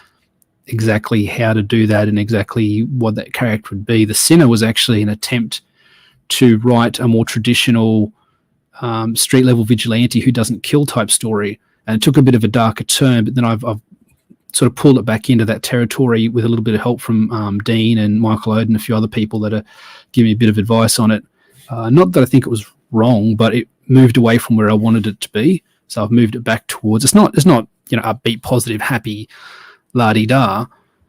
exactly how to do that and exactly what that character would be. The Sinner was actually an attempt to write a more traditional street level vigilante who doesn't kill type story, and it took a bit of a darker turn, but then I've sort of pulled it back into that territory with a little bit of help from Dean and Michael Oden and a few other people that are giving me a bit of advice on it. Not that I think it was wrong, but it moved away from where I wanted it to be, so I've moved it back towards it's not upbeat, positive, happy, la-di-da,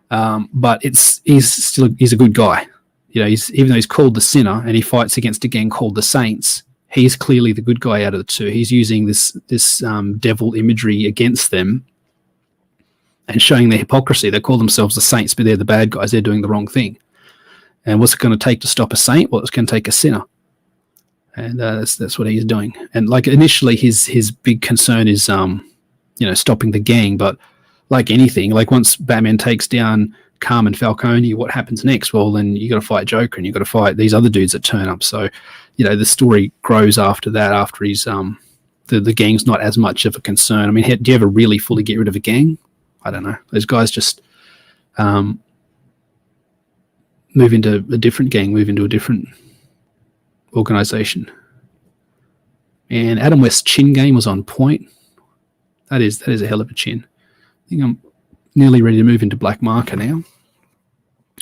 but he's a good guy. Even though he's called the Sinner and he fights against a gang called the Saints, he's clearly the good guy out of the two. He's using this devil imagery against them and showing their hypocrisy. They call themselves the Saints, but they're the bad guys. They're doing the wrong thing. And what's it going to take to stop a saint? Well, it's going to take a sinner. And that's what he's doing. And like initially, his big concern is stopping the gang. But like anything, like once Batman takes down Carmen Falcone, what happens next? Well, then you got to fight Joker and you got to fight these other dudes that turn up. So, the story grows after that. After he's the gang's not as much of a concern. I mean, do you ever really fully get rid of a gang? I don't know. Those guys just move into a different gang, move into a different organization. And Adam West's chin game was on point. That is a hell of a chin. I think I'm nearly ready to move into black marker now.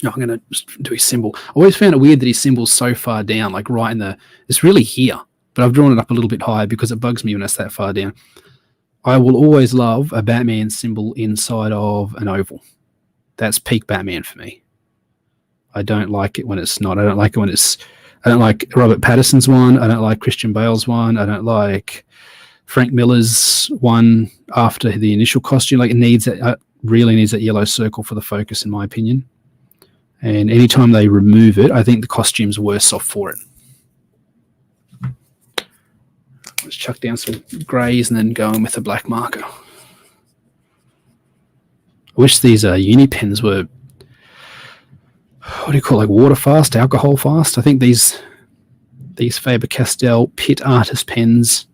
I'm going to just do his symbol. I always found it weird that his symbol's so far down, like right in the... It's really here, but I've drawn it up a little bit higher because it bugs me when it's that far down. I will always love a Batman symbol inside of an oval. That's peak Batman for me. I don't like it when it's not. I don't like it when it's... I don't like Robert Pattinson's one. I don't like Christian Bale's one. I don't like Frank Miller's one after the initial costume. Like, it needs that... really needs that yellow circle for the focus, in my opinion. And anytime they remove it, I think the costume's worse off for it. Let's chuck down some greys and then go in with a black marker. I wish these uni pens were, what do you call it, like water fast, alcohol fast. I think these Faber-Castell Pitt Artist pens,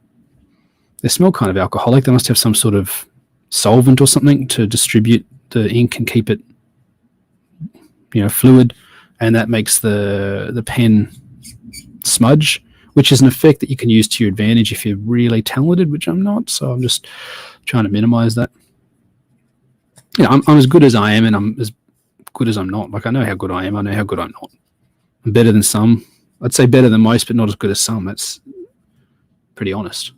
they smell kind of alcoholic. They must have some sort of solvent or something to distribute the ink and keep it, fluid, and that makes the pen smudge, which is an effect that you can use to your advantage if you're really talented, which I'm not, so I'm just trying to minimize that. I'm as good as I am, and I'm as good as I'm not. Like, I know how good I am, I know how good I'm not. I'm better than some. I'd say better than most, but not as good as some. That's pretty honest.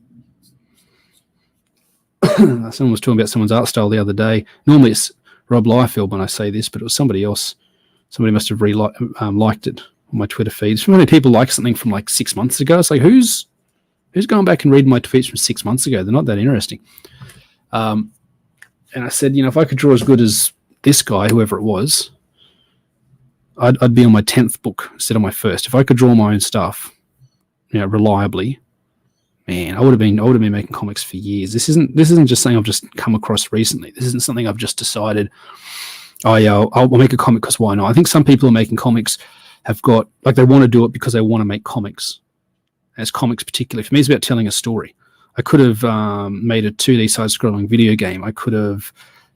Someone was talking about someone's art style the other day. Normally it's Rob Liefeld when I say this, but it was somebody else. Somebody must have liked it on my Twitter feed. So many people like something from like 6 months ago. It's like, who's going back and reading my tweets from 6 months ago? They're not that interesting. And I said, if I could draw as good as this guy, whoever it was, I'd be on my 10th book instead of my first. If I could draw my own stuff, reliably, man, I would have been making comics for years. This isn't just something I've just come across recently. This isn't something I've just decided, oh yeah, I'll make a comic because why not? I think some people who are making comics have got, like, they want to do it because they want to make comics. As comics particularly, for me, it's about telling a story. I could have made a 2D side-scrolling video game. I could have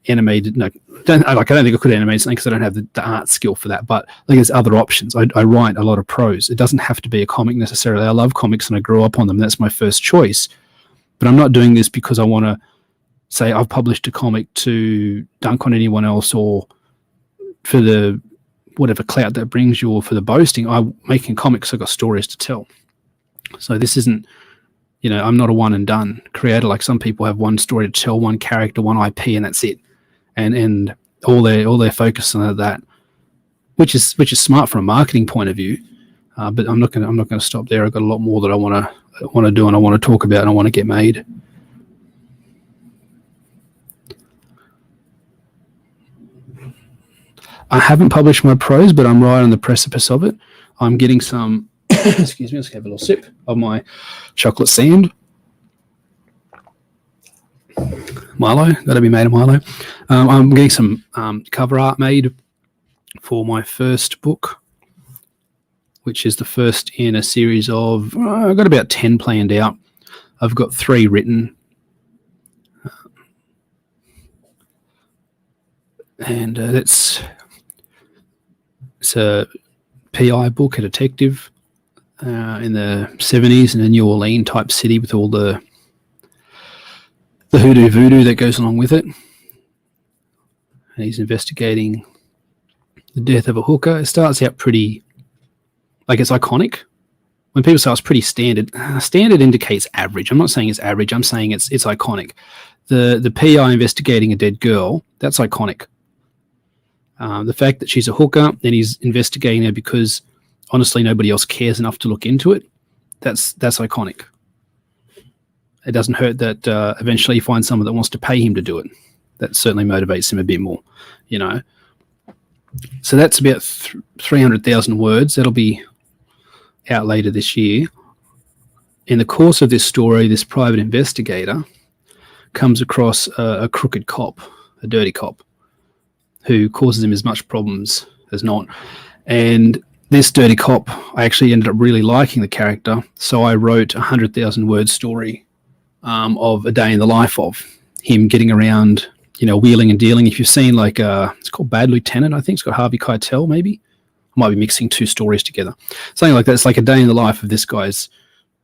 animated. No, I don't think I could animate something because I don't have the art skill for that. But like, there's other options. I write a lot of prose. It doesn't have to be a comic necessarily. I love comics and I grew up on them. That's my first choice. But I'm not doing this because I want to say I've published a comic to dunk on anyone else or for the whatever clout that brings you or for the boasting. I'm making comics. I've got stories to tell. So this isn't, I'm not a one and done creator. Like some people have one story to tell, one character, one IP, and that's it. And all their focus on that, which is smart from a marketing point of view. But I'm not gonna stop there. I've got a lot more that I want to do and I want to talk about and I want to get made. I haven't published my prose, but I'm right on the precipice of it. I'm getting some. Excuse me, let's have a little sip of my chocolate sand. Milo, got to be made of Milo. I'm getting some cover art made for my first book, which is the first in a series of, I've got about 10 planned out. I've got 3 written. And it's a PI book, a detective. In the 70s in a New Orleans type city with all the hoodoo voodoo that goes along with it. And he's investigating the death of a hooker. It starts out pretty, like, it's iconic. When people say it's pretty standard, standard indicates average. I'm not saying it's average. I'm saying it's iconic. The PI investigating a dead girl, that's iconic. The fact that she's a hooker and he's investigating her because honestly nobody else cares enough to look into it, that's iconic. It doesn't hurt that eventually he finds someone that wants to pay him to do it. That certainly motivates him a bit more, So that's about 300,000 words. That'll be out later this year. In the course of this story, this private investigator comes across a crooked cop, a dirty cop, who causes him as much problems as not. And this dirty cop, I actually ended up really liking the character, so I wrote a 100,000 word story of a day in the life of him getting around, wheeling and dealing. If you've seen it's called Bad Lieutenant, I think it's got Harvey Keitel maybe. might be mixing two stories together. Something like that. It's like a day in the life of this guy's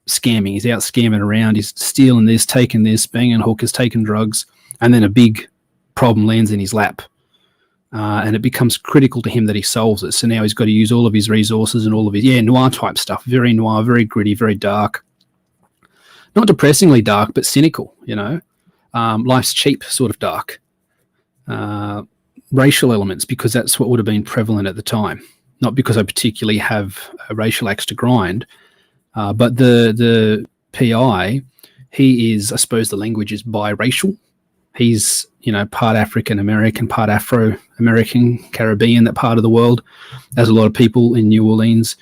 scamming. He's out scamming around. He's stealing this, taking this, banging hookers, taking drugs, and then a big problem lands in his lap. And it becomes critical to him that he solves it. So now he's got to use all of his resources and all of his, noir type stuff. Very noir, very gritty, very dark. Not depressingly dark, but cynical, life's cheap sort of dark. Racial elements, because that's what would have been prevalent at the time. Not because I particularly have a racial axe to grind, but the PI, he is, I suppose the language is biracial. He's, part African-American, part Afro-American, Caribbean, that part of the world, as a lot of people in New Orleans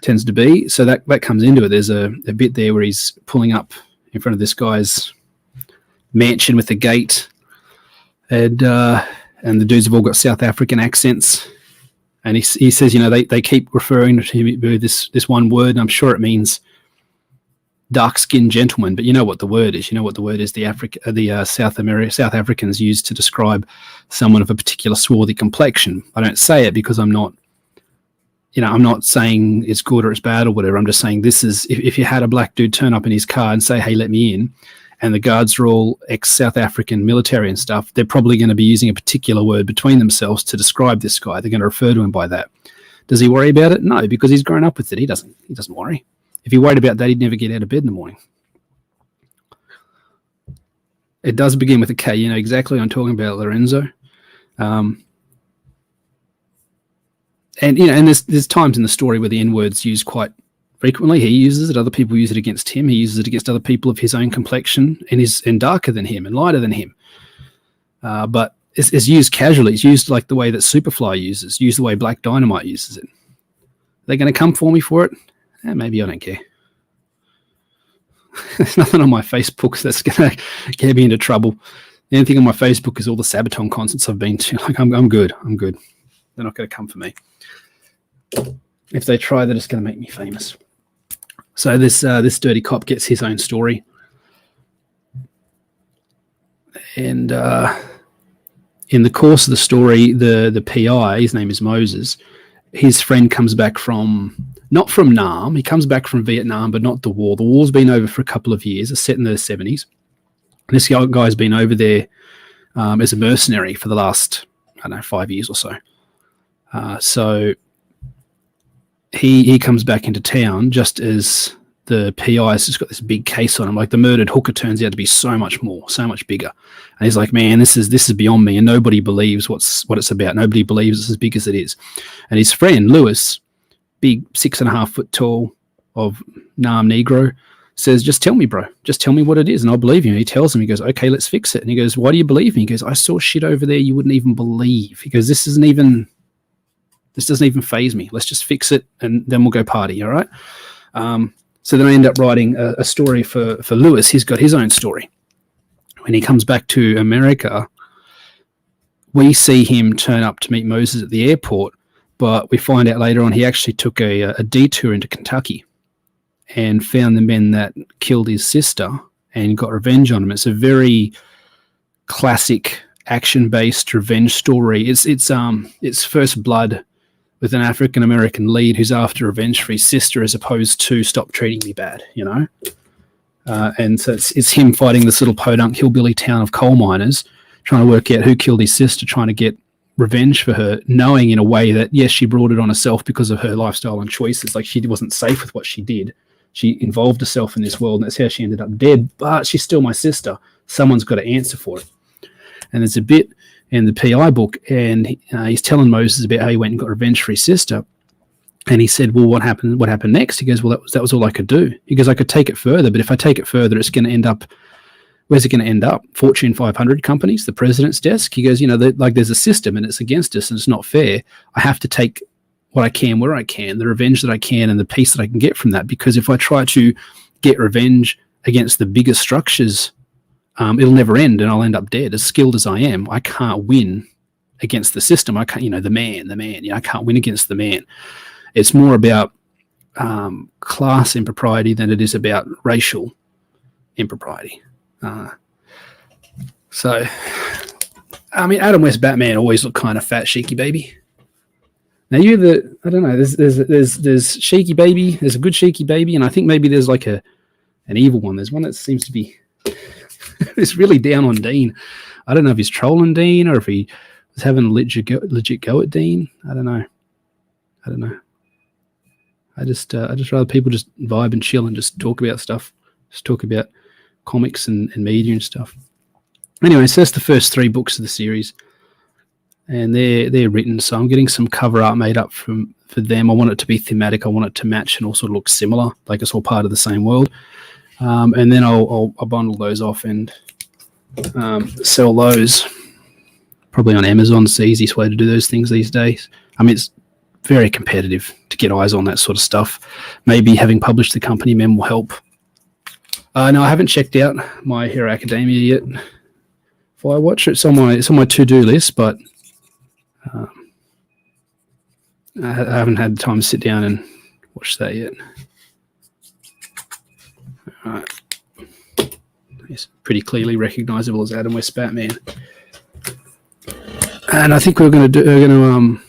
tends to be. So that comes into it. There's a bit there where he's pulling up in front of this guy's mansion with the gate, and the dudes have all got South African accents. And he says, they keep referring to him with this one word, and I'm sure it means dark-skinned gentleman, but you know what the word is. The South Africans use to describe someone of a particular swarthy complexion. I don't say it because I'm not saying it's good or it's bad or whatever. I'm just saying this is, if you had a black dude turn up in his car and say, hey, let me in, and the guards are all ex-South African military and stuff, they're probably going to be using a particular word between themselves to describe this guy. They're going to refer to him by that. Does he worry about it? No, because he's grown up with it. He doesn't worry. If he worried about that, he'd never get out of bed in the morning. It does begin with a K. You know exactly what I'm talking about, Lorenzo. And there's times in the story where the N-word's used quite frequently. He uses it. Other people use it against him. He uses it against other people of his own complexion and darker than him and lighter than him. But it's used casually. It's used like the way that Superfly uses, used the way Black Dynamite uses it. Are they going to come for me for it? Maybe. I don't care. There's nothing on my Facebook that's going to get me into trouble. The only thing on my Facebook is all the Sabaton concerts I've been to. Like, I'm good. They're not going to come for me. If they try, they're just going to make me famous. So this dirty cop gets his own story. And in the course of the story, the PI, his name is Moses, his friend comes back not from Nam, he comes back from Vietnam, but not the war. The war's been over for a couple of years. It's set in the 70s. And this guy's been over there as a mercenary for the last, 5 years or so. So he comes back into town just as the PI's just got this big case on him. Like, the murdered hooker turns out to be so much more, so much bigger. And he's like, man, this is beyond me, and nobody believes what it's about. Nobody believes it's as big as it is. And his friend Lewis, big 6.5 foot tall of Nam Negro, says, just tell me, bro. Just tell me what it is, and I'll believe you. And he tells him, he goes, okay, let's fix it. And he goes, why do you believe me? He goes, I saw shit over there you wouldn't even believe. He goes, this doesn't even faze me. Let's just fix it, and then we'll go party, all right? So then I end up writing a story for Lewis. He's got his own story. When he comes back to America, we see him turn up to meet Moses at the airport, but we find out later on he actually took a detour into Kentucky and found the men that killed his sister and got revenge on him. It's a very classic action-based revenge story. It's first blood with an African-American lead who's after revenge for his sister, as opposed to stop treating me bad, and so it's him fighting this little podunk hillbilly town of coal miners, trying to work out who killed his sister, trying to get revenge for her, knowing in a way that, yes, she brought it on herself because of her lifestyle and choices. Like, she wasn't safe with what she did. She involved herself in this world, and that's how she ended up dead, but she's still my sister. Someone's got to answer for it. And there's a bit in the PI book, and he's telling Moses about how he went and got revenge for his sister. And he said, well, what happened next? He goes, well, that was all I could do. He goes, I could take it further, but if I take it further, it's going to end up, where's it going to end up? Fortune 500 companies, the president's desk. He goes, there's a system and it's against us and it's not fair. I have to take what I can where I can, the revenge that I can and the peace that I can get from that. Because if I try to get revenge against the biggest structures, it'll never end and I'll end up dead. As skilled as I am, I can't win against the system. I can't, the man, I can't win against the man. It's more about class impropriety than it is about racial impropriety. Adam West Batman always looked kind of fat, cheeky baby. Now I don't know. There's Shaky Baby. There's a good Shaky Baby, and I think maybe there's like an evil one. There's one that seems to be it's really down on Dean. I don't know if he's trolling Dean or if he was having a legit go at Dean. I don't know. I just rather people just vibe and chill and just talk about stuff. Just talk about comics and media and stuff. Anyway, so that's the first 3 books of the series, and they're written. So I'm getting some cover art made up for them. I want it to be thematic. I want it to match and also look similar, like it's all part of the same world. And then I'll bundle those off and sell those probably on Amazon. It's the easiest way to do those things these days. I mean, it's very competitive to get eyes on that sort of stuff. Maybe having published the company mem will help. No, I haven't checked out My Hero Academia yet. If I watch it, it's on my to-do list, but I haven't had time to sit down and watch that yet. All right. He's pretty clearly recognizable as Adam West Batman. And I think we're going to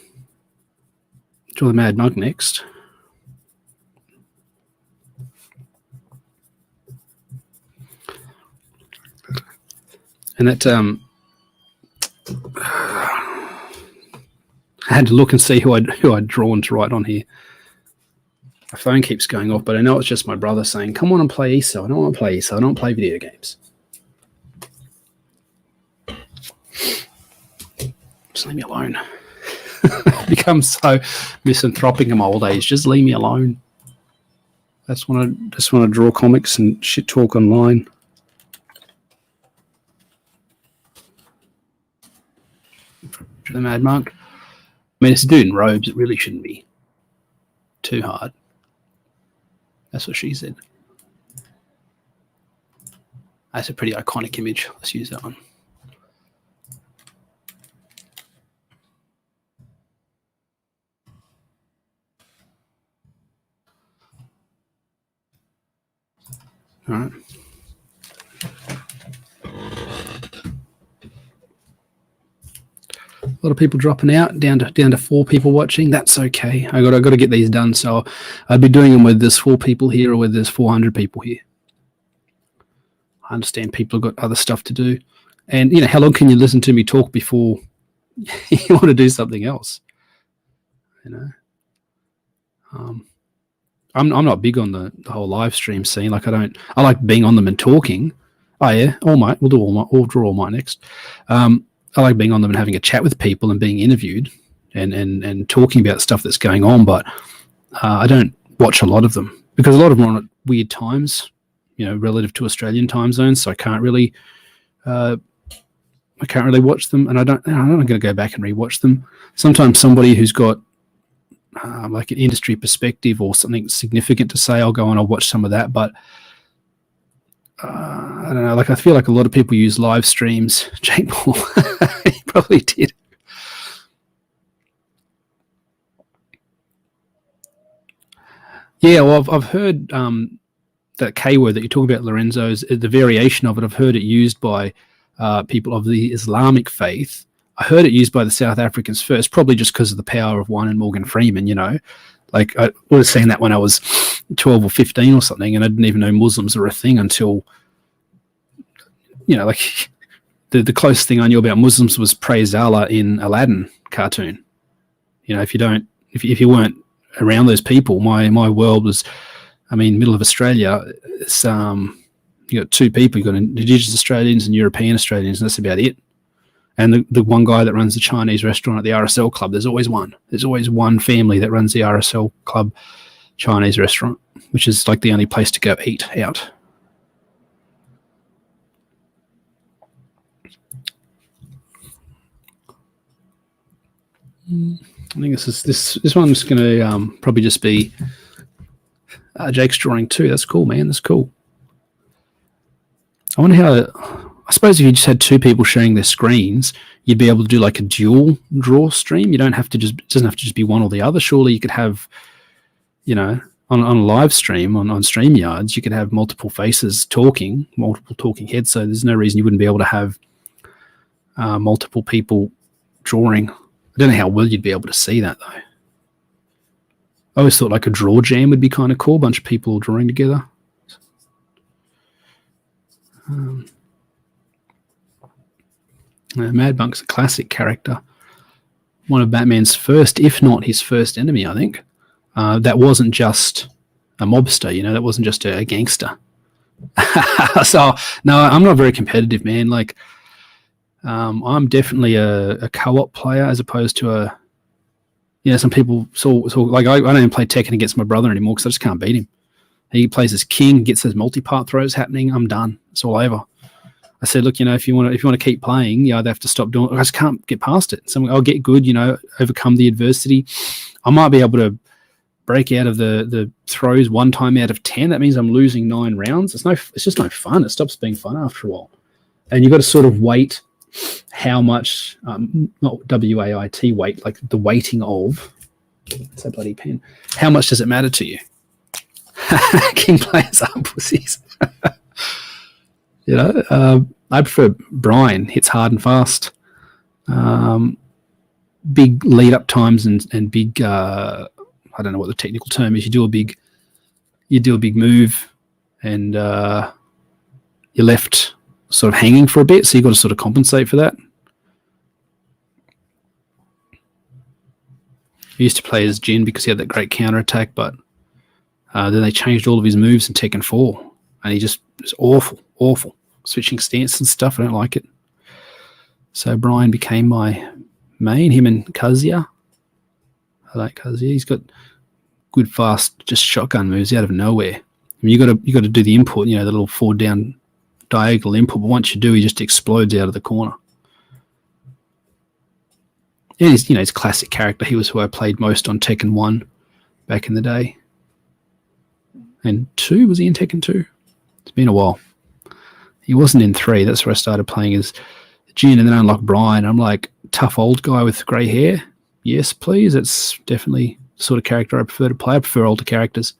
draw the Mad Monk next. And that I had to look and see who I'd drawn to write on here. My phone keeps going off, but I know it's just my brother saying, "Come on and play ESO." I don't want to play ESO. I don't play video games. Just leave me alone. I've become so misanthropic in my old age. Just leave me alone. I just want to draw comics and shit talk online. The Mad Monk. I mean, it's a dude in robes. It really shouldn't be too hard. That's what she said. That's a pretty iconic image. Let's use that one. All right. A lot of people dropping out, down to 4 people watching. That's okay. I got to get these done. So I'd be doing them whether there's 4 people here or whether there's 400 people here. I understand people have got other stuff to do, and how long can you listen to me talk before you want to do something else? I'm not big on the whole live stream scene. Like I like being on them and talking. Oh yeah, All Might. We'll draw All Might next. I like being on them and having a chat with people and being interviewed and talking about stuff that's going on, but I don't watch a lot of them because a lot of them are on at weird times, relative to Australian time zones. So I can't really watch them, and I'm not going to go back and rewatch them. Sometimes somebody who's got like an industry perspective or something significant to say, I'll go and I'll watch some of that, but I don't know. Like I feel like a lot of people use live streams. Jake Paul, he probably did. Yeah, well, I've heard that K word that you talk about, Lorenzo's the variation of it. I've heard it used by people of the Islamic faith. I heard it used by the South Africans first, probably just because of the power of one and Morgan Freeman. Like I would have seen that when I was 12 or 15 or something, and I didn't even know Muslims were a thing until, like the closest thing I knew about Muslims was Praise Allah in Aladdin cartoon. If you weren't around those people, my world was, middle of Australia. It's you got 2 people. You got Indigenous Australians and European Australians, and that's about it. And the one guy that runs the Chinese restaurant at the RSL Club, there's always one. There's always one family that runs the RSL Club Chinese restaurant, which is like the only place to go eat out. I think this one's going to probably just be Jake's drawing too. That's cool, man. That's cool. I wonder how. I suppose if you just had 2 people sharing their screens, you'd be able to do like a dual draw stream. You don't have to it doesn't have to just be one or the other. Surely you could have, on a live stream on StreamYards, you could have multiple faces talking, multiple talking heads. So there's no reason you wouldn't be able to have multiple people drawing. I don't know how well you'd be able to see that though. I always thought like a draw jam would be kind of cool, a bunch of people drawing together. Mad Monk's a classic character. One of Batman's first, if not his first enemy, I think. That wasn't just a mobster, that wasn't just a gangster. So, no, I'm not very competitive, man. Like, I'm definitely a co-op player as opposed to some people like I don't even play Tekken against my brother anymore because I just can't beat him. He plays as king, gets those multi-part throws happening. I'm done. It's all over. I said, look, if you want to keep playing, they have to stop doing it. I just can't get past it. So I'll get good, overcome the adversity. I might be able to break out of the throws 1 time out of 10. That means I'm losing 9 rounds. It's just no fun. It stops being fun after a while. And you've got to sort of wait how much, not W-A-I-T, wait, like the waiting of, what's that bloody pen? How much does it matter to you? King players are pussies. I prefer Brian, hits hard and fast. Big lead-up times and big, I don't know what the technical term is. You do a big move and you're left sort of hanging for a bit, so you've got to sort of compensate for that. I used to play as Jin because he had that great counter-attack, but then they changed all of his moves in Tekken 4, and he just was awful. Switching stance and stuff, I don't like it. So Brian became my main, him and Kazuya. I like Kazuya. He's got good, fast, just shotgun moves out of nowhere. I mean, you got to do the input, the little forward down diagonal input, but once you do, he just explodes out of the corner. And he's, he's a classic character. He was who I played most on Tekken 1 back in the day. And 2, was he in Tekken 2? It's been a while. He wasn't in 3. That's where I started playing as Jin, and then I unlocked Brian. I'm like, tough old guy with grey hair. Yes, please. That's definitely the sort of character I prefer to play. I prefer older characters.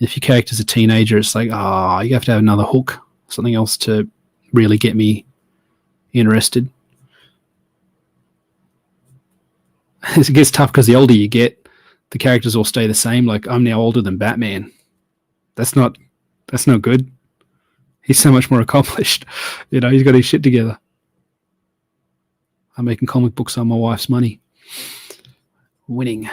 If your character's a teenager, it's like, you have to have another hook, something else to really get me interested. It gets tough because the older you get, the characters all stay the same. Like, I'm now older than Batman. That's not good. He's so much more accomplished. He's got his shit together. I'm making comic books on my wife's money. Winning.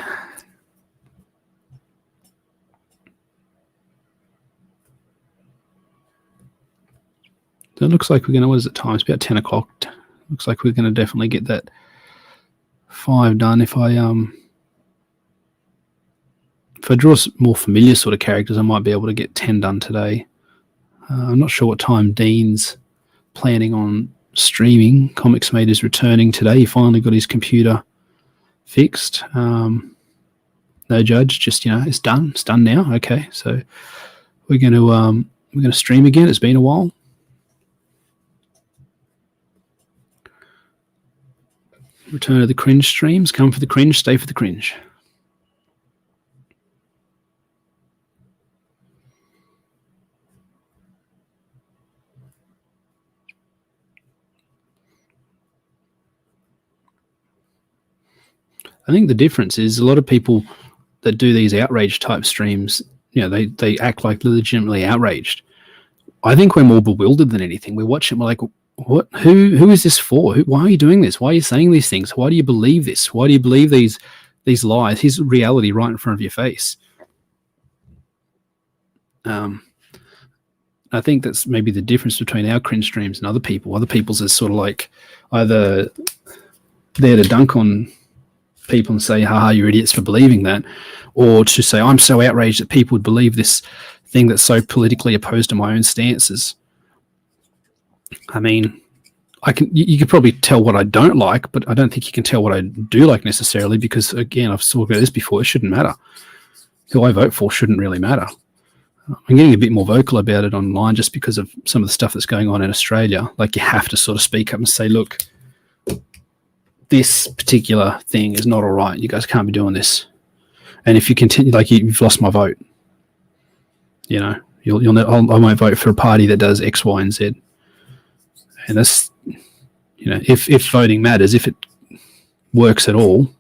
So it looks like we're going to, what is it time? It's about 10 o'clock. Looks like we're going to definitely get that 5 done. If I draw more familiar sort of characters, I might be able to get 10 done today. I'm not sure what time Dean's planning on streaming. Comics Mate is returning today. He finally got his computer fixed. No judge, just it's done. It's done now. Okay, so we're going to stream again. It's been a while. Return to the cringe streams. Come for the cringe, stay for the cringe. I think the difference is a lot of people that do these outrage type streams, they act like they're legitimately outraged. I think we're more bewildered than anything. We watch it and we're like, what? Who is this for? Why are you doing this? Why are you saying these things? Why do you believe this? Why do you believe these lies? Here's reality right in front of your face. I think that's maybe the difference between our cringe streams and other people. Other people's is sort of like either there to dunk on people and say, haha, you're idiots for believing that, or to say, I'm so outraged that people would believe this thing that's so politically opposed to my own stances. I mean, you could probably tell what I don't like, but I don't think you can tell what I do like necessarily, because again, I've talked about this before, it shouldn't matter. Who I vote for shouldn't really matter. I'm getting a bit more vocal about it online just because of some of the stuff that's going on in Australia. Like, you have to sort of speak up and say, look, this particular thing is not all right. You guys can't be doing this. And if you continue, like, you've lost my vote. I won't vote for a party that does X, Y, and Z. And that's, if voting matters, if it works at all,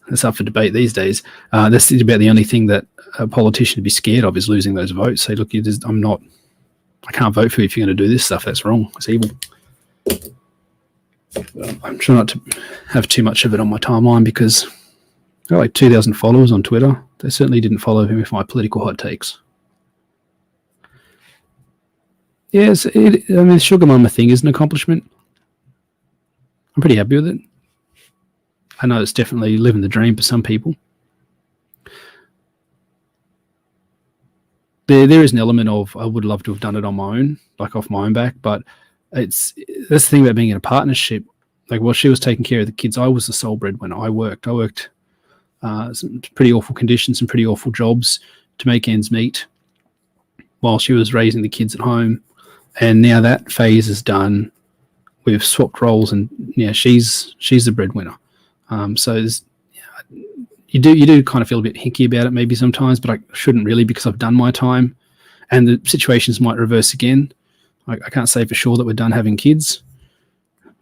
that's up for debate these days. That's about the only thing that a politician would be scared of is losing those votes. Say, look, I can't vote for you if you're going to do this stuff. That's wrong. It's evil. I'm trying not to have too much of it on my timeline because I got like 2,000 followers on Twitter. They certainly didn't follow me with my political hot takes. Yes, the Sugar Mama thing is an accomplishment. I'm pretty happy with it. I know it's definitely living the dream for some people. There is an element of I would love to have done it on my own, like off my own back, but that's the thing about being in a partnership. Like while she was taking care of the kids, I was the sole breadwinner. I worked some pretty awful conditions and pretty awful jobs to make ends meet while she was raising the kids at home. And now that phase is done. We've swapped roles, and she's the breadwinner. So you do kind of feel a bit hinky about it maybe sometimes, but I shouldn't really because I've done my time, and the situations might reverse again. I can't say for sure that we're done having kids.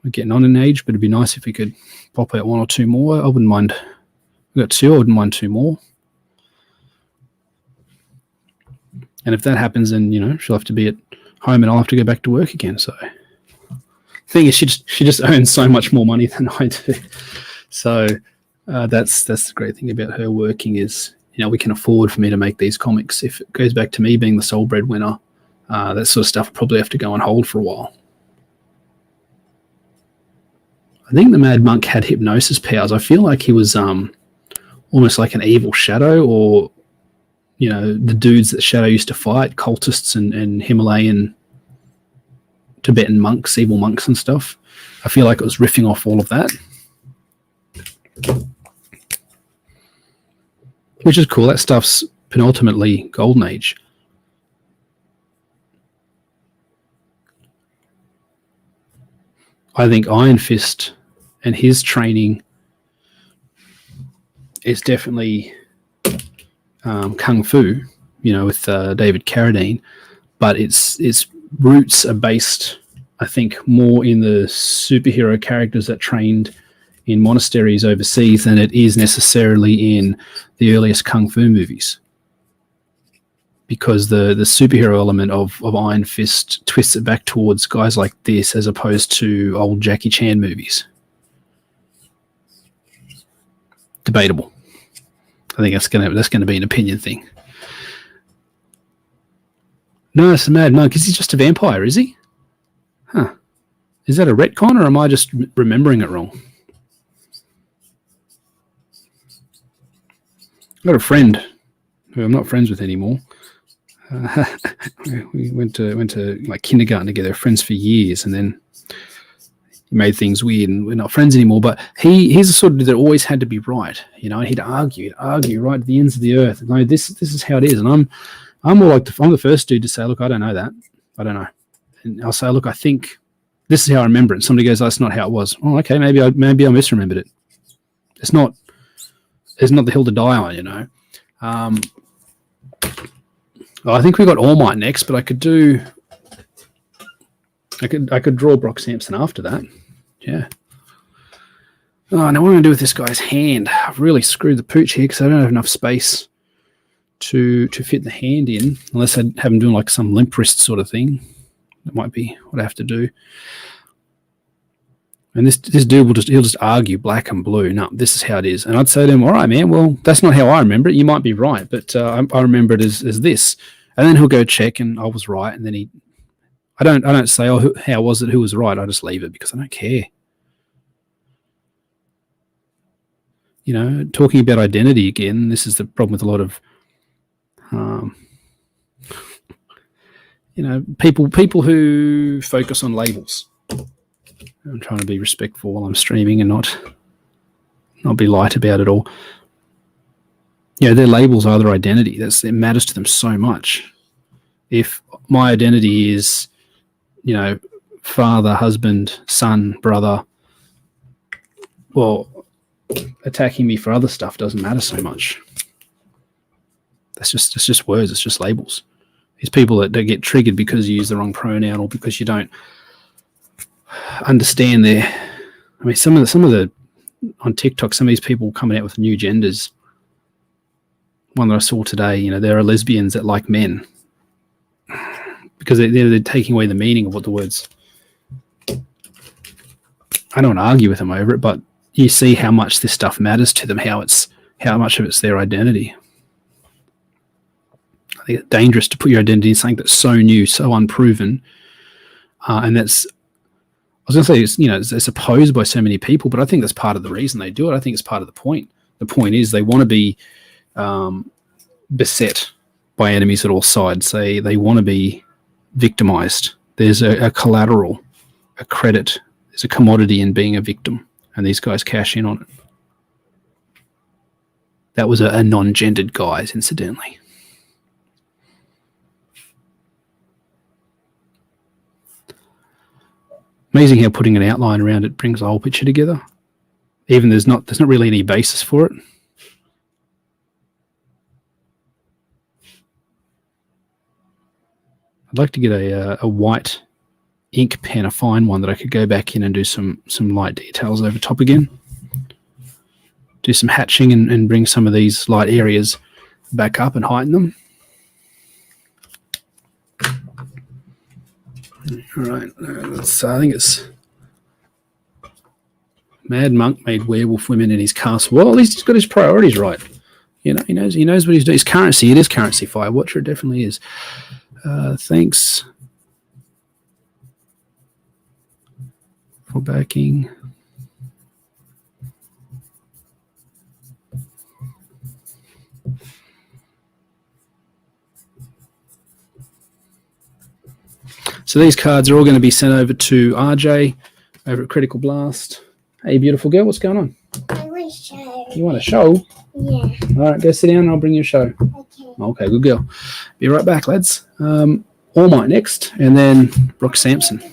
We're getting on in age, but it'd be nice if we could pop out 1 or 2 more. I wouldn't mind. We've got 2. I wouldn't mind 2 more. And if that happens, then she'll have to be at home, and I'll have to go back to work again. So the thing is, she just earns so much more money than I do. So that's the great thing about her working is we can afford for me to make these comics. If it goes back to me being the sole breadwinner, that sort of stuff will probably have to go on hold for a while. I think the Mad Monk had hypnosis powers. I feel like he was almost like an evil shadow, or the dudes that Shadow used to fight, cultists and Himalayan Tibetan monks, evil monks and stuff. I feel like it was riffing off all of that. Which is cool. That stuff's penultimately Golden Age. I think Iron Fist and his training is definitely Kung Fu, with David Carradine, but its roots are based, I think, more in the superhero characters that trained in monasteries overseas than it is necessarily in the earliest Kung Fu movies. Because the superhero element of Iron Fist twists it back towards guys like this as opposed to old Jackie Chan movies. Debatable. I think that's gonna be an opinion thing. No, it's a Mad Monk. Is he just a vampire, is he? Huh. Is that a retcon, or am I just remembering it wrong? I've got a friend who I'm not friends with anymore. We went to like kindergarten together, friends for years, and then he made things weird, and we're not friends anymore. But he's the sort of dude that always had to be right, and he'd argue right to the ends of the earth. No, this is how it is, and I'm more like I'm the first dude to say, look, I don't know that, I don't know, and I'll say, look, I think this is how I remember it. And somebody goes, that's not how it was. Oh, okay, maybe I misremembered it. It's not the hill to die on, I think we got All Might next, but I could draw Brock Sampson after that. Yeah. Oh, now what am I going to do with this guy's hand? I've really screwed the pooch here because I don't have enough space to fit the hand in, unless I have him doing like some limp wrist sort of thing. That might be what I have to do. And this dude he'll just argue black and blue. No, this is how it is. And I'd say to him, all right, man, well, that's not how I remember it. You might be right, but I remember it as this. And then he'll go check, and I was right. And then I don't say, oh, how was it? Who was right? I just leave it because I don't care. Talking about identity again, this is the problem with a lot of, people who focus on labels. I'm trying to be respectful while I'm streaming and not be light about it all. Their labels are their identity. It matters to them so much. If my identity is, father, husband, son, brother, well, attacking me for other stuff doesn't matter so much. It's just words. It's just labels. These people that get triggered because you use the wrong pronoun or because you don't understand some of the on TikTok, some of these people coming out with new genders. One that I saw today, there are lesbians that like men because they're taking away the meaning of what the words. I don't want to argue with them over it, but you see how much this stuff matters to them, how much of it's their identity. I think it's dangerous to put your identity in something that's so new, so unproven, and that's. I was going to say, it's opposed by so many people, but I think that's part of the reason they do it. I think it's part of the point. The point is they want to be beset by enemies at all sides. They want to be victimized. There's a collateral, a credit, there's a commodity in being a victim, and these guys cash in on it. That was a non-gendered guy, incidentally. Amazing how putting an outline around it brings the whole picture together. Even there's not really any basis for it. I'd like to get a white ink pen, a fine one that I could go back in and do some light details over top again. Do some hatching and bring some of these light areas back up and heighten them. All right, I think it's Mad Monk made werewolf women in his castle. Well, at least he's got his priorities right. He knows what he's doing. His currency, it is currency. Firewatcher, it definitely is. Thanks for backing. So these cards are all going to be sent over to RJ over at Critical Blast. Hey, beautiful girl, what's going on? I want a show. You want a show? Yeah. All right, go sit down and I'll bring you a show. Okay, good girl. Be right back, lads. All Might next, and then Brooke Sampson.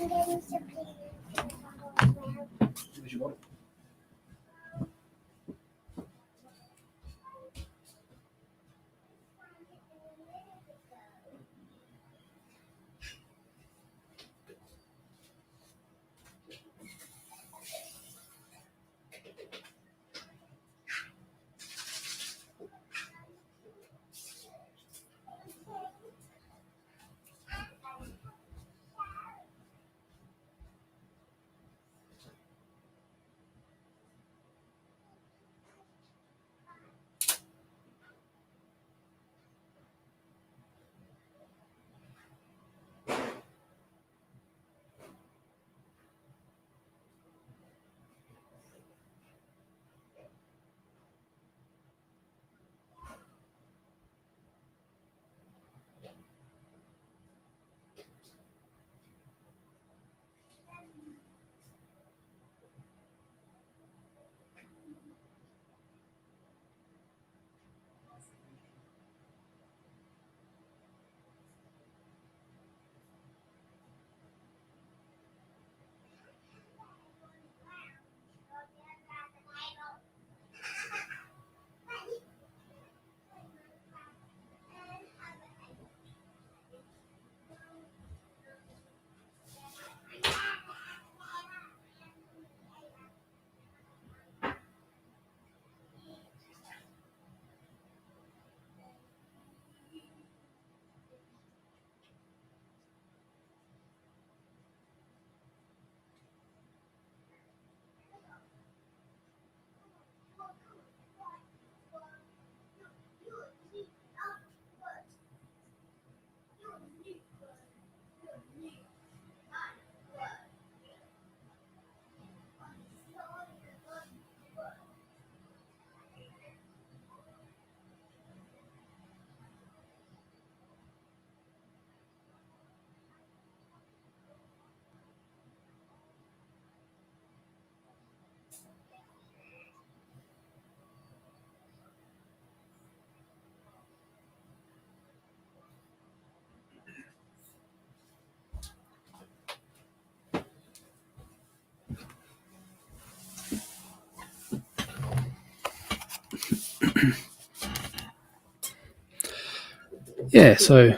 Yeah, so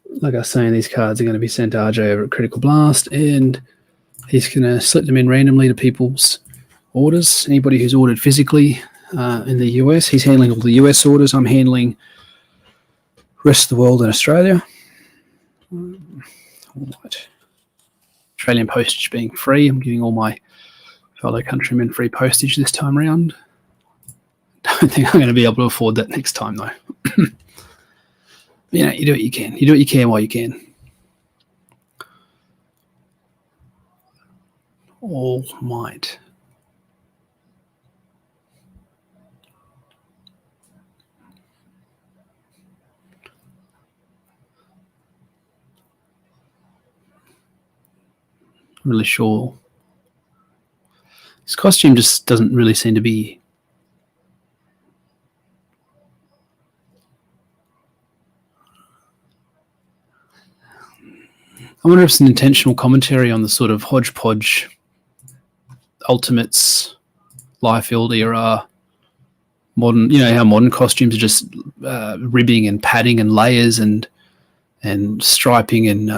like I was saying, these cards are going to be sent to RJ over at Critical Blast, and he's going to slip them in randomly to people's orders. Anybody who's ordered physically in the US, he's handling all the US orders. I'm handling rest of the world in Australia. All right. Australian postage being free. I'm giving all my fellow countrymen free postage this time around. Don't think I'm going to be able to afford that next time, though. You do what you can. You do what you can while you can. All might. I'm really sure. His costume just doesn't really seem to be. I wonder if it's an intentional commentary on the sort of hodgepodge Ultimates, Liefeld era, modern, how modern costumes are just ribbing and padding and layers and striping and,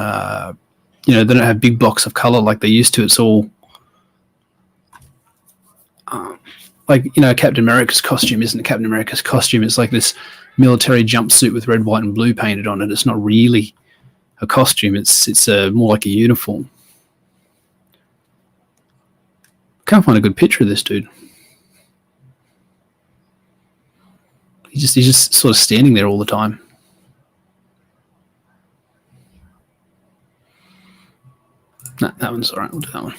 they don't have big blocks of color like they used to. It's all Captain America's costume isn't Captain America's costume. It's like this military jumpsuit with red, white, and blue painted on it. It's not really a costume. It's more like a uniform. Can't find a good picture of this dude. He's just sort of standing there all the time. No, that one's all right. We'll do that one.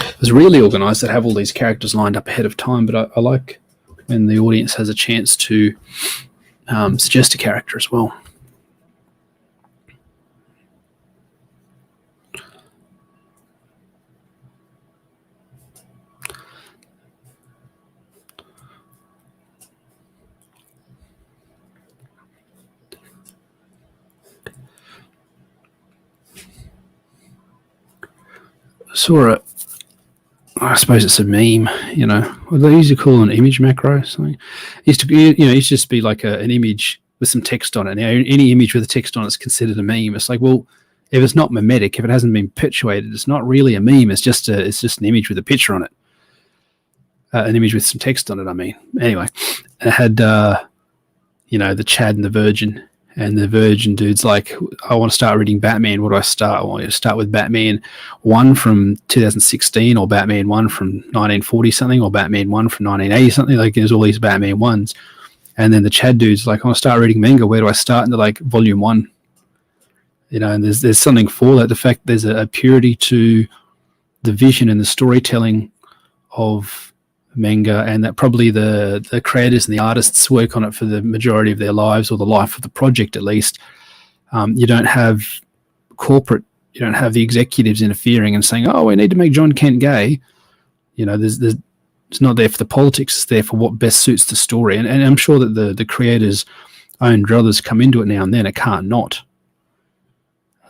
It was really organised to have all these characters lined up ahead of time, but I like when the audience has a chance to suggest a character as well. I suppose it's a meme, What they used to call an image macro. Something. It used to just be like an image with some text on it. Now, any image with a text on it is considered a meme. It's like, well, if it's not mimetic, if it hasn't been perpetuated, it's not really a meme. It's just an image with a picture on it, an image with some text on it. I mean, anyway, it had the Chad and the Virgin. And the Virgin dude's like, I want to start reading Batman. What do I start? I want to start with Batman 1 from 2016 or Batman 1 from 1940 something or Batman 1 from 1980 something. Like there's all these Batman 1s. And then the Chad dude's like, I want to start reading manga. Where do I start? And they're like, volume 1. And there's something for that. The fact there's a purity to the vision and the storytelling of manga, and that probably the creators and the artists work on it for the majority of their lives, or the life of the project at least. You don't have you don't have the executives interfering and saying, oh, we need to make John Kent gay. It's not there for the politics, it's there for what best suits the story. And I'm sure that the creators' own druthers come into it now and then. It can't not.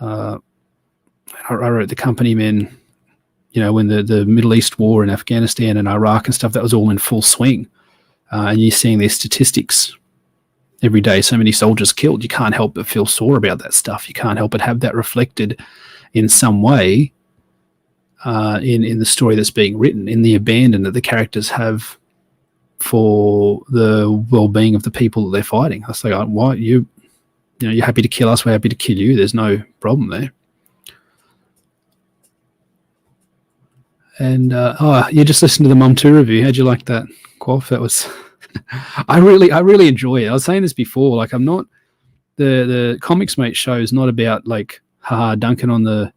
I wrote The Company Men, when the Middle East war in Afghanistan and Iraq and stuff, that was all in full swing. And you're seeing these statistics every day, so many soldiers killed. You can't help but feel sore about that stuff. You can't help but have that reflected in some way in the story that's being written, in the abandon that the characters have for the well-being of the people that they're fighting. I was like, why you're happy to kill us, we're happy to kill you. There's no problem there. And you just listened to the Mum 2 review. How'd you like that, Quaff? That was I really enjoy it. I was saying this before, like I'm not the Comics Mate show is not about like dunking on the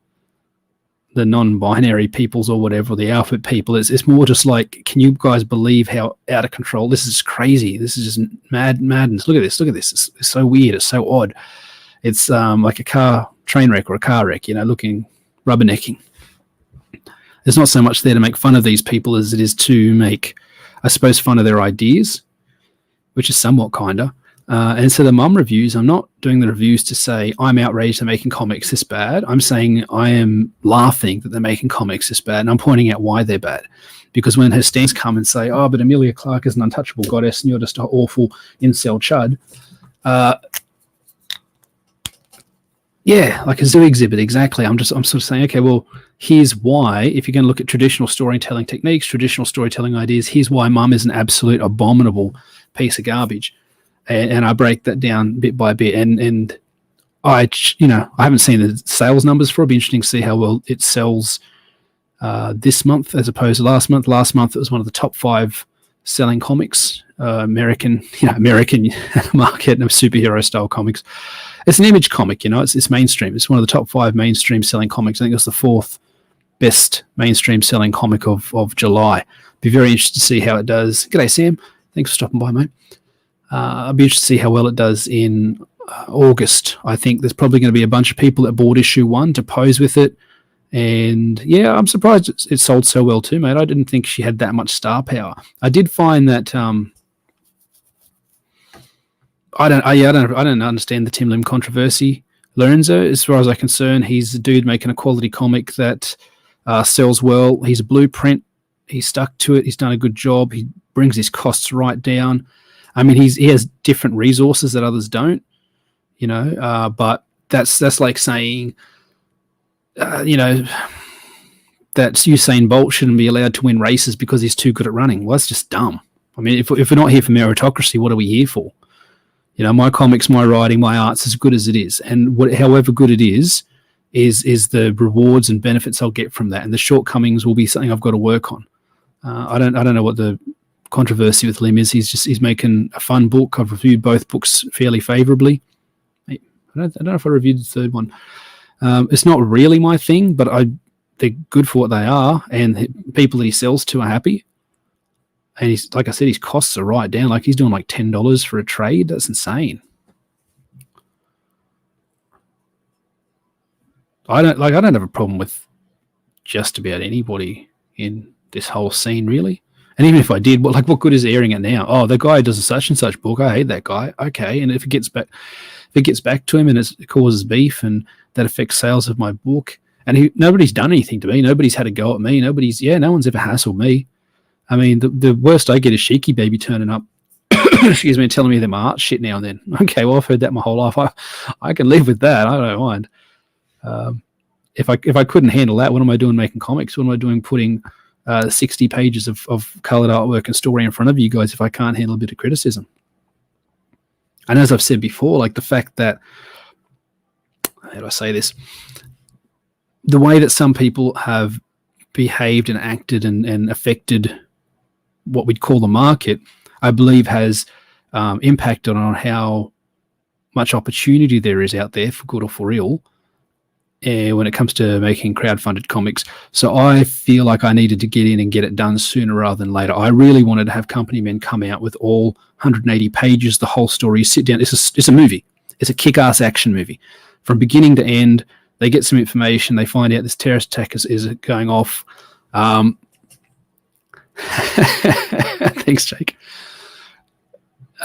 non-binary peoples or whatever, the alphabet people. It's more just like, can you guys believe how out of control this is? Crazy. This is just madness. Look at this. It's so weird. It's so odd. It's like a train wreck or a car wreck, looking rubbernecking. It's not so much there to make fun of these people as it is to make, I suppose, fun of their ideas, which is somewhat kinder. And so the mum reviews, I'm not doing the reviews to say I'm outraged they're making comics this bad. I'm saying I am laughing that they're making comics this bad, and I'm pointing out why they're bad. Because when her stands come and say, oh, but Emilia Clarke is an untouchable goddess and you're just an awful incel chud, yeah, like a zoo exhibit, exactly. I'm sort of saying, okay, well, here's why, if you're going to look at traditional storytelling techniques, traditional storytelling ideas, here's why mum is an absolute abominable piece of garbage. And I break that down bit by bit. And I haven't seen the sales numbers for it. It'll be interesting to see how well it sells this month as opposed to last month. Last month, it was one of the top 5 selling comics, American market of superhero style comics. It's an image comic, it's mainstream. It's one of the top 5 mainstream selling comics. I think it's the 4th best mainstream selling comic of July. Be very interested to see how it does. G'day, Sam. Thanks for stopping by, mate. I'll be interested to see how well it does in August. I think there's probably going to be a bunch of people that bought issue 1 to pose with it. And yeah, I'm surprised it sold so well too, mate. I didn't think she had that much star power. I did find that I don't understand the Tim Lim controversy. Lorenzo, as far as I'm concerned, he's a dude making a quality comic that sells well. He's a blueprint. He's stuck to it. He's done a good job. He brings his costs right down. I mean, he has different resources that others don't, but that's like saying, that Usain Bolt shouldn't be allowed to win races because he's too good at running. Well, that's just dumb. I mean, if we're not here for meritocracy, what are we here for? My comics, my writing, my art's as good as it is. And however good it is the rewards and benefits I'll get from that. And the shortcomings will be something I've got to work on. I don't know what the controversy with Lim is. He's making a fun book. I've reviewed both books fairly favorably. I don't know if I reviewed the third one. It's not really my thing, but they're good for what they are, and people that he sells to are happy. And he's, like I said, his costs are right down. Like he's doing like $10 for a trade. That's insane. I don't have a problem with just about anybody in this whole scene, really. And even if I did, what good is airing it now? Oh, the guy does a such and such book. I hate that guy. Okay, and if it gets back to him and it causes beef and that affects sales of my book, and nobody's done anything to me. Nobody's had a go at me. No one's ever hassled me. I mean, the worst I get is Sheiky Baby turning up, excuse me, telling me that my art's shit now and then. Okay, well, I've heard that my whole life. I can live with that. I don't mind. If I couldn't handle that, what am I doing making comics? What am I doing putting 60 pages of coloured artwork and story in front of you guys if I can't handle a bit of criticism? And as I've said before, like the fact that, how do I say this? The way that some people have behaved and acted and affected what we'd call the market, I believe has impacted on how much opportunity there is out there, for good or for ill, when it comes to making crowdfunded comics. So I feel like I needed to get in and get it done sooner rather than later. I really wanted to have Company Men come out with all 180 pages, the whole story, sit down. It's a movie. It's a kick-ass action movie. From beginning to end, they get some information. They find out this terrorist attack is going off. Thanks, Jake.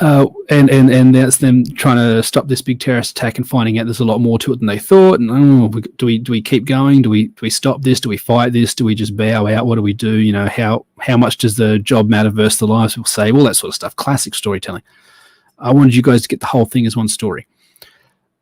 And that's them trying to stop this big terrorist attack and finding out there's a lot more to it than they thought. And do we keep going? Do we stop this? Do we fight this? Do we just bow out? What do we do? How much does the job matter versus the lives we'll say? All that sort of stuff. Classic storytelling. I wanted you guys to get the whole thing as one story.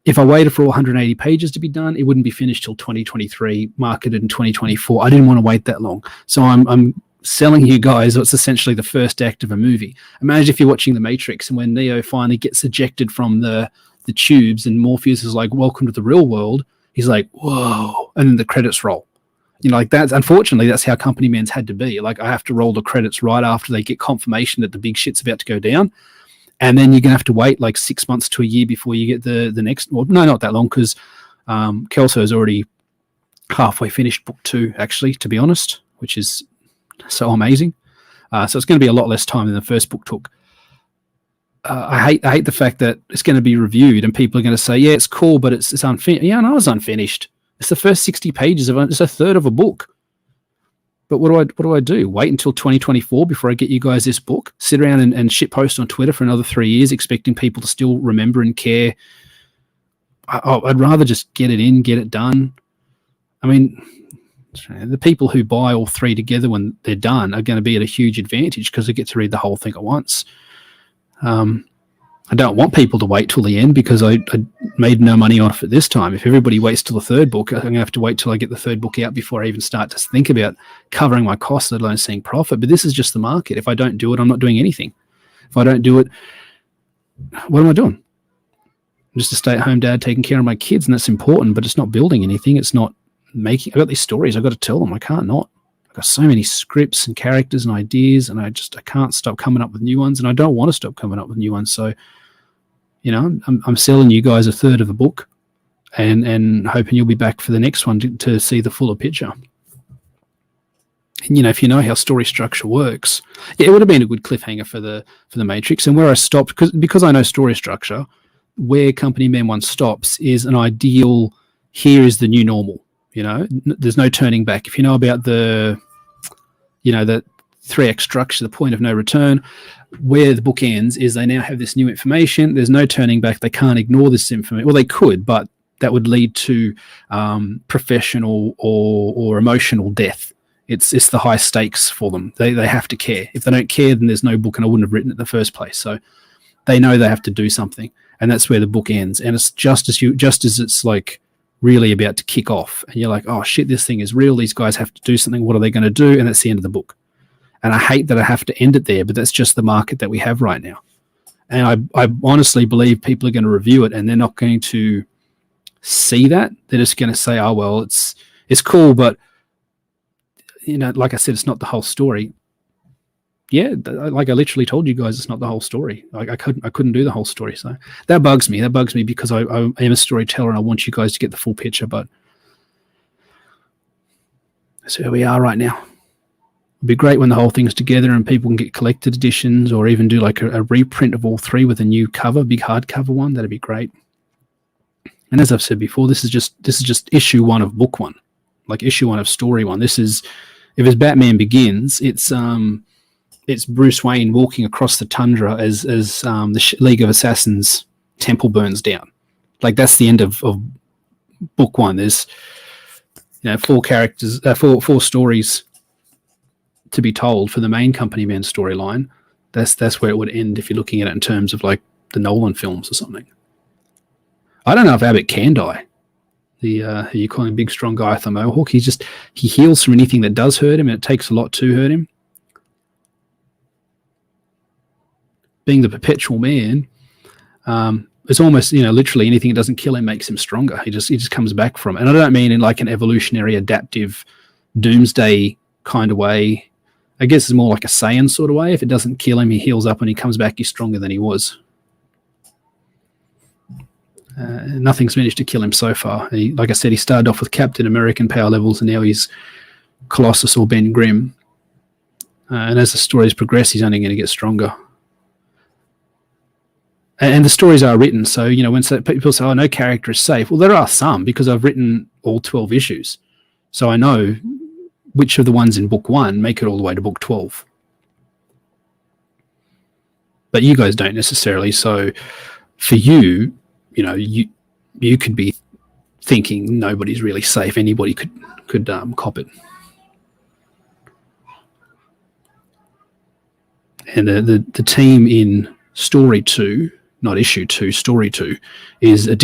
If I waited for all 180 pages to be done, it wouldn't be finished till 2023, marketed in 2024. I didn't want to wait that long. So I'm selling you guys what's essentially the first act of a movie. Imagine if you're watching The Matrix and when Neo finally gets ejected from the tubes and Morpheus is like, welcome to the real world, he's like, whoa, and then the credits roll. Unfortunately, that's how Company Men's had to be. Like, I have to roll the credits right after they get confirmation that the big shit's about to go down. And then you're going to have to wait like 6 months to a year before you get the next. Well, no, not that long, because Kelso's already halfway finished book 2, actually, to be honest, which is so amazing. So it's going to be a lot less time than the first book took. I hate the fact that it's going to be reviewed and people are going to say, yeah, it's cool, but it's unfinished. Yeah, I know it's unfinished. It's the first 60 pages of it. It's a third of a book. But what do I do? Wait until 2024 before I get you guys this book? Sit around and shit post on Twitter for another 3 years, expecting people to still remember and care? I'd rather just get it in, get it done. I mean, the people who buy all 3 together when they're done are going to be at a huge advantage because they get to read the whole thing at once. I don't want people to wait till the end because I made no money off it this time. If everybody waits till the 3rd book, I'm going to have to wait till I get the 3rd book out before I even start to think about covering my costs, let alone seeing profit. But this is just the market. If I don't do it, I'm not doing anything. If I don't do it, what am I doing? I'm just a stay-at-home dad taking care of my kids, and that's important, but it's not building anything. It's not making. I've got these stories. I've got to tell them. I can't not. I've got so many scripts and characters and ideas, and I can't stop coming up with new ones, and I don't want to stop coming up with new ones. So, I'm selling you guys a third of the book and hoping you'll be back for the next one to see the fuller picture. And, if you know how story structure works, it would have been a good cliffhanger for the Matrix. And where I stopped, because I know story structure, where Company Man 1 stops is an ideal, here is the new normal. There's no turning back. If you know about the 3X structure, the point of no return, where the book ends is they now have this new information. There's no turning back. They can't ignore this information. Well, they could, but that would lead to professional or emotional death. It's the high stakes for them. They have to care. If they don't care, then there's no book, and I wouldn't have written it in the first place. So they know they have to do something, and that's where the book ends. And it's just as it's like really about to kick off, and you're like, oh shit, this thing is real. These guys have to do something. What are they going to do? And that's the end of the book. And I hate that I have to end it there, but that's just the market that we have right now. And I honestly believe people are going to review it, and they're not going to see that. They're just going to say, oh, well, it's cool, but, like I said, it's not the whole story. Yeah, like I literally told you guys, it's not the whole story. I couldn't do the whole story. So that bugs me. That bugs me because I am a storyteller, and I want you guys to get the full picture, but that's where we are right now. It'd be great when the whole thing's together and people can get collected editions, or even do like a reprint of all 3 with a new cover, big hardcover one. That'd be great. And as I've said before, this is just issue 1 of book 1, like issue 1 of story 1. This is, if it's Batman Begins, it's Bruce Wayne walking across the tundra as the League of Assassins temple burns down. Like that's the end of book 1. There's 4 characters, 4 stories to be told for the main Company Man storyline. That's where it would end if you're looking at it in terms of like the Nolan films or something. I don't know if Abbot can die. Who you call him, big strong guy with a mohawk. He heals from anything that does hurt him, and it takes a lot to hurt him. Being the perpetual man, it's almost literally anything that doesn't kill him makes him stronger. He just comes back from it. And I don't mean in like an evolutionary, adaptive, doomsday kind of way. I guess it's more like a Saiyan sort of way. If it doesn't kill him, he heals up, and he comes back, he's stronger than he was. Nothing's managed to kill him so far. Like I said, he started off with Captain American power levels, and now he's Colossus or Ben Grimm. And as the stories progress, he's only going to get stronger. And the stories are written, so when people say, "Oh, no character is safe," well, there are some, because I've written all 12 issues, so I know which of the ones in book 1 make it all the way to book 12. But you guys don't necessarily. So for you, you could be thinking nobody's really safe. Anybody could cop it. And the team in story 2, not issue 2, story 2, is a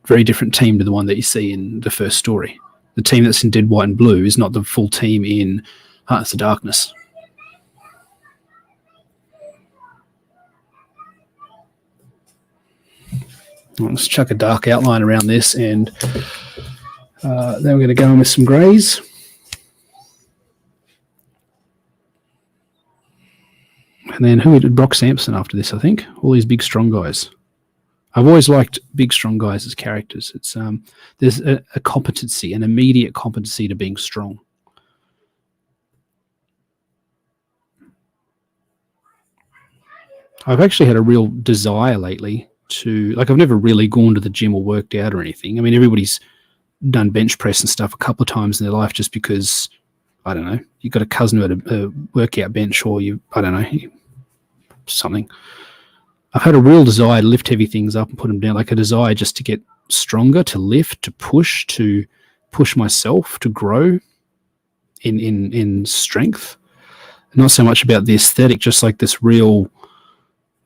very different team to the one that you see in the first story. The team that's in Dead, White, and Blue is not the full team in Hearts of Darkness. Let's chuck a dark outline around this, and then we're going to go in with some greys. And then who did Brock Sampson after this, I think? All these big, strong guys. I've always liked big, strong guys as characters. It's there's a competency, an immediate competency to being strong. I've actually had a real desire lately to, like, I've never really gone to the gym or worked out or anything. I mean, everybody's done bench press and stuff a couple of times in their life just because I don't know, you got a cousin at a workout bench, or I don't know, something. I've had a real desire to lift heavy things up and put them down, like a desire just to get stronger, to lift, to push myself, to grow in strength. Not so much about the aesthetic, just like this real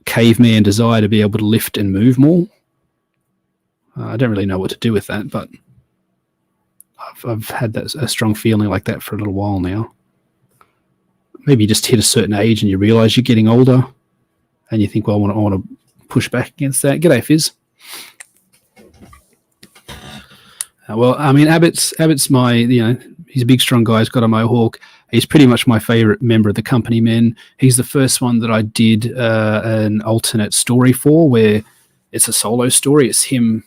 caveman desire to be able to lift and move more. I don't really know what to do with that, but I've had a strong feeling like that for a little while now. Maybe you just hit a certain age and you realize you're getting older, and you think, well, I want to push back against that. G'day, Fizz. Well, I mean, Abbot's my, he's a big, strong guy. He's got a mohawk. He's pretty much my favorite member of the company, men. He's the first one that I did an alternate story for, where it's a solo story. It's him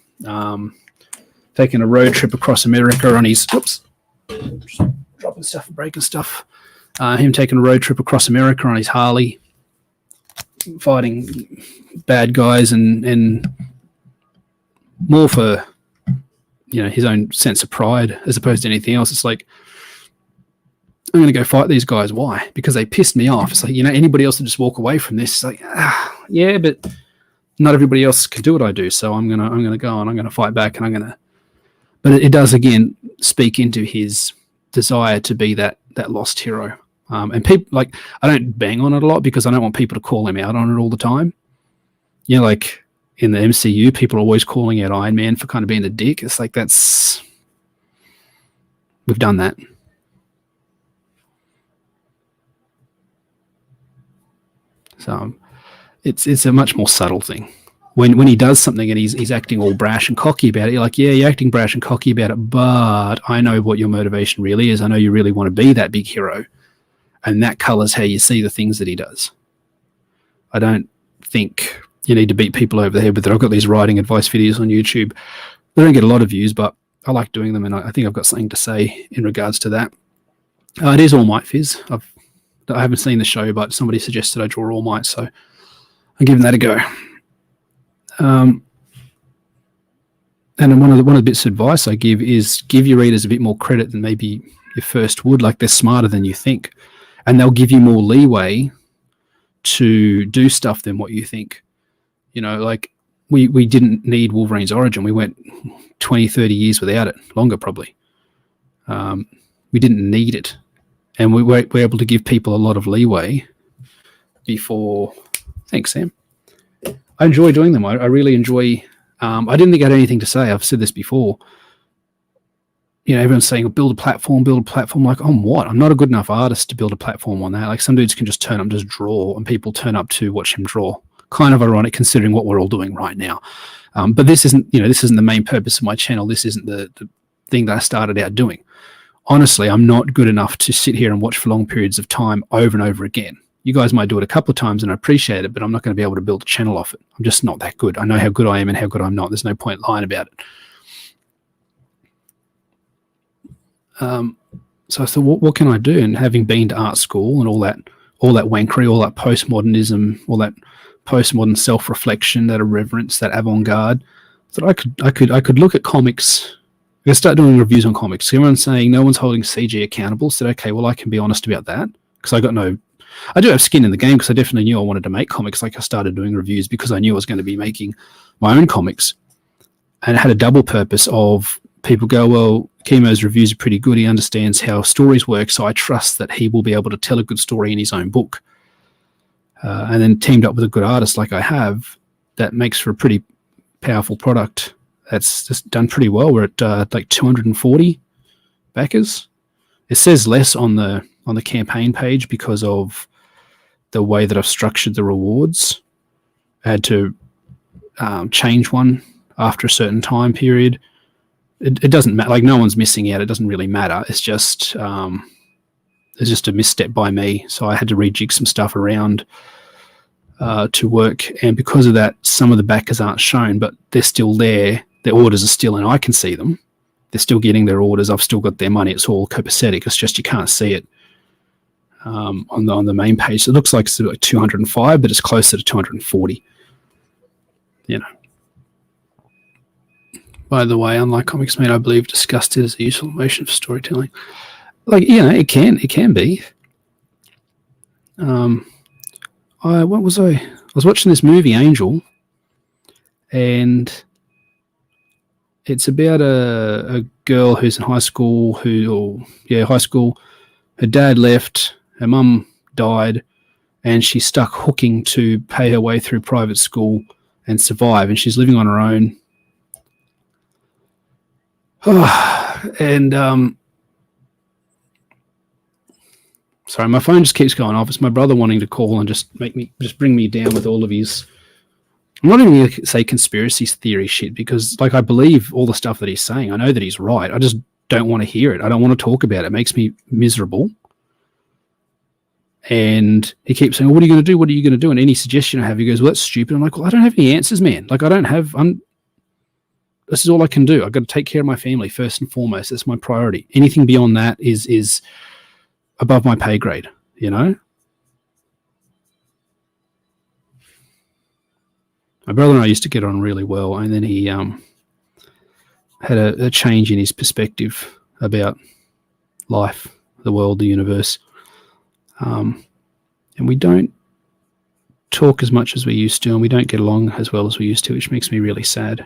taking a road trip across America on his, dropping stuff and breaking stuff. Him taking a road trip across America on his Harley, fighting bad guys, and more for, his own sense of pride as opposed to anything else. It's like, I'm going to go fight these guys. Why? Because they pissed me off. It's like, anybody else would just walk away from this. It's like, yeah, but not everybody else can do what I do. So I'm going to go and I'm going to fight back, and but it does again speak into his desire to be that lost hero. And people, like, I don't bang on it a lot because I don't want people to call him out on it all the time. Like in the MCU, people are always calling out Iron Man for kind of being a dick. It's like, we've done that. So it's a much more subtle thing. When he does something and he's acting all brash and cocky about it, you're like, yeah, you're acting brash and cocky about it, but I know what your motivation really is. I know you really want to be that big hero. And that colors how you see the things that he does. I don't think you need to beat people over the head with it. I've got these writing advice videos on YouTube. They don't get a lot of views, but I like doing them, and I think I've got something to say in regards to that. It is All Might, Fizz. I haven't seen the show, but somebody suggested I draw All Might, so I'm giving that a go. And then one of the bits of advice I give is give your readers a bit more credit than maybe you first would. Like, they're smarter than you think, and they'll give you more leeway to do stuff than what you think. Like we didn't need Wolverine's origin. We went 20, 30 years without it, longer probably. We didn't need it. And we were able to give people a lot of leeway before. Thanks, Sam. I enjoy doing them. I really enjoy. I didn't think I had anything to say. I've said this before. Everyone's saying, build a platform. Like, on what? I'm not a good enough artist to build a platform on that. Like, some dudes can just turn up and just draw, and people turn up to watch him draw. Kind of ironic considering what we're all doing right now. But this isn't the main purpose of my channel. This isn't the thing that I started out doing. Honestly, I'm not good enough to sit here and watch for long periods of time over and over again. You guys might do it a couple of times and I appreciate it, but I'm not going to be able to build a channel off it. I'm just not that good. I know how good I am and how good I'm not. There's no point lying about it. So I thought, what can I do? And having been to art school and all that wankery, all that postmodernism, all that postmodern self-reflection, that irreverence, that avant-garde, that I could look at comics. I could start doing reviews on comics. Everyone's saying no one's holding CG accountable. Said, okay, well, I can be honest about that because I do have skin in the game because I definitely knew I wanted to make comics. Like, I started doing reviews because I knew I was going to be making my own comics, and it had a double purpose of people go, well, Chemo's reviews are pretty good. He understands how stories work, so I trust that he will be able to tell a good story in his own book. And then teamed up with a good artist like I have, that makes for a pretty powerful product. That's just done pretty well. We're at like 240 backers. It says less on the campaign page because of the way that I've structured the rewards. I had to change one after a certain time period. It doesn't matter. Like, no one's missing out. It doesn't really matter. It's just a misstep by me. So I had to rejig some stuff around to work. And because of that, some of the backers aren't shown, but they're still there. Their orders are still, and I can see them. They're still getting their orders. I've still got their money. It's all copacetic. It's just you can't see it on the main page. So it looks like it's like 205, but it's closer to 240. By the way, unlike Comics Made, I believe disgust is a useful emotion for storytelling. Like, it can be. What was I? I was watching this movie, Angel, and it's about a girl who's in high school. High school. Her dad left. Her mum died, and she's stuck hooking to pay her way through private school and survive. And she's living on her own. Sorry, my phone just keeps going off. It's my brother wanting to call and just bring me down with all of his. I'm not even going to say conspiracy theory shit, because I believe all the stuff that he's saying. I know that he's right. I just don't want to hear it. I don't want to talk about it. It makes me miserable. And he keeps saying, "What are you going to do? What are you going to do?" And any suggestion I have, he goes, "Well, that's stupid." I'm like, "Well, I don't have any answers, man. This is all I can do. I've got to take care of my family first and foremost. That's my priority. Anything beyond that is above my pay grade, My brother and I used to get on really well, and then he had a change in his perspective about life, the world, the universe. And we don't talk as much as we used to, and we don't get along as well as we used to, which makes me really sad.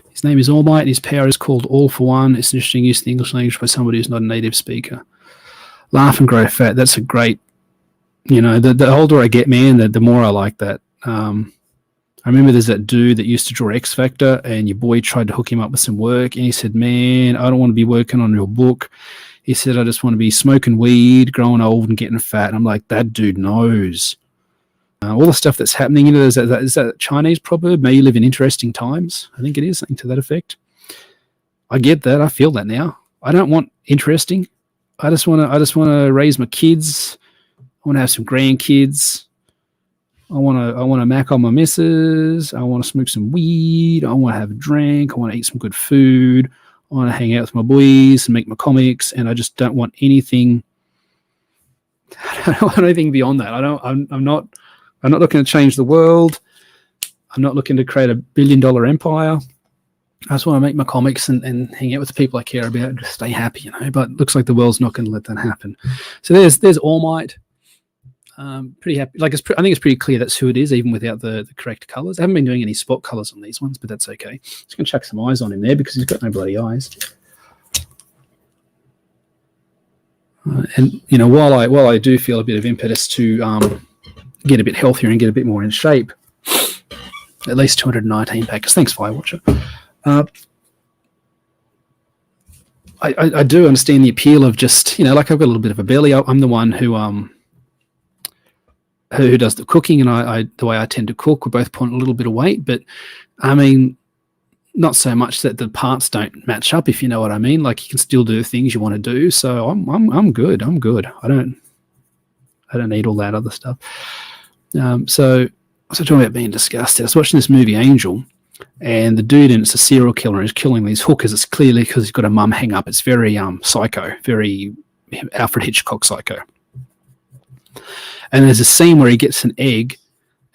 His name is All Might. His power is called All for One. It's an interesting use of the English language by somebody who's not a native speaker. Laugh and grow fat. That's a great, the older I get, man, the more I like that. I remember there's that dude that used to draw X Factor, and your boy tried to hook him up with some work, and he said, "Man, I don't want to be working on your book." He said, "I just want to be smoking weed, growing old, and getting fat." And I'm like, that dude knows. All the stuff that's happening, there's that Chinese proverb, "May you live in interesting times." I think it is something to that effect. I get that. I feel that now. I don't want interesting. I just want to raise my kids. I want to have some grandkids. I want to mac on my missus. I want to smoke some weed. I want to have a drink. I want to eat some good food. I want to hang out with my boys and make my comics. And I just don't want anything. I don't want anything beyond that. I'm not looking to change the world. I'm not looking to create a $1 billion empire. I just want to make my comics and hang out with the people I care about and just stay happy, But it looks like the world's not going to let that happen. So there's All Might. Pretty happy. I think it's pretty clear that's who it is, even without the correct colours. I haven't been doing any spot colours on these ones, but that's okay. Just going to chuck some eyes on him there because he's got no bloody eyes. And while I do feel a bit of impetus to get a bit healthier and get a bit more in shape, at least 219 packers. Thanks, Firewatcher. I do understand the appeal of just, I've got a little bit of a belly. I'm the one who does the cooking, and the way I tend to cook, we're both putting a little bit of weight, but I mean, not so much that the parts don't match up, if you know what I mean. Like, you can still do the things you want to do. So I'm good. I'm good. I don't need all that other stuff. So talking about being disgusted, I was watching this movie Angel, and the dude in it's a serial killer and he's killing these hookers. It's clearly because he's got a mum hang up. It's very psycho, very Alfred Hitchcock psycho. And there's a scene where he gets an egg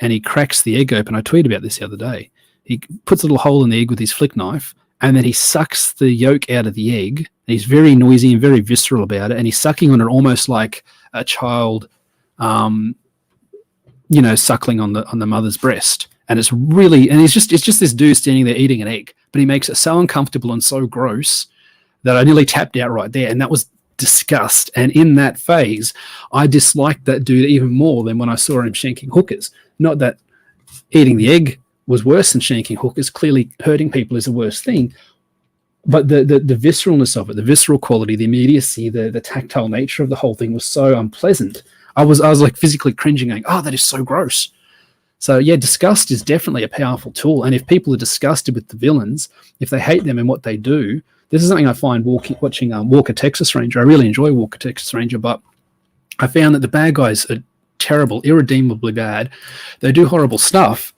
and he cracks the egg open. I tweeted about this the other day. He puts a little hole in the egg with his flick knife, and then he sucks the yolk out of the egg. And he's very noisy and very visceral about it, and he's sucking on it almost like a child, suckling on the mother's breast. And it's just this dude standing there eating an egg, but he makes it so uncomfortable and so gross that I nearly tapped out right there, and that was disgust. And in that phase, I disliked that dude even more than when I saw him shanking hookers. Not that eating the egg was worse than shanking hookers. Clearly hurting people is the worst thing, but the visceralness of it, the visceral quality, the immediacy, the tactile nature of the whole thing was so unpleasant. I was like physically cringing, going, "Oh, that is so gross." So yeah, disgust is definitely a powerful tool. And if people are disgusted with the villains, if they hate them and what they do, this is something I find watching Walker Texas Ranger. I really enjoy Walker Texas Ranger, but I found that the bad guys are terrible, irredeemably bad. They do horrible stuff,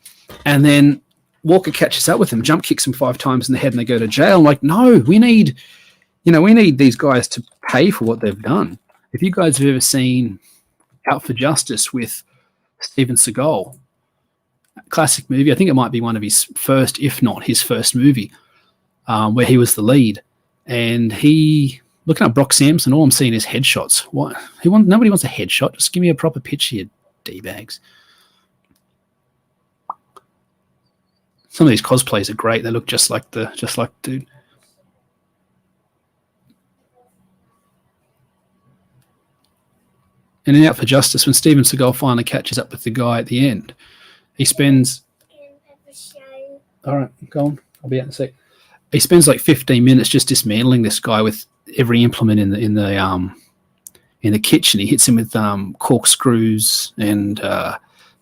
and then Walker catches up with them, jump kicks them 5 times in the head, and they go to jail. I'm like, no, we need these guys to pay for what they've done. If you guys have ever seen Out for Justice with Steven Seagal, classic movie, I think it might be one of his first, if not his first movie, where he was the lead. and he looking up Brock Sampson. All I'm seeing is headshots. What? Nobody wants a headshot. Just give me a proper picture, you d-bags. Some of these cosplays are great. They look just like the dude. And in Out for Justice, when Steven Seagal finally catches up with the guy at the end, he spends. All right, go on. I'll be out in a sec. He spends like 15 minutes just dismantling this guy with every implement in the kitchen. He hits him with corkscrews and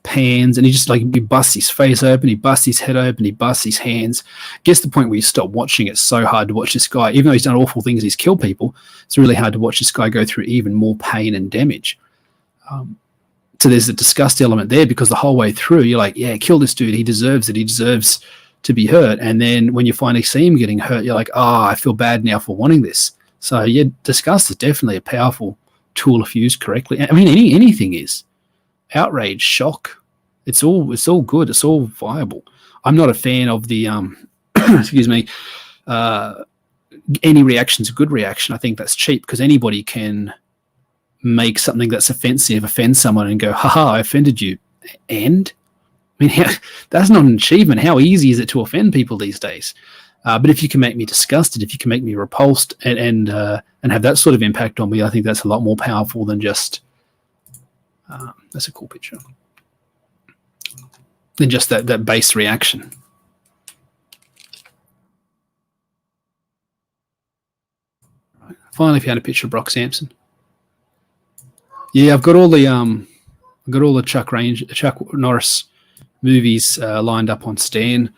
pans, and he busts his face open, he busts his head open, he busts his hands. Gets to the point where you stop watching. It's so hard to watch this guy, even though he's done awful things, he's killed people. It's really hard to watch this guy go through even more pain and damage. So there's a disgust element there, because the whole way through you're like, yeah, kill this dude, he deserves it, he deserves to be hurt. And then when you finally see him getting hurt, you're like, I feel bad now for wanting this. So yeah, disgust is definitely a powerful tool if used correctly. I mean, anything is. Outrage, shock, it's all good, it's all viable. I'm not a fan of the excuse me, any reaction's a good reaction. I think that's cheap, because anybody can make something that's offensive offend someone and go, haha, I offended you. And I mean, that's not an achievement. How easy is it to offend people these days? But if you can make me disgusted, if you can make me repulsed and have that sort of impact on me, I think that's a lot more powerful than just that's a cool picture. Than just that base reaction. Right. Finally found a picture of Brock Sampson. Yeah, I've got all the Chuck Norris movies lined up on Stan.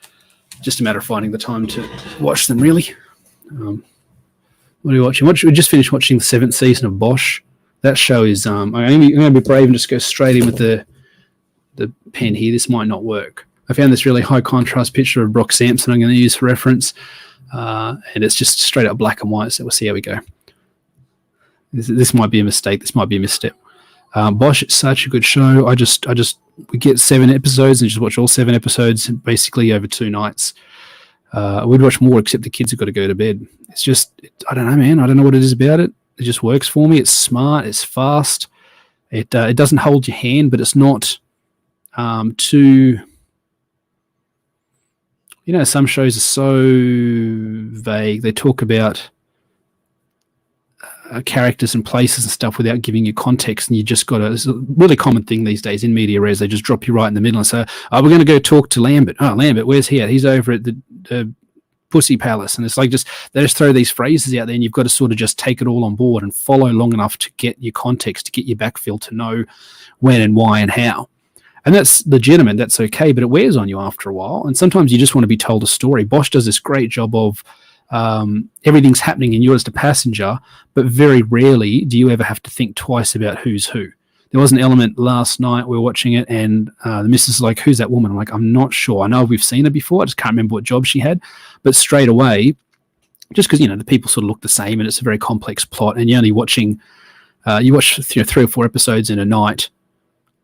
Just a matter of finding the time to watch them, really. What are you watching? We just finished watching the 7th season of Bosch. That show is. I'm going to be brave and just go straight in with the pen here. This might not work. I found this really high contrast picture of Brock Sampson I'm going to use for reference, and it's just straight up black and white. So we'll see how we go. This might be a mistake. This might be a misstep. Bosch, it's such a good show. We get 7 episodes and just watch all 7 episodes basically over 2 nights. We'd watch more, except the kids have got to go to bed. It's just, I don't know, man. I don't know what it is about it. It just works for me. It's smart. It's fast. It doesn't hold your hand, but it's not too. Some shows are so vague. They talk about characters and places and stuff without giving you context, and you just got it's a really common thing these days in media res. They just drop you right in the middle and say, we're going to go talk to Lambert. Lambert, where's he at? He's over at the Pussy Palace. And it's like they just throw these phrases out there, and you've got to sort of just take it all on board and follow long enough to get your context, to get your backfill, to know when and why and how. And that's legitimate, that's okay, but it wears on you after a while. And sometimes you just want to be told a story. Bosch does this great job of everything's happening and you're just a passenger, but very rarely do you ever have to think twice about who's who. There was an element last night, we were watching it, and the missus is like, who's that woman? I'm like, I'm not sure. I know we've seen her before. I just can't remember what job she had. But straight away, just because, the people sort of look the same and it's a very complex plot, and you're only watching, you watch 3 or 4 episodes in a night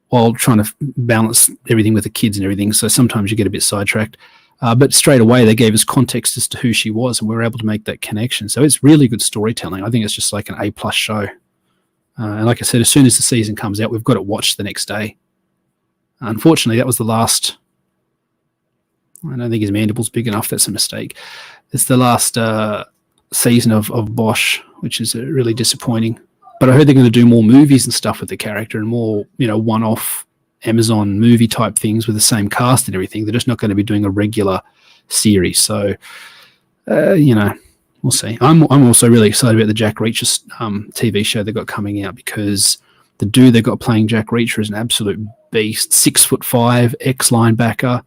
while trying to balance everything with the kids and everything. So sometimes you get a bit sidetracked. But straight away, they gave us context as to who she was, and we were able to make that connection. So it's really good storytelling. I think it's just like an A+ show. And like I said, as soon as the season comes out, we've got it watched the next day. Unfortunately, that was the last. I don't think his mandible's big enough. That's a mistake. It's the last season of Bosch, which is really disappointing. But I heard they're going to do more movies and stuff with the character, and more, one-off Amazon movie type things with the same cast and everything. They're just not going to be doing a regular series. So, we'll see. I'm also really excited about the Jack Reacher TV show they got coming out, because the dude they got playing Jack Reacher is an absolute beast. 6'5", ex-linebacker.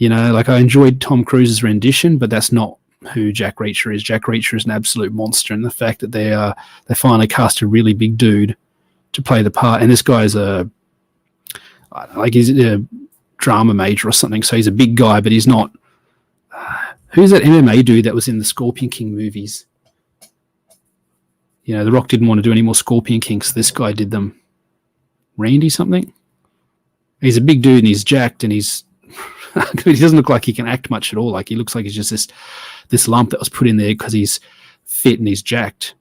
I enjoyed Tom Cruise's rendition, but that's not who Jack Reacher is. Jack Reacher is an absolute monster, and the fact that they finally cast a really big dude to play the part, and this guy is he's a drama major or something, so he's a big guy, but he's not. Who's that MMA dude that was in the Scorpion King movies? The Rock didn't want to do any more Scorpion King, so this guy did them. Randy something? He's a big dude, and he's jacked, and he's he doesn't look like he can act much at all. Like, he looks like he's just this lump that was put in there because he's fit and he's jacked.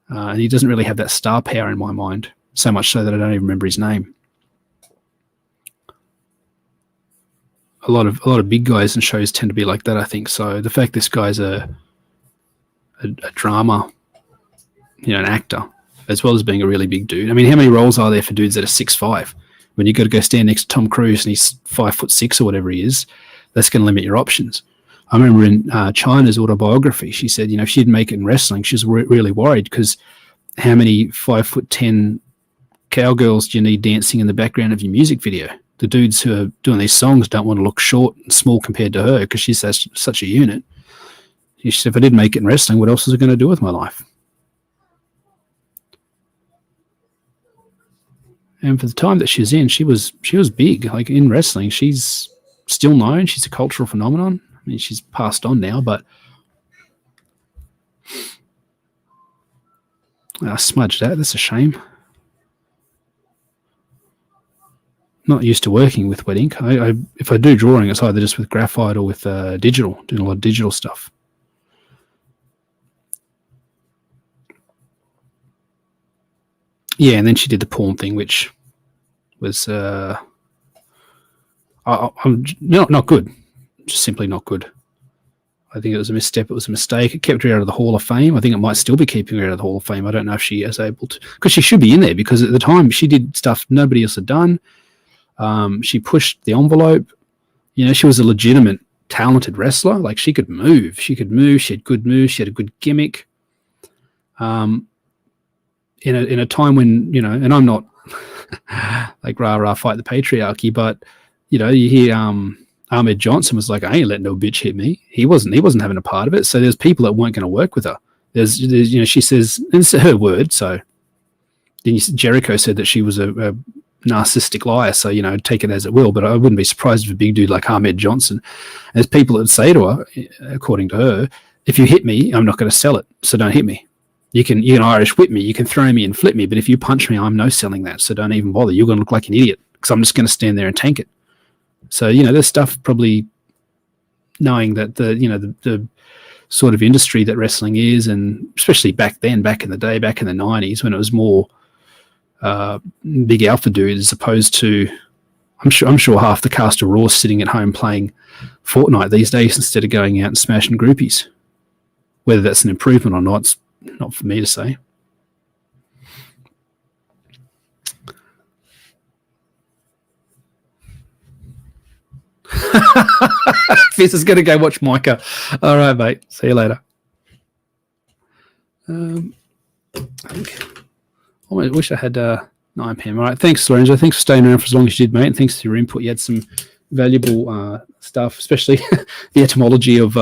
And he doesn't really have that star power in my mind, so much so that I don't even remember his name. A lot of big guys in shows tend to be like that, I think. So the fact this guy's a drama, an actor, as well as being a really big dude. I mean, how many roles are there for dudes that are 6'5"? When you got to go stand next to Tom Cruise and he's 5'6" or whatever he is, that's going to limit your options. I remember in China's autobiography, she said, if she'd make it in wrestling, she was really worried because how many 5'10" cowgirls do you need dancing in the background of your music video? The dudes who are doing these songs don't want to look short and small compared to her because she's such a unit. She said, if I didn't make it in wrestling, what else was I going to do with my life? And for the time that she's in, she was big. Like in wrestling, she's still known. She's a cultural phenomenon. I mean, she's passed on now, but I smudged that. That's a shame. Not used to working with wet ink. If I do drawing, it's either just with graphite or with digital, doing a lot of digital stuff. Yeah, and then she did the porn thing, which was I'm not good. Just simply not good. I think it was a misstep. It was a mistake. It kept her out of the Hall of Fame. I think it might still be keeping her out of the Hall of Fame. I don't know if she is able to, because she should be in there, because at the time she did stuff nobody else had done. She pushed the envelope. She was a legitimate, talented wrestler. Like she could move. She had good moves. She had a good gimmick. In a time when, and I'm not like rah fight the patriarchy, but you hear Ahmed Johnson was like, I ain't letting no bitch hit me. He wasn't having a part of it. So there's people that weren't going to work with her. There's she says, and it's her word. So then Jericho said that she was a narcissistic liar. So, take it as it will, but I wouldn't be surprised if a big dude like Ahmed Johnson, there's people that would say to her, according to her, if you hit me, I'm not going to sell it. So don't hit me. You can Irish whip me, you can throw me and flip me, but if you punch me, I'm no selling that. So don't even bother. You're going to look like an idiot because I'm just going to stand there and tank it. So, there's stuff probably knowing that the sort of industry that wrestling is, and especially back then, back in the day, back in the 90s, when it was more big alpha dude as opposed to, I'm sure half the cast of Raw sitting at home playing Fortnite these days instead of going out and smashing groupies. Whether that's an improvement or not, it's not for me to say. Fizz is going to go watch Micah. All right, mate. See you later. I wish I had 9 p.m. All right. Thanks, Lorenzo. Thanks for staying around for as long as you did, mate. And thanks for your input. You had some valuable stuff, especially the etymology of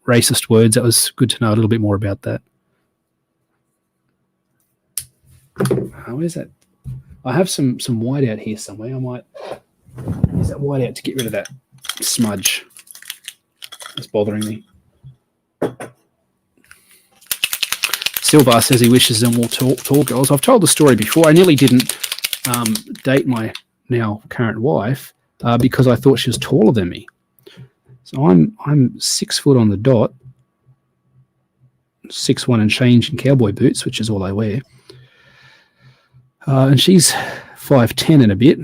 racist words. That was good to know a little bit more about that. Where's that? I have some white out here somewhere. I might use that white out to get rid of that smudge that's bothering me. Silvar says he wishes there were more tall girls. I've told the story before. I nearly didn't date my now current wife because I thought she was taller than me. So I'm 6 foot on the dot, 6'1" and change in cowboy boots, which is all I wear. And she's 5'10" and a bit.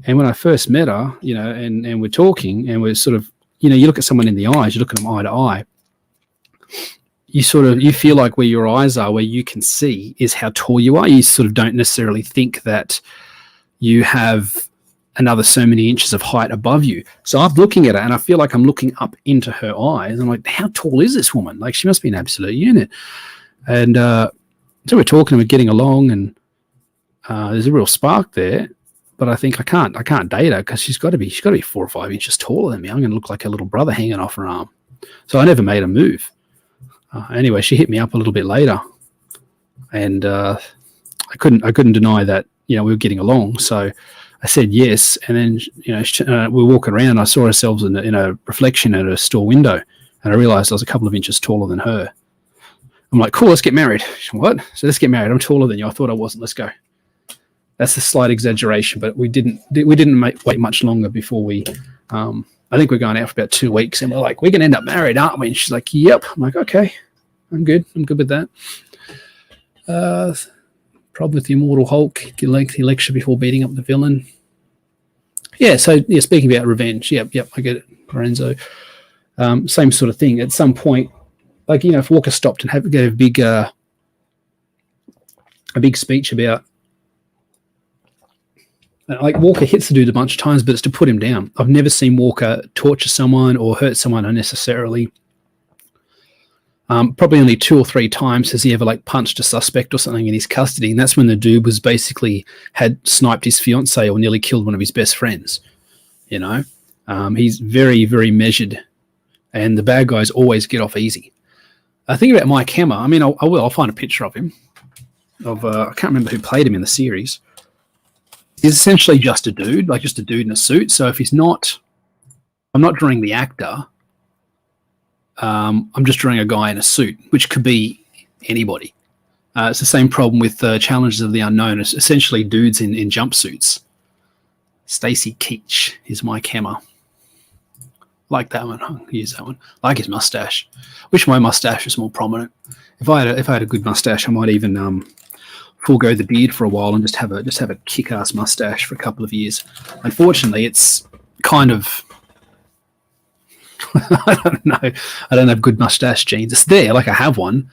And when I first met her, and we're talking, and we're sort of, you look at someone in the eyes, you look at them eye to eye, you feel like where your eyes are, where you can see is how tall you are. You sort of don't necessarily think that you have another so many inches of height above you. So I'm looking at her and I feel like I'm looking up into her eyes. I'm like, how tall is this woman? Like, she must be an absolute unit. And so we're talking and we're getting along, and there's a real spark there. But I think I can't date her because she's got to be 4 or 5 inches taller than me. I'm going to look like her little brother hanging off her arm. So I never made a move. Anyway, she hit me up a little bit later, and I couldn't deny that we were getting along. So I said yes, and then we were walking around. And I saw ourselves in a reflection at a store window, and I realised I was a couple of inches taller than her. I'm like, cool, let's get married. What? So let's get married. I'm taller than you. I thought I wasn't. Let's go. That's a slight exaggeration, but we didn't wait much longer before we. I think we're going out for about 2 weeks, and we're like, we're going to end up married, aren't we? And she's like, yep. I'm like, okay. I'm good. I'm good with that. Problem with the Immortal Hulk, the lecture before beating up the villain. Yeah, so yeah, speaking about revenge, yep, I get it, Lorenzo. Same sort of thing. At some point, like, you know, if Walker stopped and gave a big speech about, like, Walker hits the dude a bunch of times, but it's to put him down. I've never seen Walker torture someone or hurt someone unnecessarily. Probably only 2 or 3 times has he ever like punched a suspect or something in his custody, and that's when the dude was basically had sniped his fiance or nearly killed one of his best friends. You know, he's very, very measured, and the bad guys always get off easy. I think about Mike Hammer. I mean, I'll find a picture of him. I can't remember who played him in the series. He's essentially just a dude, like just a dude in a suit. So if he's not, I'm not drawing the actor. I'm just drawing a guy in a suit, which could be anybody. It's the same problem with Challenges of the Unknown. It's essentially dudes in jumpsuits. Stacy Keach is Mike Hammer. Like that one. I'll use that one. Like his mustache. Wish my mustache was more prominent. If I had a good mustache, I might even forego the beard for a while and just have a kick-ass mustache for a couple of years. Unfortunately, it's kind of I don't know. I don't have good mustache genes. It's there, like I have one.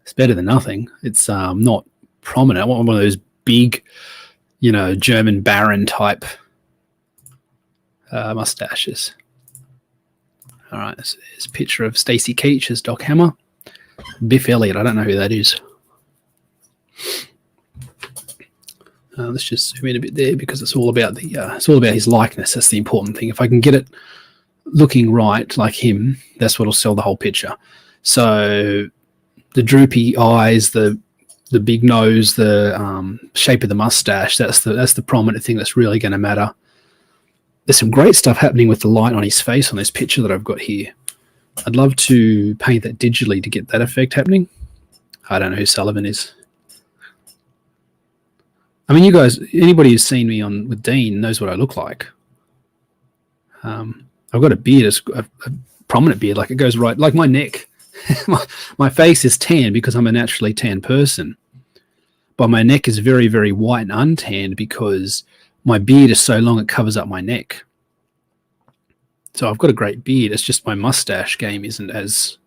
It's better than nothing. It's not prominent. I want one of those big, you know, German baron type mustaches. All right, this is a picture of Stacy Keach as Doc Hammer. Biff Elliott, I don't know who that is. Let's just zoom in a bit there because it's all about his likeness. That's the important thing. If I can get it looking right like him, that's what'll sell the whole picture. So the droopy eyes, the big nose, the shape of the mustache, that's the prominent thing that's really going to matter. There's some great stuff happening with the light on his face on this picture that I've got here. I'd love to paint that digitally to get that effect happening. I don't know who Sullivan is. I mean, you guys, anybody who's seen me with Dean knows what I look like. I've got a beard, a prominent beard, like it goes right, like my neck. My face is tan because I'm a naturally tan person. But my neck is very, very white and untanned because my beard is so long it covers up my neck. So I've got a great beard. It's just my mustache game isn't as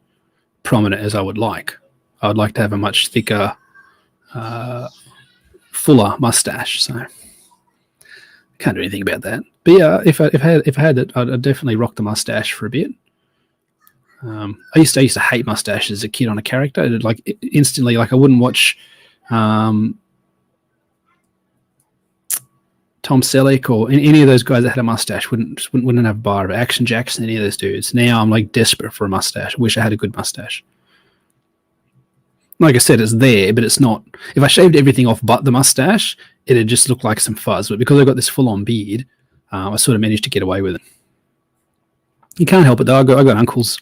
prominent as I would like. I would like to have a much thicker, fuller mustache. So can't do anything about that. But yeah, if I had it, I'd definitely rock the mustache for a bit. I used to hate mustaches as a kid on a character. It'd like instantly, like I wouldn't watch Tom Selleck or any of those guys that had a mustache. Wouldn't have a bar of Action Jackson, any of those dudes. Now I'm like desperate for a mustache. I wish I had a good mustache. Like I said, it's there, but it's not. If I shaved everything off but the mustache, it'd just look like some fuzz. But because I've got this full-on beard, I sort of managed to get away with it. You can't help it though. I got uncles.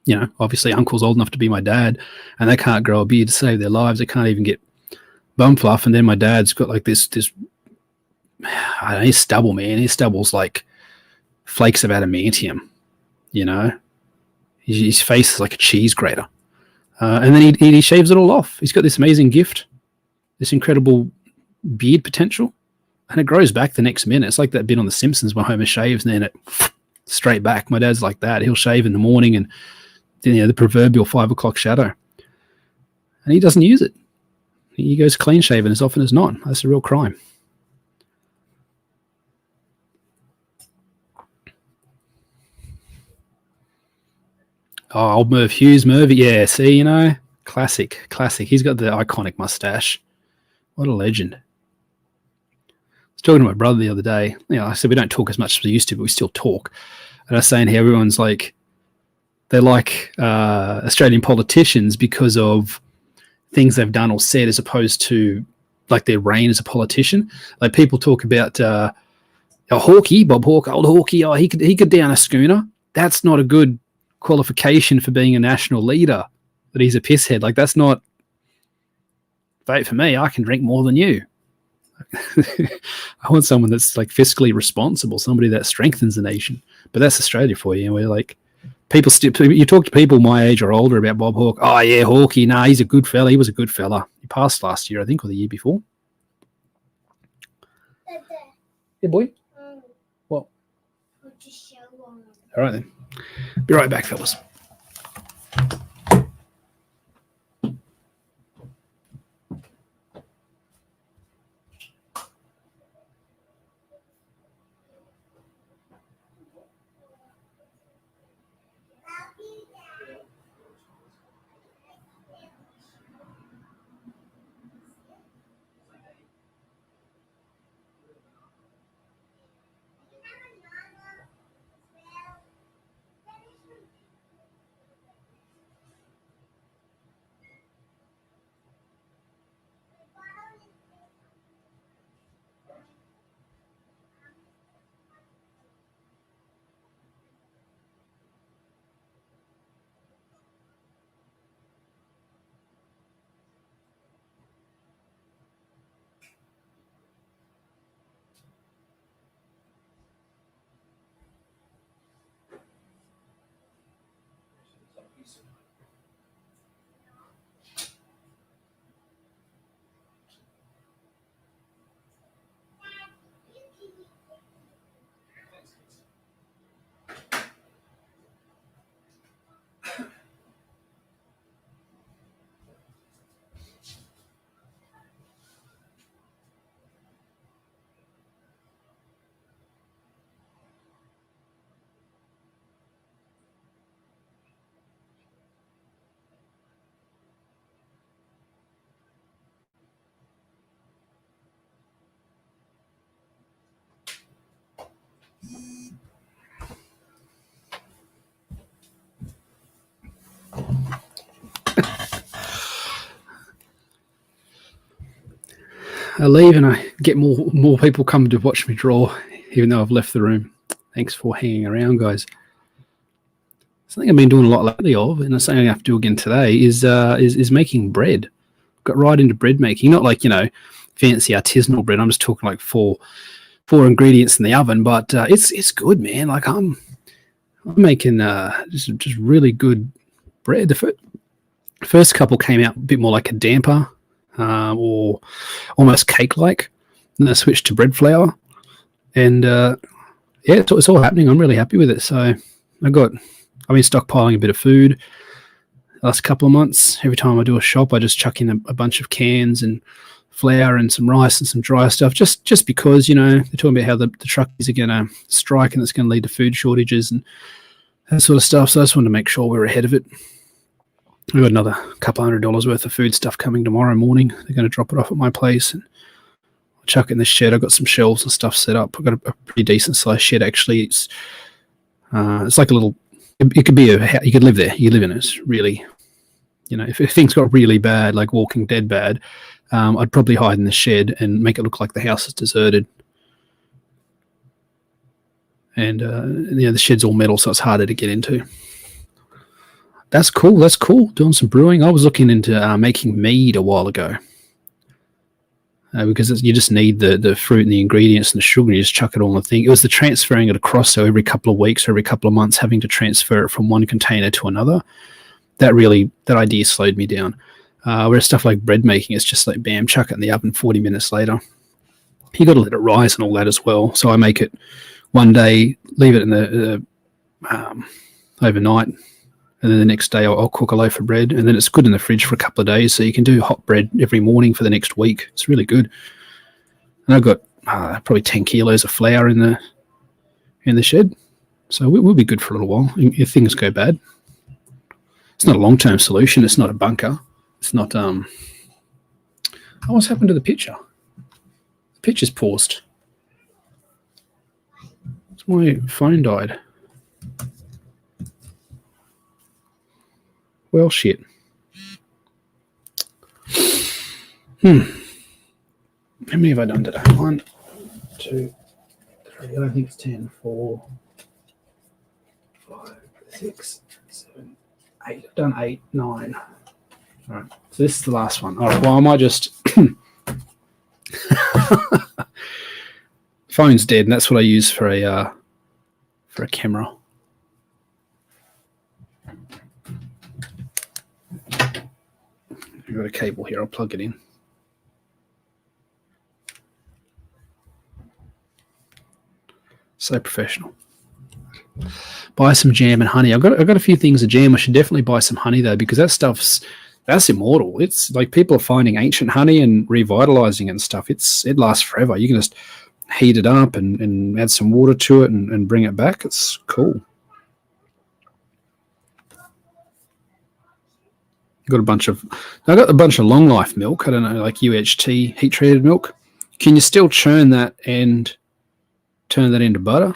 You know, obviously uncles old enough to be my dad, and they can't grow a beard to save their lives. They can't even get bum fluff. And then my dad's got like this I don't know, his stubble, man. His stubble's like flakes of adamantium, you know. His face is like a cheese grater. And then he shaves it all off. He's got this amazing gift, this incredible beard potential, and it grows back the next minute. It's like that bit on The Simpsons when Homer shaves and then it straight back. My dad's like that. He'll shave in the morning and then, you know, the proverbial 5 o'clock shadow. And he doesn't use it. He goes clean shaven as often as not. That's a real crime. Oh, old Merv Hughes, Mervy. Yeah, see, you know, classic. He's got the iconic mustache. What a legend. I was talking to my brother the other day. You know, I said we don't talk as much as we used to, but we still talk. And I was saying how everyone's like, they like Australian politicians because of things they've done or said as opposed to like their reign as a politician. Like people talk about Hawkey, Bob Hawke, old Hawkey. Oh, he could down a schooner. That's not a good qualification for being a national leader, that he's a pisshead. Like, that's not, vote for me, I can drink more than you. I want someone that's like fiscally responsible, somebody that strengthens the nation. But that's Australia for you. And we're like, people still, you talk to people my age or older about Bob Hawke. Oh yeah, Hawkey. Nah, he's a good fella. He was a good fella. He passed last year, I think, or the year before. Yeah, boy. What? All right then. Be right back, fellas. I leave and I get more people coming to watch me draw, even though I've left the room. Thanks for hanging around, guys. Something I've been doing a lot lately of, and something I have to do again today, is making bread. Got right into bread making, not like, fancy artisanal bread. I'm just talking like four ingredients in the oven, but it's good, man. Like I'm making just really good bread. The first couple came out a bit more like a damper, or almost cake-like. Then I switched to bread flour, and it's all happening. I'm really happy with it. So I've been stockpiling a bit of food the last couple of months. Every time I do a shop, I just chuck in a bunch of cans and flour and some rice and some dry stuff, just because, they're talking about how the truckies are going to strike and it's going to lead to food shortages and that sort of stuff. So I just wanted to make sure we're ahead of it. We've got another couple $100 worth of food stuff coming tomorrow morning. They're going to drop it off at my place and I'll chuck it in the shed. I've got some shelves and stuff set up. I've got a pretty decent sized shed, actually. It's like a little, it could be you could live there. You live in it. It's really, if things got really bad, like Walking Dead bad, I'd probably hide in the shed and make it look like the house is deserted. And, the shed's all metal, so it's harder to get into. That's cool. Doing some brewing. I was looking into making mead a while ago. Because you just need the fruit and the ingredients and the sugar, and you just chuck it all in the thing. It was the transferring it across, so every couple of weeks or every couple of months having to transfer it from one container to another. That idea slowed me down. Whereas stuff like bread making, it's just like, bam, chuck it in the oven 40 minutes later. You got to let it rise and all that as well. So I make it one day, leave it in the overnight, and then the next day I'll cook a loaf of bread, and then it's good in the fridge for a couple of days, so you can do hot bread every morning for the next week. It's really good. And I've got probably 10 kilos of flour in the shed, so we'll be good for a little while if things go bad. It's not a long-term solution. It's not a bunker. It's not. What's happened to the picture? The picture's paused. My phone died. Well, shit. How many have I done today? 1, 2, 3. I don't think it's 10. 4, 5, 6, 7, 8. I've done 8, 9. All right. So this is the last one. All right. Well, I might just. Phone's dead, and that's what I use for a camera. I've got a cable here. I'll plug it in. So professional. Buy some jam and honey. I've got a few things of jam. I should definitely buy some honey though, because that's immortal. It's like people are finding ancient honey and revitalizing it and stuff. It lasts forever. You can just heat it up and add some water to it and bring it back. It's cool. I got a bunch of long life milk. I don't know, like UHT, heat treated milk. Can you still churn that and turn that into butter?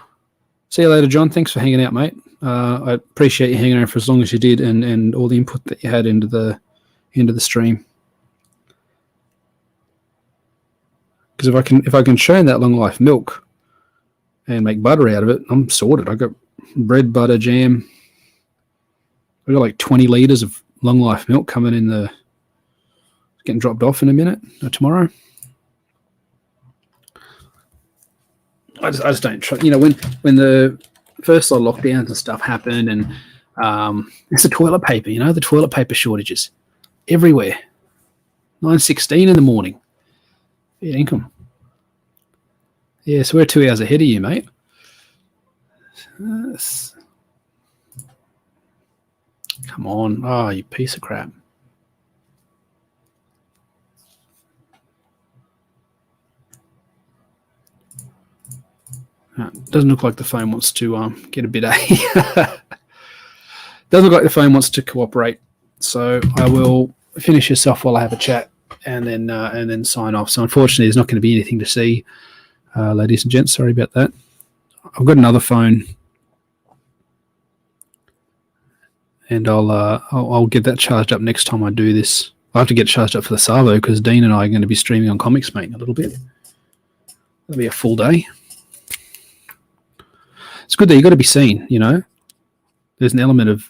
See you later, John. Thanks for hanging out, mate. I appreciate you hanging around for as long as you did and all the input that you had into the stream. Because if I can churn that long life milk and make butter out of it, I'm sorted. I got bread, butter, jam. I got like 20 liters of long life milk coming in getting dropped off in a minute or tomorrow. I just don't trust. You know, when the first lot of lockdowns and stuff happened, and it's the toilet paper. You know, the toilet paper shortages everywhere. 9:16 in the morning. Yeah, income. Yeah, so we're 2 hours ahead of you, mate. Come on. Oh, you piece of crap. Doesn't look like the phone wants to get a bit Doesn't look like the phone wants to cooperate. So I will finish this off while I have a chat and then sign off. So unfortunately, there's not going to be anything to see, ladies and gents. Sorry about that. I've got another phone, and I'll get that charged up next time I do this. I have to get charged up for the Savo because Dean and I are going to be streaming on Comics Mate in a little bit. That'll be a full day. It's good that you got to be seen, you know. There's an element of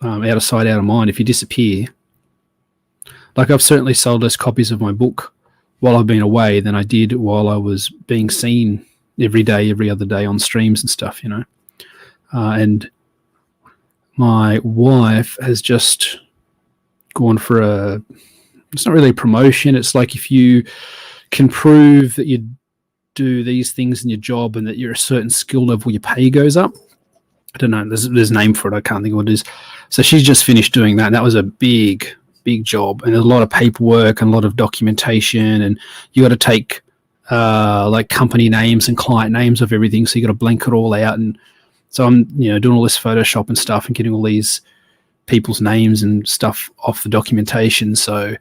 out of sight, out of mind if you disappear. Like I've certainly sold less copies of my book while I've been away than I did while I was being seen every day, every other day on streams and stuff, you know. And my wife has just gone for it's not really a promotion. It's like if you can prove that you do these things in your job and that you're a certain skill level, your pay goes up. I don't know. There's a name for it. I can't think of what it is. So she's just finished doing that. And that was a big job. And there's a lot of paperwork and a lot of documentation. And you got to take like company names and client names of everything. So you got to blank it all out. And so I'm, you know, doing all this Photoshop and stuff and getting all these people's names and stuff off the documentation. So,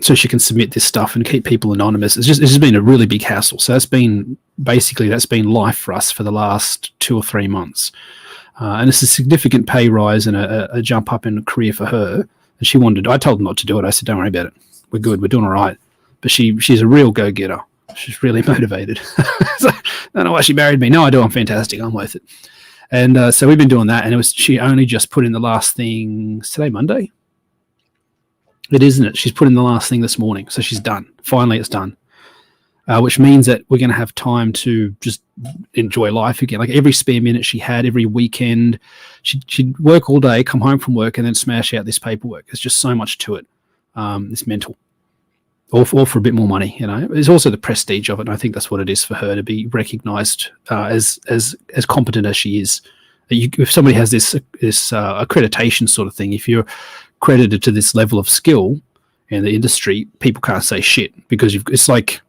so she can submit this stuff and keep people anonymous. It's just been a really big hassle. So that's been life for us for the last 2 or 3 months. And it's a significant pay rise and a jump up in a career for her. And I told her not to do it. I said, don't worry about it. We're good. We're doing all right. But she's a real go-getter. She's really motivated. So, I don't know why she married me. No, I do. I'm fantastic. I'm worth it. And so we've been doing that. And she only just put in the last thing. Today, Monday? It isn't it? She's put in the last thing this morning. So she's done. Finally, it's done. Which means that we're going to have time to just enjoy life again. Like every spare minute she had, every weekend, she'd work all day, come home from work, and then smash out this paperwork. There's just so much to it. It's mental. All for a bit more money, you know. There's also the prestige of it, and I think that's what it is for her to be recognised as competent as she is. If somebody has this accreditation sort of thing, if you're credited to this level of skill in the industry, people can't say shit because it's like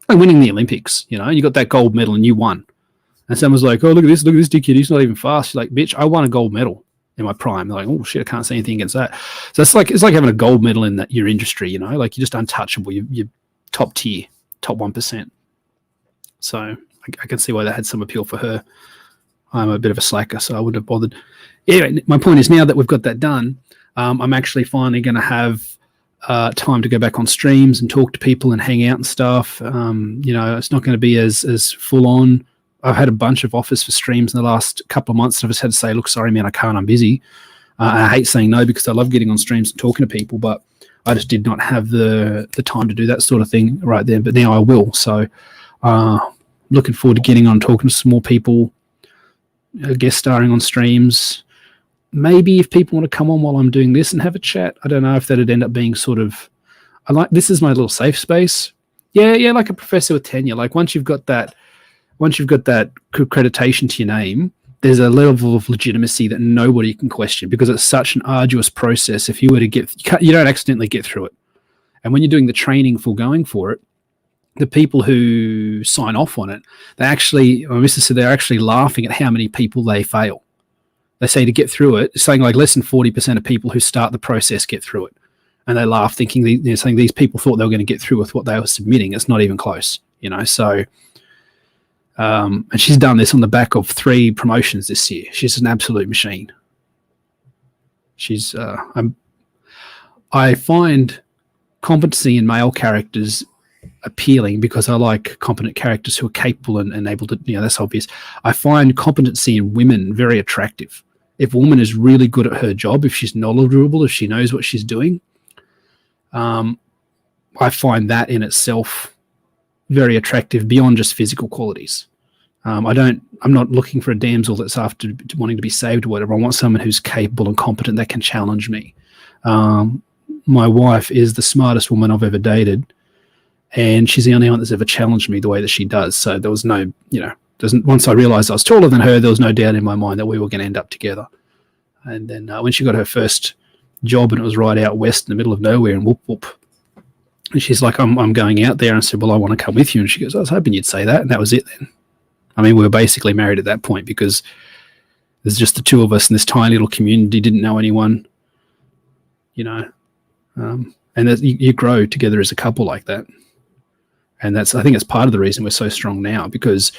winning the Olympics, you know. You got that gold medal and you won, and someone's like, "Oh, look at this dickhead, he's not even fast." You're like, "Bitch, I won a gold medal in my prime." They're like, "Oh shit, I can't say anything against that." So it's like having a gold medal in your industry, you know. Like you're just untouchable. You're top tier, top 1%. So I can see why that had some appeal for her. I'm a bit of a slacker, so I wouldn't have bothered. Anyway, my point is now that we've got that done, I'm actually finally going to have time to go back on streams and talk to people and hang out and stuff. You know, it's not going to be as full on. I've had a bunch of offers for streams in the last couple of months, and I've just had to say, look, sorry, man, I can't. I'm busy. I hate saying no because I love getting on streams and talking to people, but I just did not have the time to do that sort of thing right there. But now I will. So looking forward to getting on talking to some more people, guest starring on streams. maybe if people want to come on while I'm doing this and have a chat, I don't know if that'd end up being sort of, this is my little safe space. Yeah, like a professor with tenure. Like once you've got that accreditation to your name, there's a level of legitimacy that nobody can question because it's such an arduous process. If you were to you don't accidentally get through it. And when you're doing the training for going for it, the people who sign off on it, they're actually laughing at how many people they fail. They say to get through it, saying like less than 40% of people who start the process get through it. And they laugh thinking, saying these people thought they were going to get through with what they were submitting. It's not even close, so... and she's done this on the back of 3 promotions this year. She's an absolute machine. I find competency in male characters appealing because I like competent characters who are capable and able to, that's obvious. I find competency in women very attractive. If a woman is really good at her job, if she's knowledgeable, if she knows what she's doing, I find that in itself very attractive beyond just physical qualities. I'm not looking for a damsel that's after wanting to be saved or whatever. I want someone who's capable and competent that can challenge me. My wife is the smartest woman I've ever dated, and she's the only one that's ever challenged me the way that she does. So there was no, once I realized I was taller than her, there was no doubt in my mind that we were going to end up together. And then when she got her first job and it was right out west in the middle of nowhere and whoop, and she's like, I'm going out there. And I said, well, I want to come with you. And she goes, I was hoping you'd say that. And that was it then. I mean, we were basically married at that point because there's just the 2 of us in this tiny little community, didn't know anyone, and you grow together as a couple like that. And I think it's part of the reason we're so strong now, because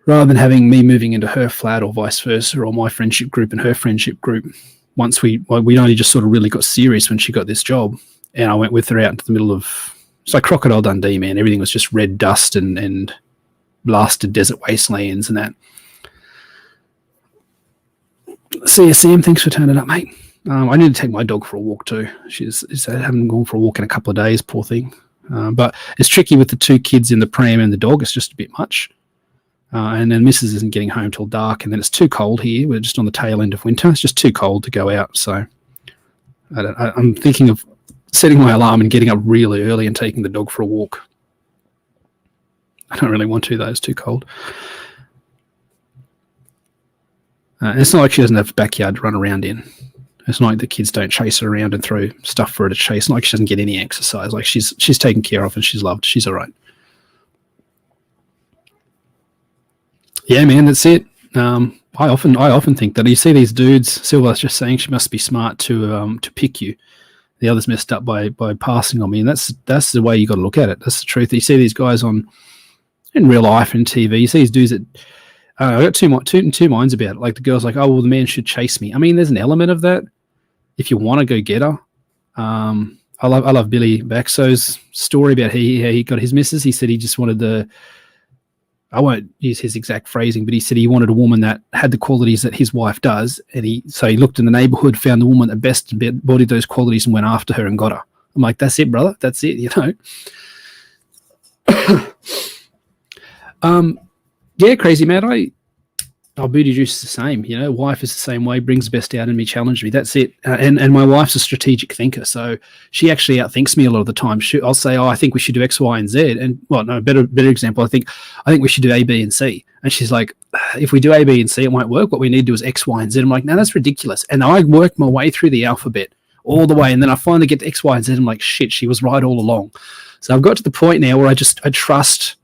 rather than having me moving into her flat or vice versa, or my friendship group and her friendship group, once we only just sort of really got serious when she got this job, and I went with her out into the middle of, it's like Crocodile Dundee, man. Everything was just red dust and blasted desert wastelands and that. See you, Sam. Thanks for turning up, mate. I need to take my dog for a walk too. She's haven't gone for a walk in a couple of days, poor thing. But it's tricky with the 2 kids in the pram and the dog. It's just a bit much. And then Mrs. isn't getting home till dark, and then it's too cold here. We're just on the tail end of winter. It's just too cold to go out. So I'm thinking of setting my alarm and getting up really early and taking the dog for a walk. I don't really want to, though. It's too cold. It's not like she doesn't have a backyard to run around in. It's not like the kids don't chase her around and throw stuff for her to chase. It's not like she doesn't get any exercise. Like she's taken care of and she's loved. She's all right. Yeah, man, that's it. I often think that you see these dudes. Silver's just saying she must be smart to pick you. The others messed up by passing on me, and that's the way you got to look at it. That's the truth. You see these guys in real life and TV. You see these dudes that I got two minds about it. Like the girl's like, oh well, the man should chase me. I mean, there's an element of that. If you want to go get her, I love Billy Baxo's story about how he got his missus. He said he just wanted I won't use his exact phrasing, but he said he wanted a woman that had the qualities that his wife does. And so he looked in the neighborhood, found the woman that best embodied those qualities and went after her and got her. I'm like, that's it, brother. That's it, Yeah, crazy man. I'll booty juice the same, wife is the same way, brings the best out in me, challenge me. That's it. And my wife's a strategic thinker. So she actually outthinks me a lot of the time. I'll say, I think we should do X, Y, and Z. And well, no, better example. I think we should do A, B, and C. And she's like, if we do A, B, and C, it won't work. What we need to do is X, Y, and Z. I'm like, no, that's ridiculous. And I work my way through the alphabet all the way. And then I finally get to X, Y, and Z. I'm like, shit, she was right all along. So I've got to the point now where I trust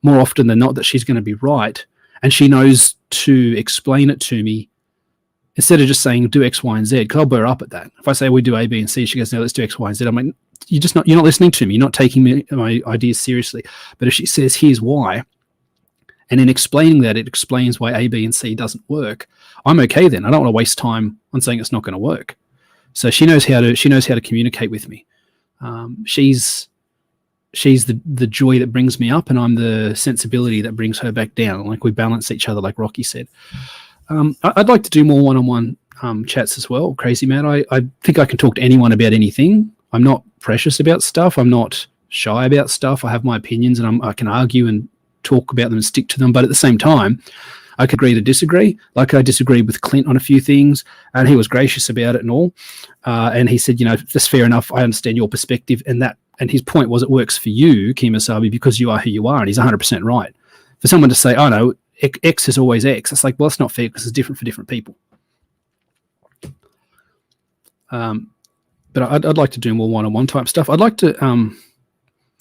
more often than not that she's going to be right. And she knows to explain it to me instead of just saying do X, Y, and Z, because I'll burr up at that. If I say we do A, B, and C, she goes, no, let's do X, Y, and Z. I'm like, you're not listening to me. You're not taking my ideas seriously. But if she says, here's why, and in explaining that, it explains why A, B, and C doesn't work, I'm okay then. I don't want to waste time on saying it's not going to work. So she knows how to communicate with me. She's the joy that brings me up, and I'm the sensibility that brings her back down. Like we balance each other, like Rocky said. I'd like to do more one-on-one chats as well. Crazy man. I think I can talk to anyone about anything. I'm not precious about stuff. I'm not shy about stuff. I have my opinions, and I can argue and talk about them and stick to them. But at the same time, I could agree to disagree. Like I disagreed with Clint on a few things, and he was gracious about it and all. And he said, that's fair enough. I understand your perspective, and his point was it works for you, Kemosabe, because you are who you are, and he's 100% right. For someone to say, oh no, X is always X, it's like, well, it's not fair because it's different for different people. But I'd like to do more one-on-one type stuff. I'd like to,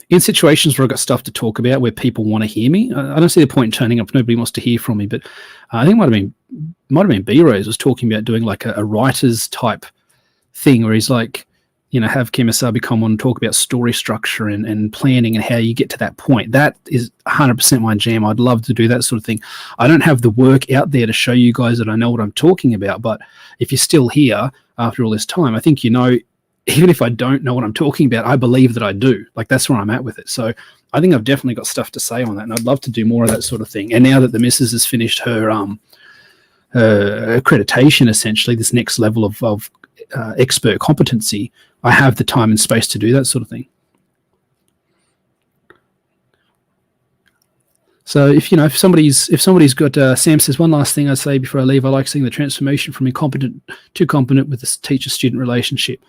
in situations where I've got stuff to talk about where people want to hear me, I don't see the point in turning up. Nobody wants to hear from me, but I think it might have been B-Rose was talking about doing like a writer's type thing where he's like, have Kemosabe come on and talk about story structure and planning and how you get to that point. That is 100% my jam. I'd love to do that sort of thing. I don't have the work out there to show you guys that I know what I'm talking about, but if you're still here after all this time, I think even if I don't know what I'm talking about, I believe that I do. Like, that's where I'm at with it. So I think I've definitely got stuff to say on that, and I'd love to do more of that sort of thing. And now that the missus has finished her accreditation, essentially, this next level of expert competency, I have the time and space to do that sort of thing. So if somebody's got, Sam says, one last thing I'd say before I leave, I like seeing the transformation from incompetent to competent with the teacher-student relationship.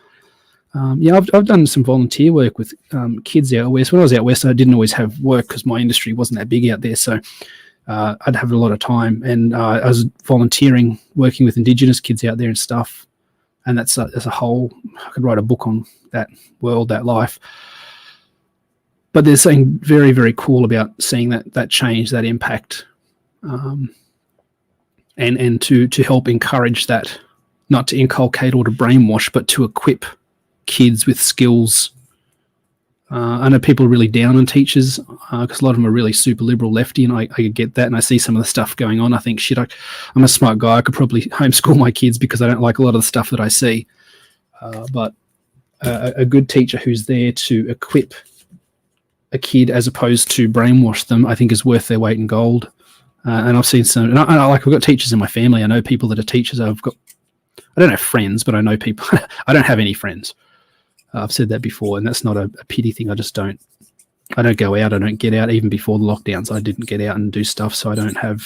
I've done some volunteer work with kids out west. When I was out west, I didn't always have work because my industry wasn't that big out there. So I'd have a lot of time, and I was volunteering, working with Indigenous kids out there and stuff. And that's a whole, I could write a book on that world, that life. But there's something very, very cool about seeing that change, that impact, and to help encourage that, not to inculcate or to brainwash, but to equip kids with skills. I know people are really down on teachers because a lot of them are really super liberal lefty, and I get that, and I see some of the stuff going on. I think, shit, I'm a smart guy. I could probably homeschool my kids because I don't like a lot of the stuff that I see. But a good teacher who's there to equip a kid as opposed to brainwash them, I think is worth their weight in gold. And I've seen some, and I've got teachers in my family. I know people that are teachers. I don't have friends, but I know people. I don't have any friends. I've said that before, and that's not a pity thing. I don't go out. I don't get out. Even before the lockdowns, I didn't get out and do stuff. So I don't have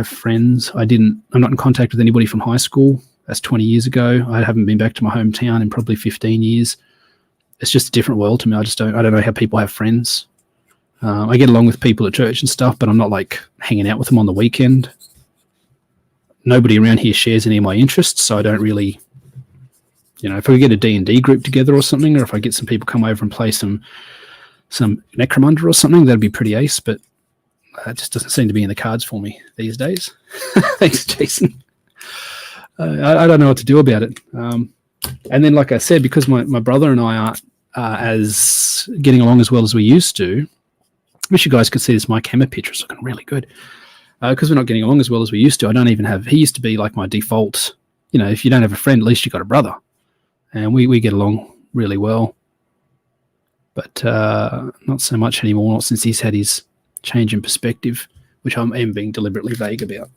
friends. I'm not in contact with anybody from high school. That's 20 years ago. I haven't been back to my hometown in probably 15 years. It's just a different world to me. I don't know how people have friends. I get along with people at church and stuff, but I'm not like hanging out with them on the weekend. Nobody around here shares any of my interests, so I don't really. If we get a D&D group together or something, or if I get some people come over and play some Necromunda or something, that'd be pretty ace, but it just doesn't seem to be in the cards for me these days. Thanks, Jason. I don't know what to do about it. And then, like I said, because my brother and I aren't as getting along as well as we used to, I wish you guys could see this. My camera picture is looking really good. Because we're not getting along as well as we used to, I don't even have, he used to be like my default, if you don't have a friend, at least you got a brother. And we get along really well, but not so much anymore, not since he's had his change in perspective, which I am being deliberately vague about.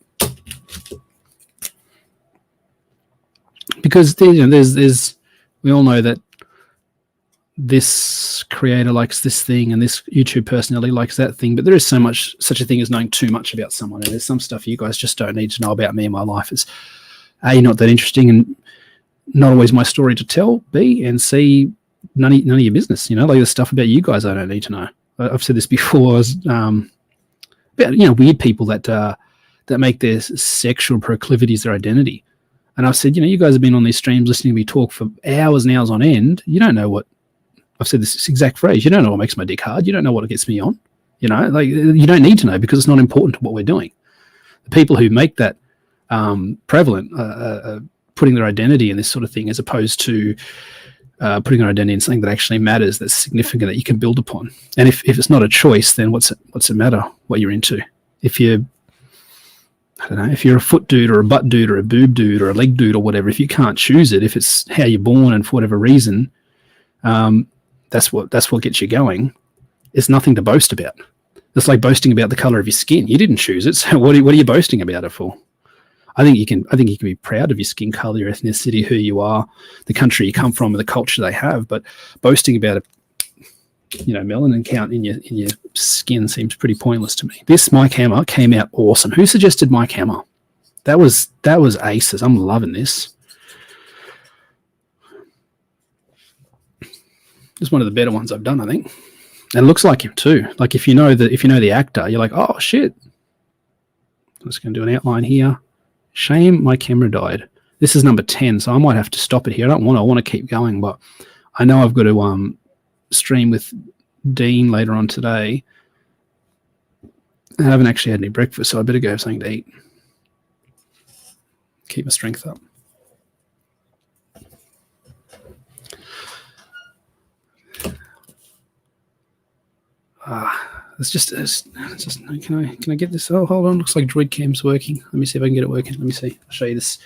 Because there's we all know that this creator likes this thing and this YouTube personality likes that thing, but there is such a thing as knowing too much about someone, and there's some stuff you guys just don't need to know about me and my life. It's A, not that interesting, and not always my story to tell, B, and C, none of your business. Like the stuff about you guys I don't need to know. I've said this before, about weird people that make their sexual proclivities their identity. And I've said, you guys have been on these streams listening to me talk for hours and hours on end. You don't know what, I've said this exact phrase, you don't know what makes my dick hard. You don't know what gets me on. Like you don't need to know because it's not important to what we're doing. The people who make that prevalent putting their identity in this sort of thing, as opposed to putting their identity in something that actually matters, that's significant, that you can build upon. And if it's not a choice, then what's it matter what you're into? If you're a foot dude or a butt dude or a boob dude or a leg dude or whatever, if you can't choose it, if it's how you're born and for whatever reason, that's what gets you going. It's nothing to boast about. It's like boasting about the color of your skin. You didn't choose it, so what are you boasting about it for? I think you can be proud of your skin color, your ethnicity, who you are, the country you come from, and the culture they have. But boasting about it, melanin count in your skin seems pretty pointless to me. This mic hammer came out awesome. Who suggested mic hammer? That was aces. I'm loving this. It's one of the better ones I've done, I think. And it looks like him too. Like if you know the actor, you're like, oh shit. I'm just going to do an outline here. Shame my camera died. This is number 10, so I might have to stop it here. I want to keep going, but I know I've got to stream with Dean later on today. I haven't actually had any breakfast, so I better go have something to eat. Keep my strength up. It's just. Can I get this? Oh, hold on. Looks like Droid Cam's working. Let me see if I can get it working. Let me see. I'll show you this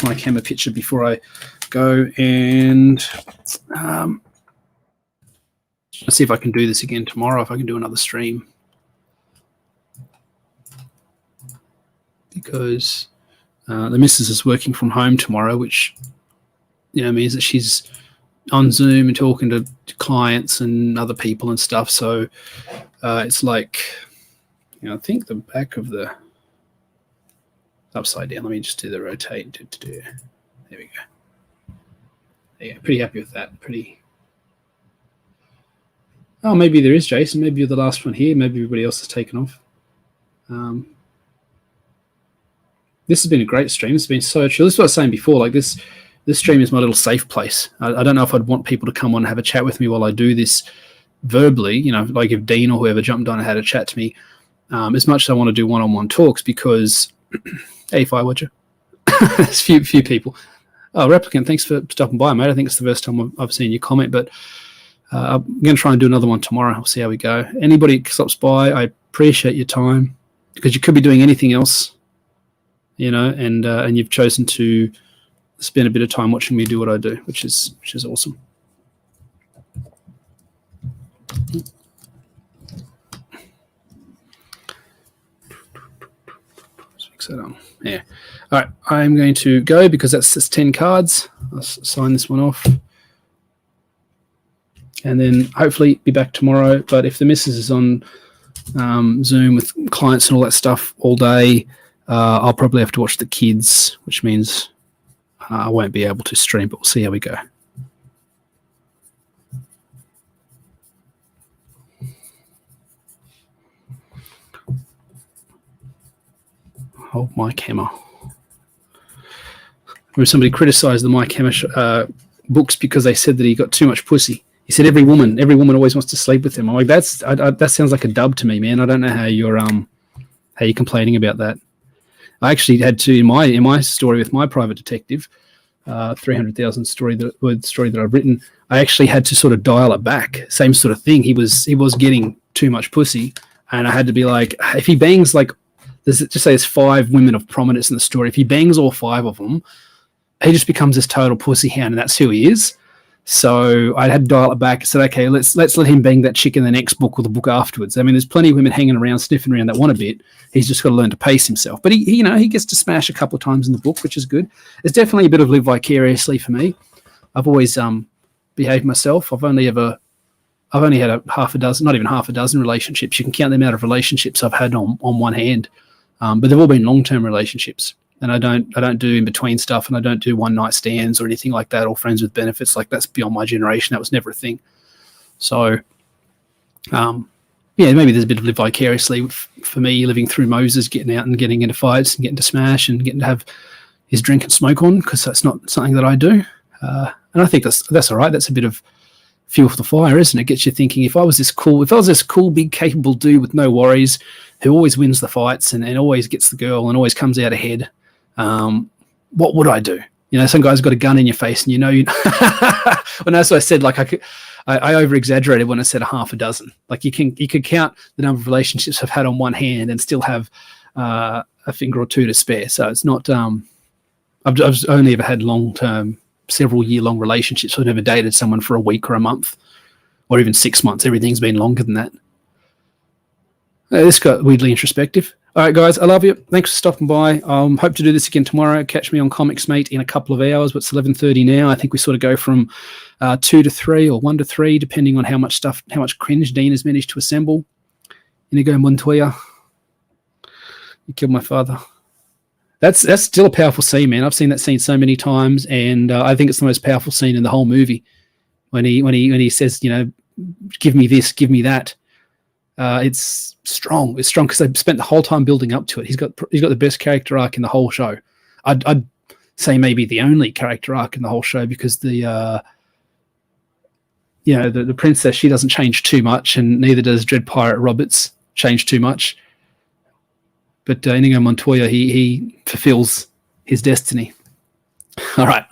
my camera picture before I go, and let's see if I can do this again tomorrow. If I can do another stream, because the missus is working from home tomorrow, which means that she's on Zoom and talking to clients and other people and stuff. So it's like, I think the back of the upside down. Let me just do the rotate. There we go. Yeah, pretty happy with that. Oh, maybe there is, Jason. Maybe you're the last one here. Maybe everybody else has taken off. This has been a great stream. It's been so chill. This is what I was saying before. Like this stream is my little safe place. I don't know if I'd want people to come on and have a chat with me while I do this verbally, like if Dean or whoever jumped on and had a chat to me, as much as I want to do one-on-one talks, because hey, Firewatcher, there's few people. Oh, Replicant, thanks for stopping by, mate. I think it's the first time I've seen your comment, but I'm going to try and do another one tomorrow. I'll see how we go. Anybody who stops by, I appreciate your time, because you could be doing anything else, and you've chosen to spend a bit of time watching me do what I do, which is awesome. Let's fix that on. Yeah. All right. I'm going to go because that's 10 cards. I'll sign this one off. And then hopefully be back tomorrow. But if the missus is on Zoom with clients and all that stuff all day, I'll probably have to watch the kids, which means I won't be able to stream, but we'll see how we go. Hold Mike Hammer. Where somebody criticised the Mike Hammer books because they said that he got too much pussy. He said every woman always wants to sleep with him. I'm like, that sounds like a dub to me, man. I don't know how you're complaining about that. I actually had to in my story with my private detective, 300,000 word story that I've written. I actually had to sort of dial it back. Same sort of thing. He was getting too much pussy, and I had to be like, if he bangs like, just say there's 5 women of prominence in the story. If he bangs all 5 of them, he just becomes this total pussy hound, and that's who he is. So I had to dial it back. I said, okay, let's let him bang that chick in the next book or the book afterwards. I mean, there's plenty of women hanging around, sniffing around that want a bit. He's just got to learn to pace himself. But he gets to smash a couple of times in the book, which is good. It's definitely a bit of live vicariously for me. I've always behaved myself. I've only had not even half a dozen relationships. You can count the amount of relationships I've had on one hand. But they've all been long-term relationships. And I don't do in between stuff, and I don't do one night stands or anything like that, or friends with benefits. Like, that's beyond my generation. That was never a thing. So, maybe there's a bit of live vicariously for me, living through Moses, getting out and getting into fights and getting to smash and getting to have his drink and smoke on, because that's not something that I do. And I think that's all right. That's a bit of fuel for the fire, isn't it? It gets you thinking, if I was this cool, big, capable dude with no worries, who always wins the fights and always gets the girl and always comes out ahead, what would I do? Some guy's got a gun in your face, and well, that's what I said. Like, I over exaggerated when I said a half a dozen. Like, you could count the number of relationships I've had on one hand and still have a finger or two to spare. So it's not. I've only ever had long-term, several year-long relationships. I've never dated someone for a week or a month, or even 6 months. Everything's been longer than that. This got weirdly introspective. All right, guys, I love you. Thanks for stopping by. Hope to do this again tomorrow. Catch me on Comics Mate in a couple of hours. It's 11:30 now. I think we sort of go from 2 to 3 or 1 to 3, depending on how much cringe Dean has managed to assemble. Inigo Montoya, you killed my father. That's still a powerful scene, man. I've seen that scene so many times, and I think it's the most powerful scene in the whole movie. When he says, give me this, give me that. It's strong. It's strong because they've spent the whole time building up to it. He's got the best character arc in the whole show. I'd say maybe the only character arc in the whole show, because the princess, she doesn't change too much, and neither does Dread Pirate Roberts change too much. But Inigo Montoya, he fulfills his destiny. All right,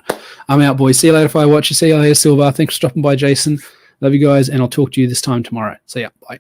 I'm out, boys. See you later, Firewatcher. See you later, Silver. Thanks for stopping by, Jason. Love you guys, and I'll talk to you this time tomorrow. See ya. Bye.